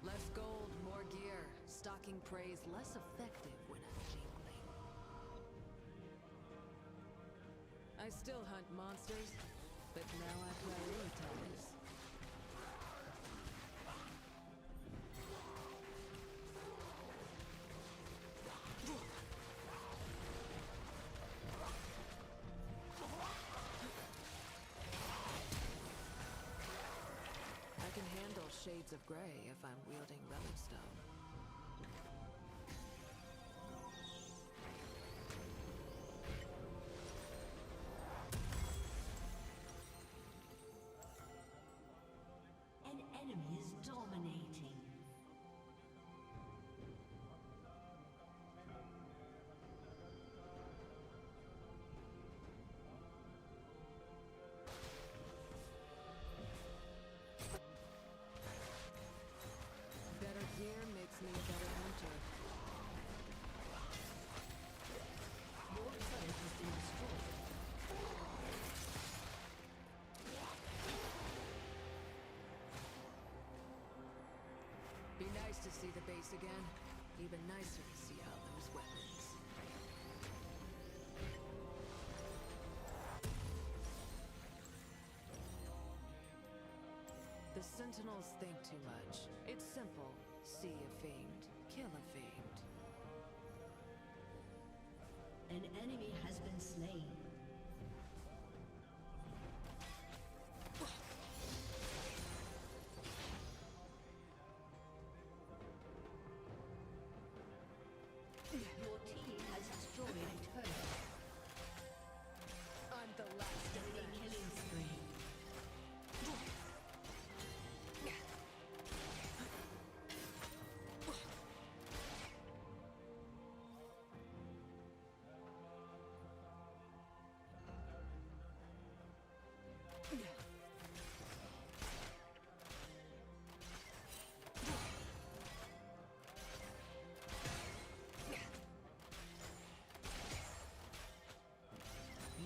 Less gold, more gear. Stocking prey's less effective when I'm jingling. I still hunt monsters, but now I prioritize. I can handle shades of gray if I'm wielding relic stone. An enemy is dominating. Better gear makes me a better hunter. Your turret has been destroyed. Be nice to see the base again. Even nicer to see all those weapons. The Sentinels think too much. It's simple. See a fiend, kill a fiend. An enemy has been slain. Your team has destroyed a turret. I'm the last of them. Killing spree.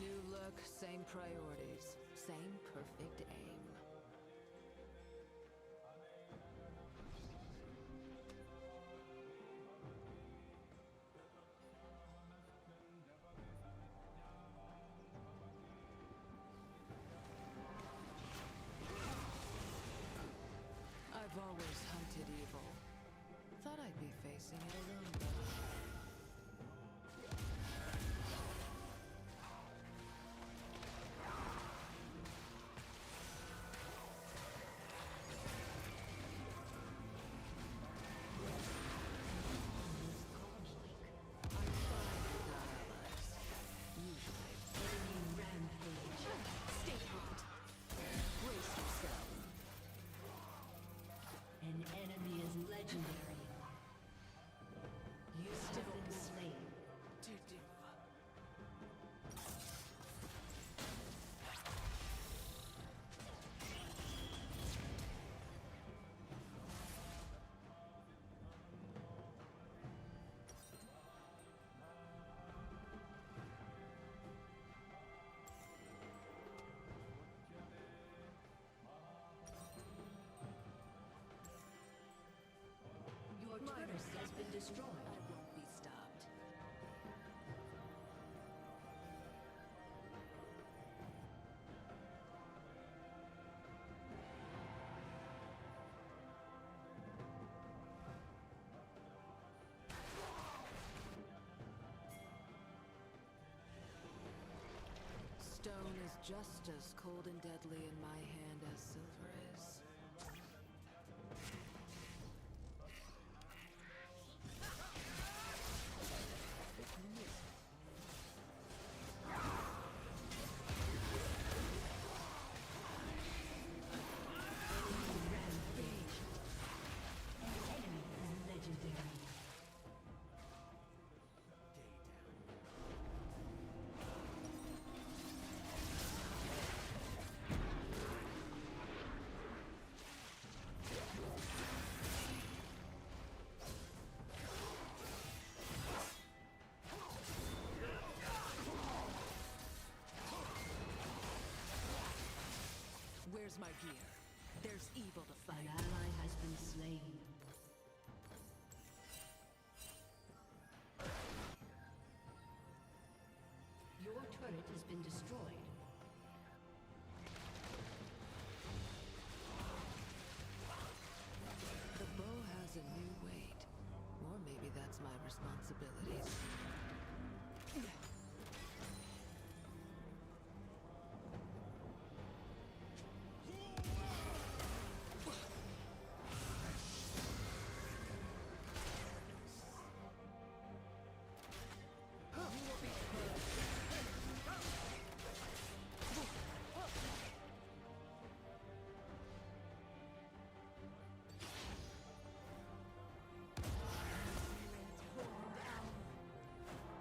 New look, same priorities, same perfect aim. I've always hunted evil. Thought I'd be facing it alone, though. An enemy is legendary. You still been slain. To do. stone is just as cold and deadly in my hand as silver is. Where's my gear? There's evil to fight. An ally has been slain. Your turret has been destroyed. The bow has a new weight. Or maybe that's my responsibility.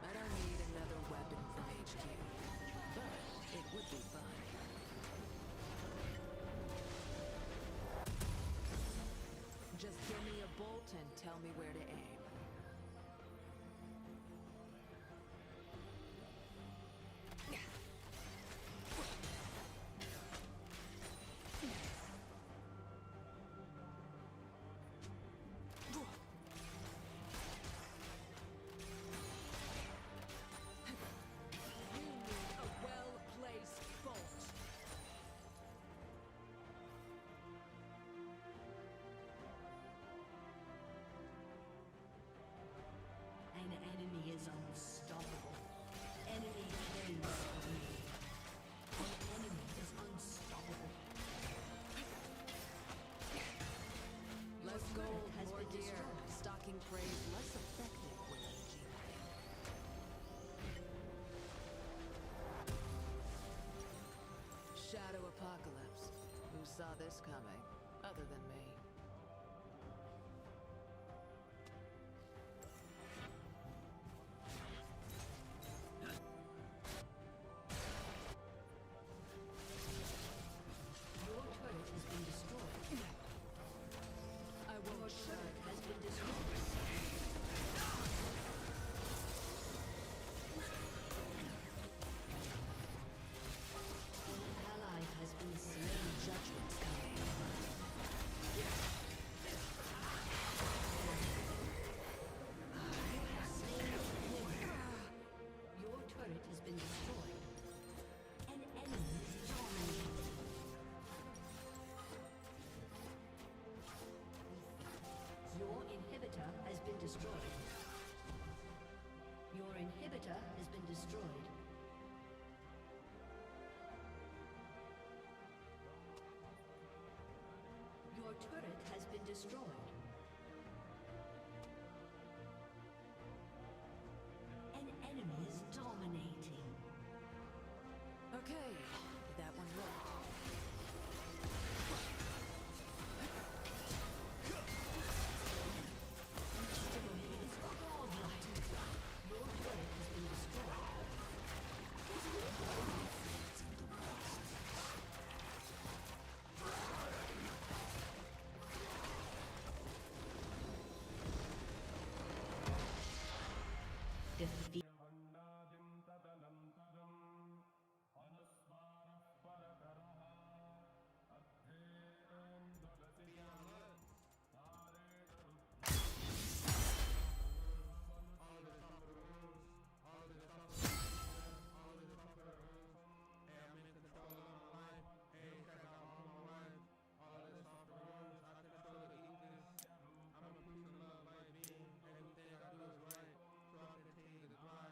I don't need another weapon from HQ, but it would be fun. Just give me a bolt and tell me where to aim. You need a well-placed bolt. An enemy is unstoppable. Enemy killing spree. An enemy is unstoppable. Less Your turret gold, has more been gear. destroyed. Stocking praise less effective when I'm GP. Shadow apocalypse. Who saw this coming? Other than me. Your turret has been destroyed. I Your won't turret shut. has been destroyed. An ally has been slain. Judgment's coming. Your turret has been destroyed. An enemy is dominated. Your inhibitor has been destroyed. Your inhibitor has been destroyed. Your turret has been destroyed. An enemy is dominating. Okay, that one worked. It's godlike. Your turret has been destroyed. Defeat. I'ma preach the love like me. Everything I do is right. So I continue to grind.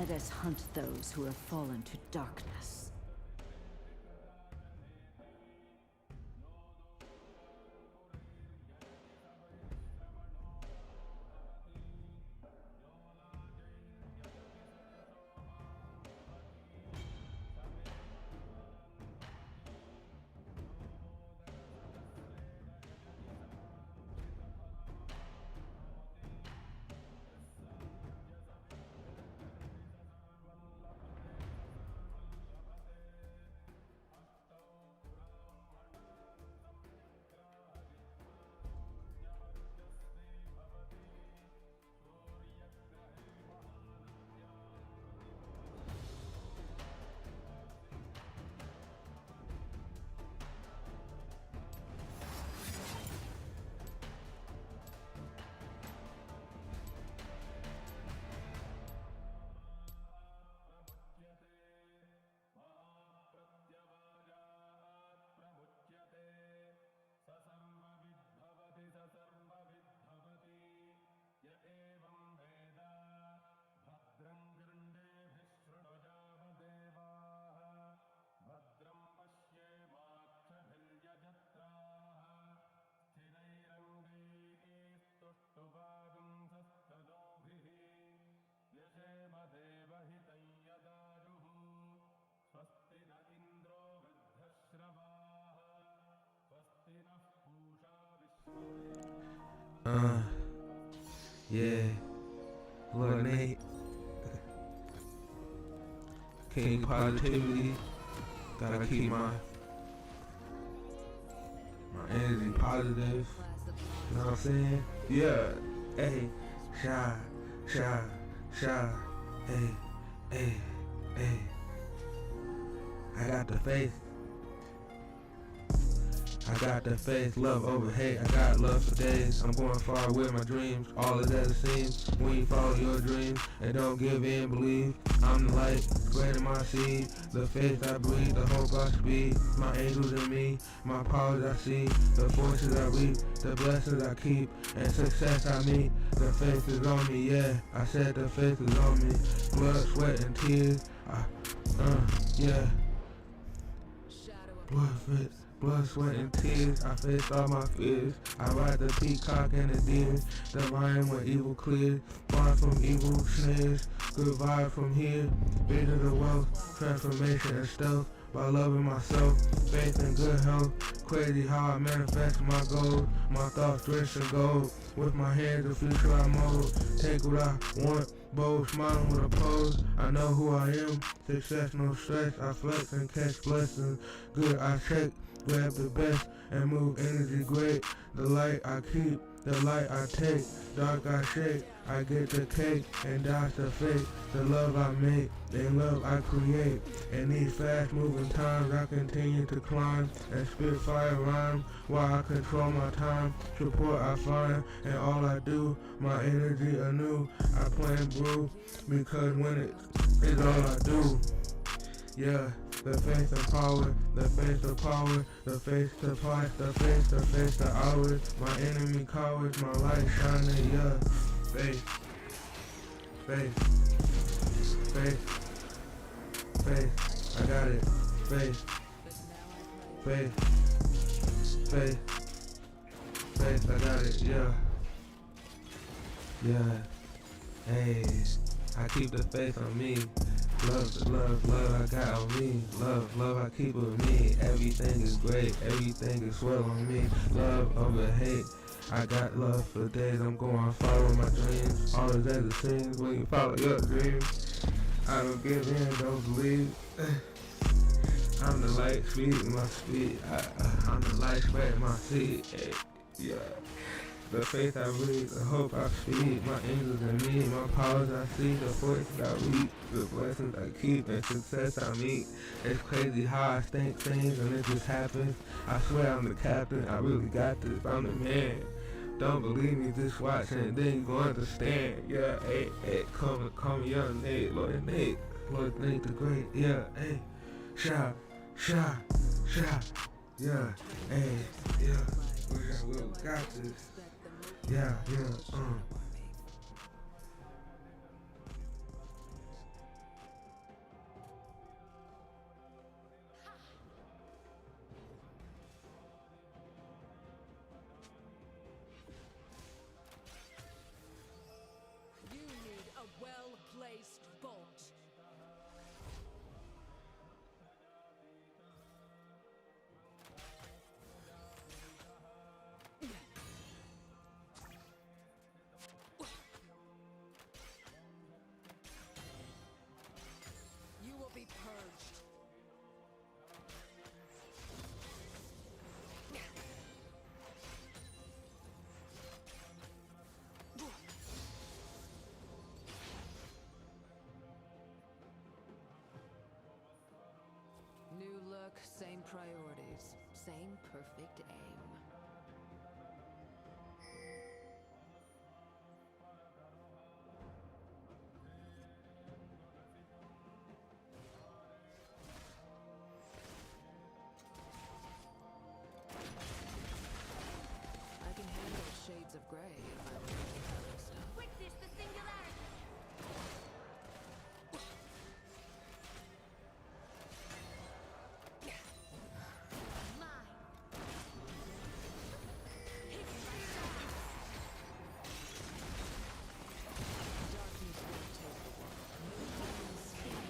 Let us hunt those who have fallen to darkness. Yeah. Lord Nate. King Positivity. Gotta keep my energy positive. You know what I'm saying? Yeah. Hey. Shy. Hey. I got the faith. I got the faith, love over hate. I got love for days. I'm going far with my dreams. All is as it seems when you follow your dreams and don't give in, believe. I'm the light, spreading my seed. The faith I breathe, the hope I speak. My angels in me, my powers I see. The forces I reap, the blessings I keep, and success I meet. The faith is on me, yeah. I said the faith is on me. Blood, sweat, and tears. Yeah. Blood, sweat, and tears. I faced all my fears. I ride the peacock and the deer. The lion when evil cleared. Far from evil snares. Good vibe from here. Vision of wealth, transformation and stealth. By loving myself, faith and good health. Crazy how I manifest my goals. My thoughts drenched in gold. With my hands, the future I mold. Take what I want. Bold, smiling with a pose. I know who I am. Success, no stress. I flex and catch blessings. Good, I check. Grab the best and move energy great. The light I keep, the light I take. Dark I shake. I get the cake and dodge the fake. The love I make and love I create. In these fast moving times I continue to climb and spit fire rhyme while I control my time. Support I find and all I do, my energy anew. I plan brew because when it's all I do. Yeah. The faith of power, the faith of power, the faith to fight, the faith to ours. My enemy cowards, my light shining, yeah. Faith. I got it. Faith. I got it, yeah. Hey, I keep the faith on me. Love I got on me. Love I keep with me. Everything is great, everything is swell on me. Love over hate. I got love for days. I'm going follow my dreams. All is as it seems when you follow your dreams. I don't give in, don't believe. I'm the light, speeding my speed. I'm the light, spreading my seed. Hey, yeah. The faith I breathe, the hope I speak, my angels in me, my powers I see, the forces I reap, the blessings I keep, and success I meet. It's crazy how I think things and it just happens. I swear I'm the captain, I really got this, I'm the man. Don't believe me, just watch and then you gon' understand. Yeah, hey, call me young Nate, Lord Nate the Great, yeah, hey, shy, yeah, hey, yeah, we got this. Yeah. Same priorities, same perfect aim. I can handle shades of gray if I'm doing other stuff. Witness the singularity! Mine! Hit my shot! Darkness will take the world. New weapons speed.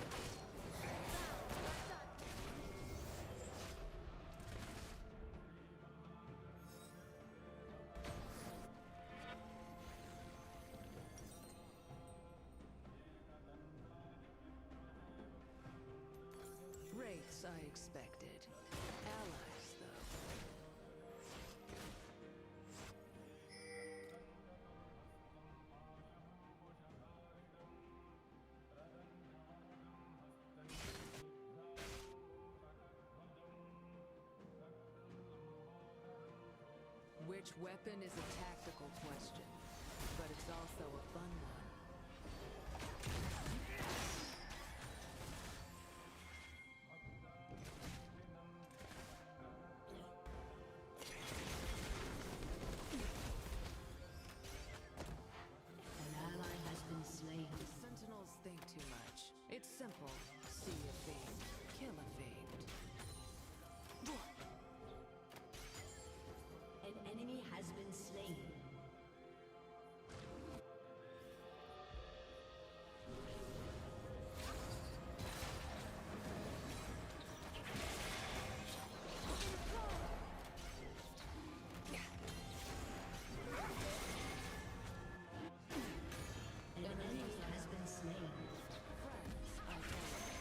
Wraiths I expected. Allies, though. Which weapon is a tactical question, but it's also a fun one. An ally has been slain. Sentinels think too much. It's simple. See a fiend, kill a fiend. An enemy has been slain. An enemy has been slain. Friends, I tolerate.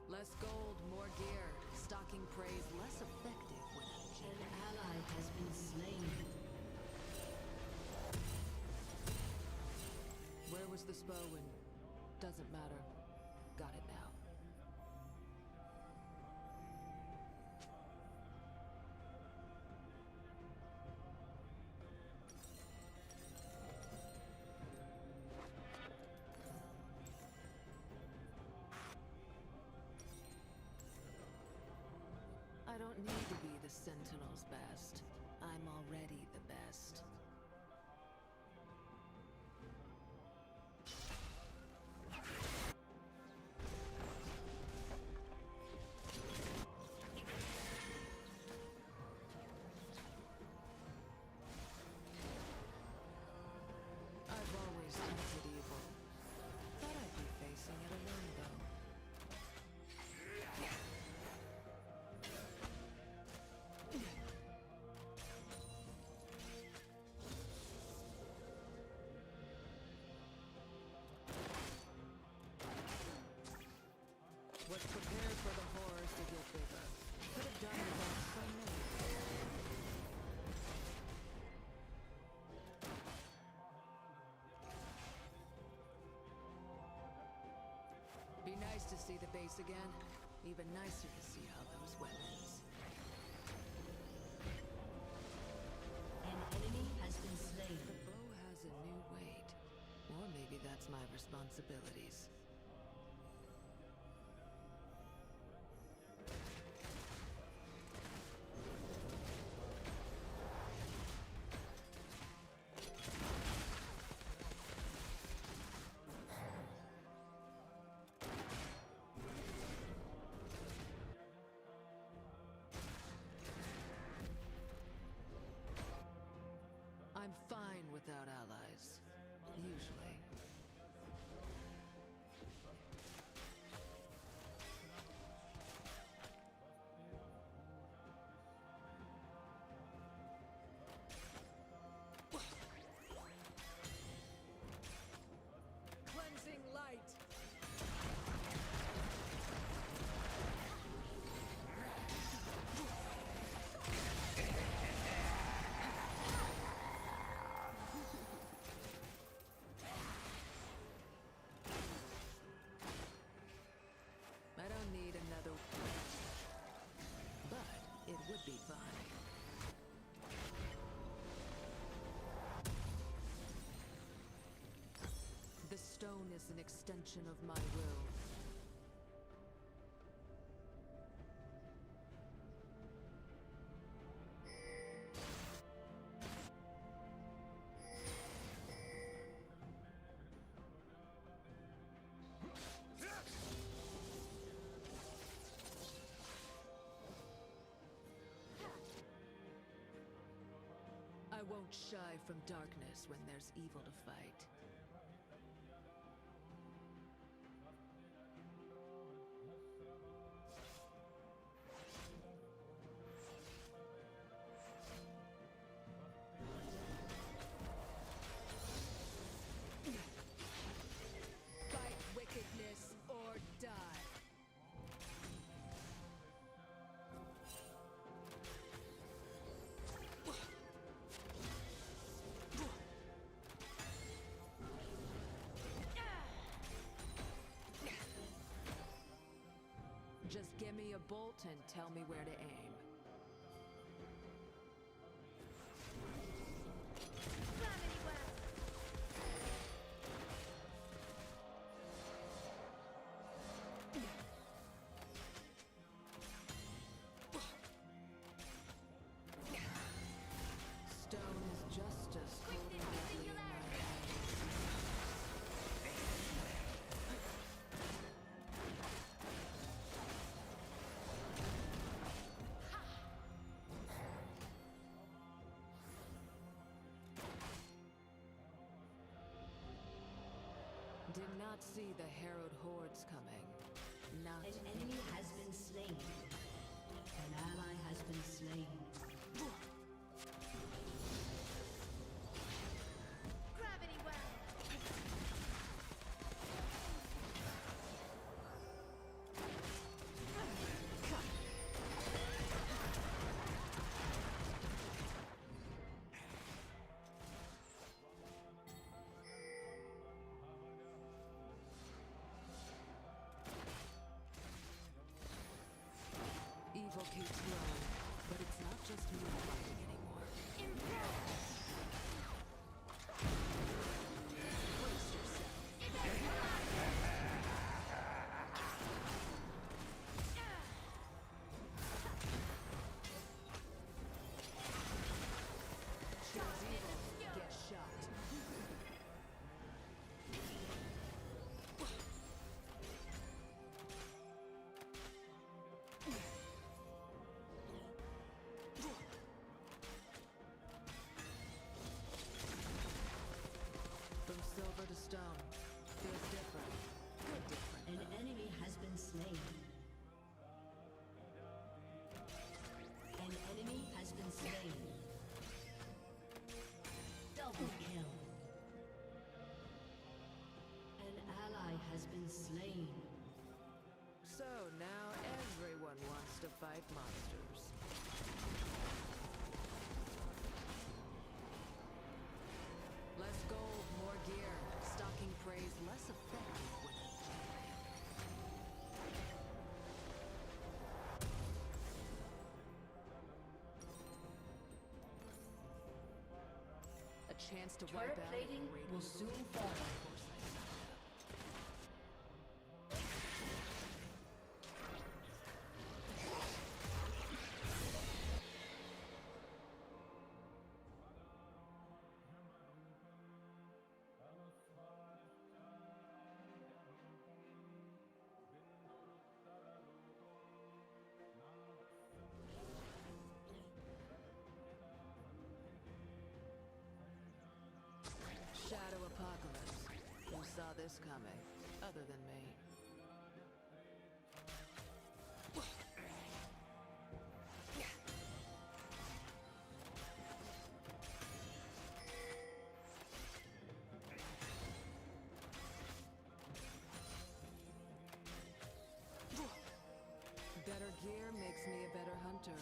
Less gold, more gear. Stalking prey's less effective when I'm An ally has been slain. Where was the Spowen? Doesn't matter. Got it now. I don't need to be the Sentinel's best. I'm already the best. I've always tempted evil. Thought I'd be facing it alone, though. Was prepared for the horrors to get bigger. Could have done without so many. Be nice to see the base again. Even nicer to see all those weapons. An enemy has been slain. The bow has a new weight. Or maybe that's my responsibilities. I'm fine without allies. Usually. extension of my will. I won't shy from darkness when there's evil to fight. Fight wickedness or die. Just give me a bolt and tell me where to aim. Stone is just as cold and deadly in my hands. Did not see the harrowed hordes coming. Not An enemy has been slain. An ally has been slain. Gravity well. Evil keeps growing, but it's not just me fighting anymore. Brace yourself. Choose evil, get shot. From silver to stone. Feels different. Good different. An enemy has been slain. An enemy has been slain. Double kill. An ally has been slain. So now everyone wants to fight monsters. Less gold, more gear. Stalking prey's less effective when a chance to wipe Turret out plating a will soon fall. Shadow apocalypse. Who saw this coming, other than me? Better gear makes me a better hunter.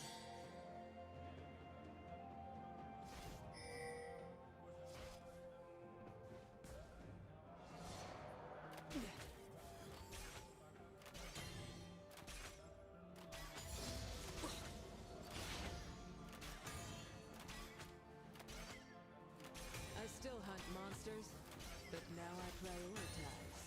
I still hunt monsters, but now I prioritize.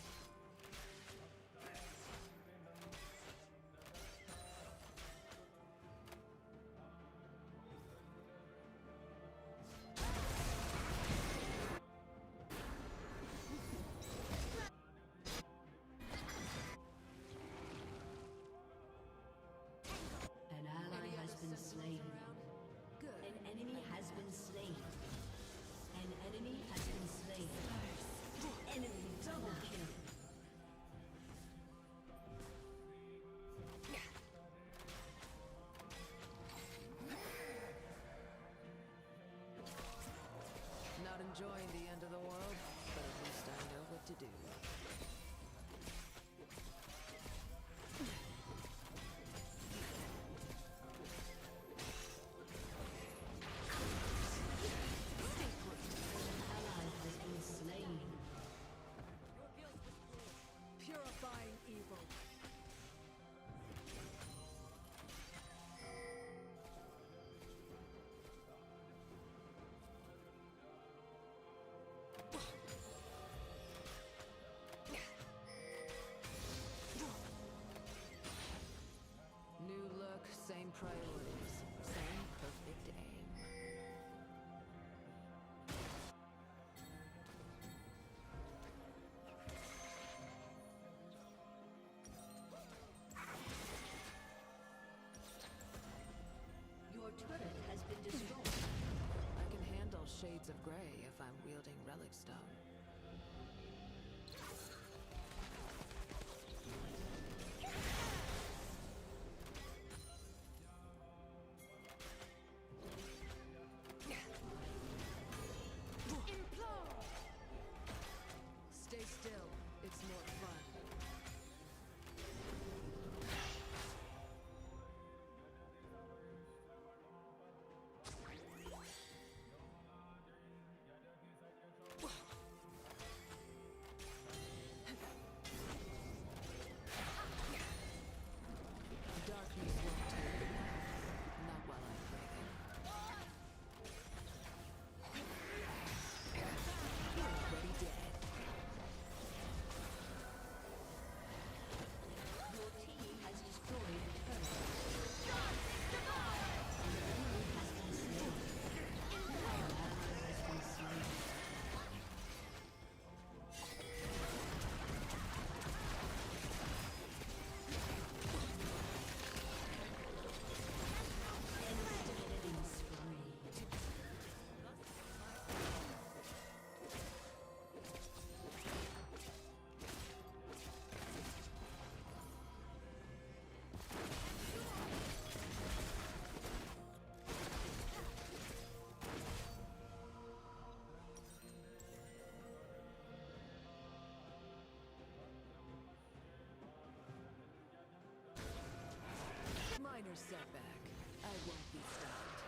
Same priorities, same perfect aim. Your turret has been destroyed. I can handle shades of gray if I'm wielding relic stone. Implode! Stay still. It's more fun. Darkness won't take me. Not while I'm breathing. You're already dead. Your team has destroyed a turret. An enemy has been slain. An ally has been slain. Killing spree. Minor setback. I won't be stopped.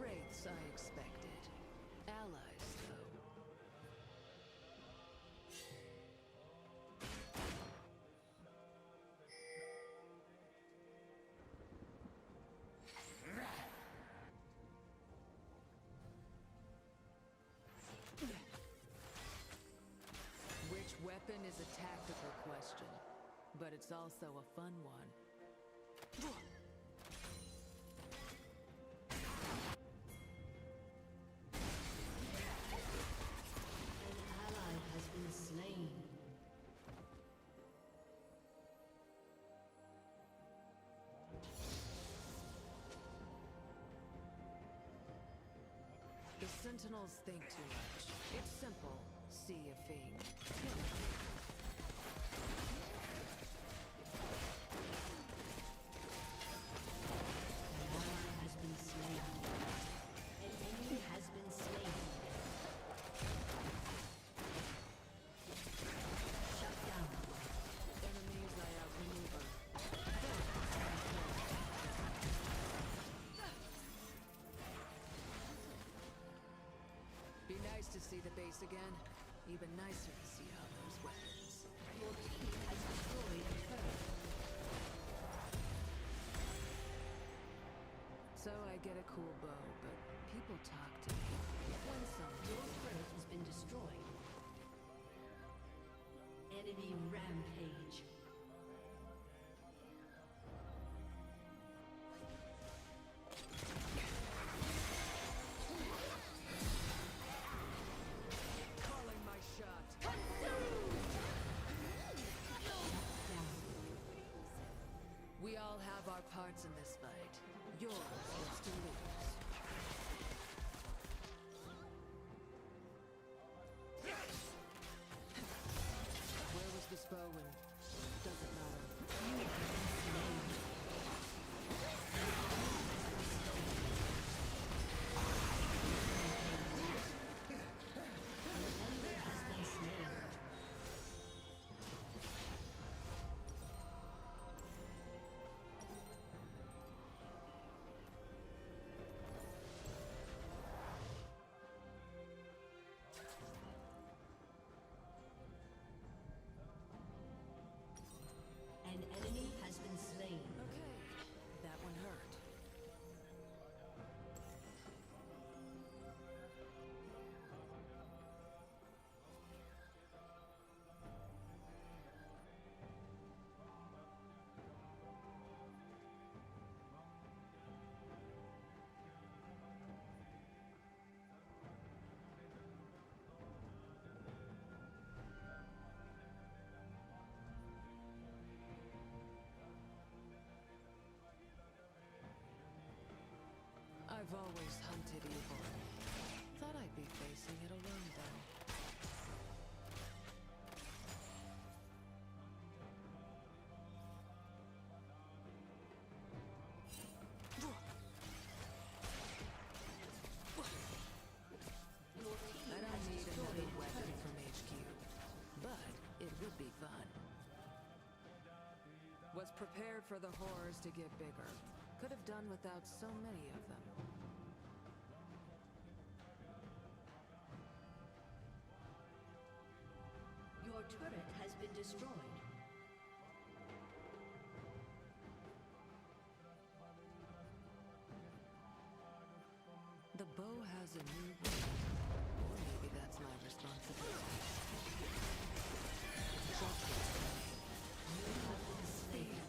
Wraiths I expected. Allies, though. Which weapon is a tactical question, but it's also a fun one. An ally has been slain. The Sentinels think too much. It's simple. See a fiend. Kill a fiend. An ally has been slain. An enemy has been slain. Shut down. Enemies I outmaneuver. Be nice to see the base again. Even nicer to see all those weapons. Your team has destroyed a turret. So I get a cool bow, but people talk to me. When some Your turret has been destroyed. Enemy rampage. calling my shot. We all have our parts in this fight. Yours was to lose. Where was this bow and doesn't matter. You have been slain. Prepared for the horrors to get bigger. Could have done without so many of them. Your turret has been destroyed. The bow has a new blade. Or maybe that's my responsibility. Justice. You have been slain.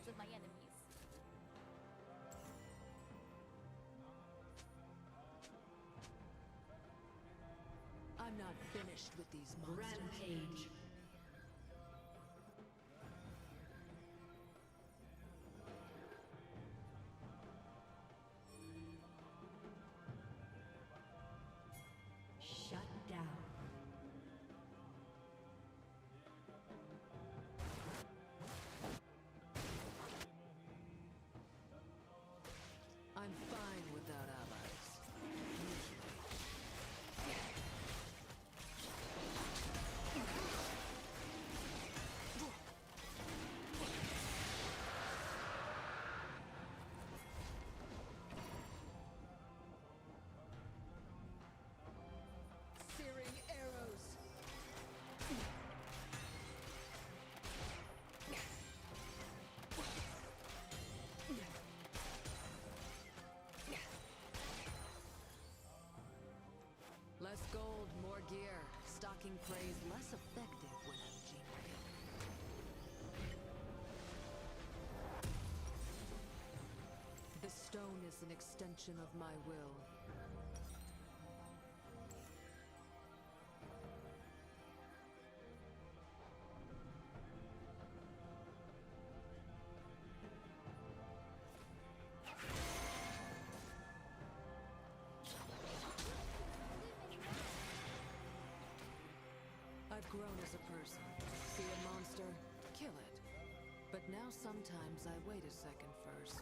Of my enemies. I'm not finished with these monsters. Rampage. Shut down. I'm fine without allies. Searing arrows. Less gold, more gear. Stocking prey's less effective when I'm jingling. The stone is an extension of my will. I've grown as a person. See a monster, kill it. But now sometimes I wait a second first.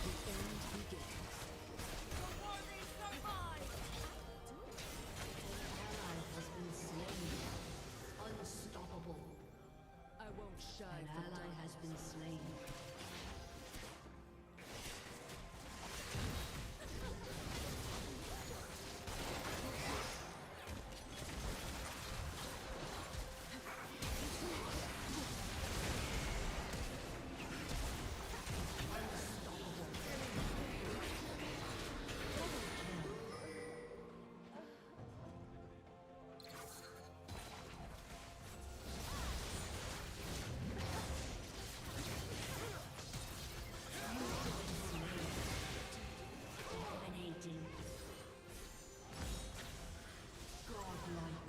The end begins. The warriors survive! An ally has been slain. Unstoppable. I won't shy An from ally has been slain. Dominating. Godlike.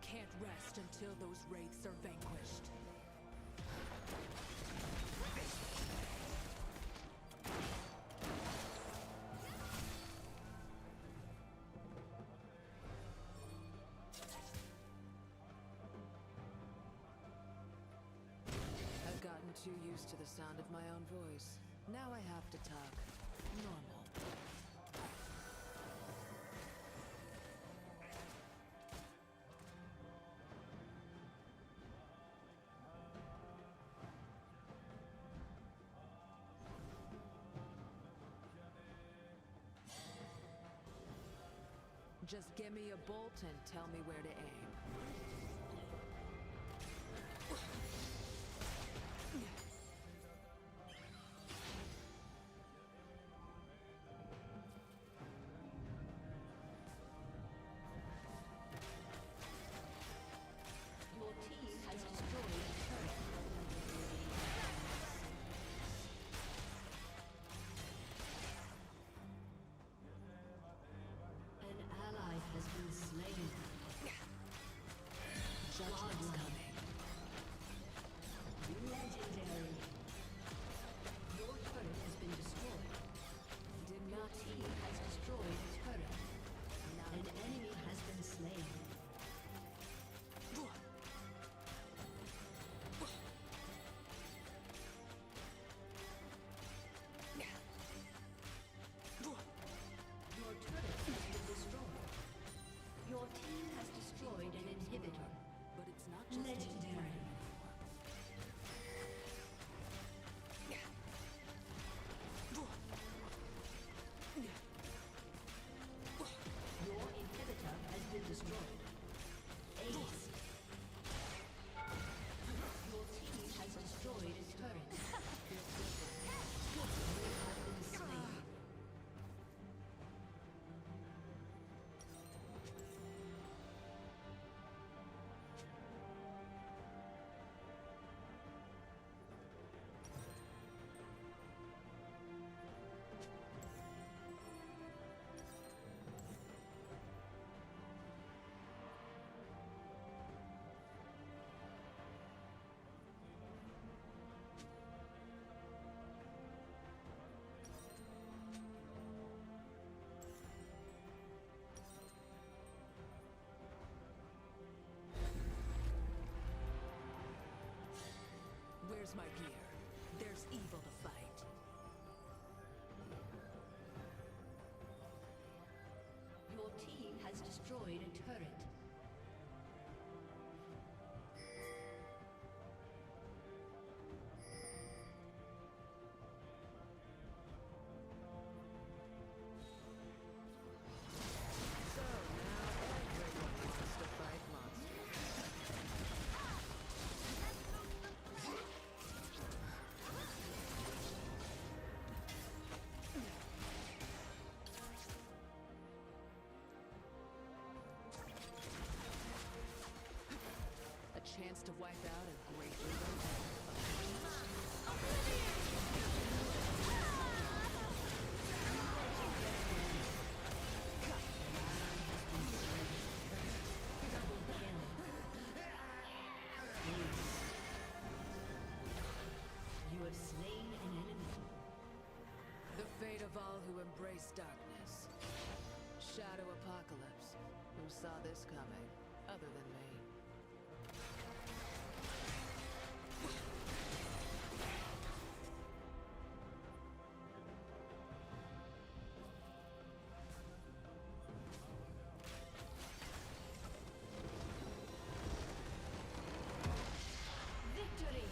Can't rest until those wraiths are vanquished. I've gotten too used to the sound of my own voice. Now I have to talk normal. Just give me a bolt and tell me where to aim. Use my gear. There's evil to fight. Your team has destroyed a turret. So now everyone wants to fight monsters. A chance to wipe out a great You have slain an enemy. The fate of all who embrace darkness. Shadow apocalypse. Who saw this coming, other than me? Victory!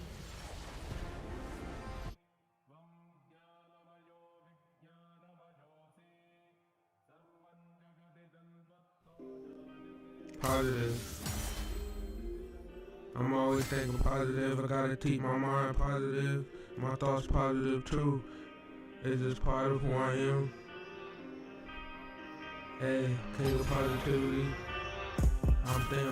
Positive. I'm always thinking positive. I gotta keep my mind positive. My thoughts positive too. It's just part of who I am. Hey, king of positivity. I'm thinking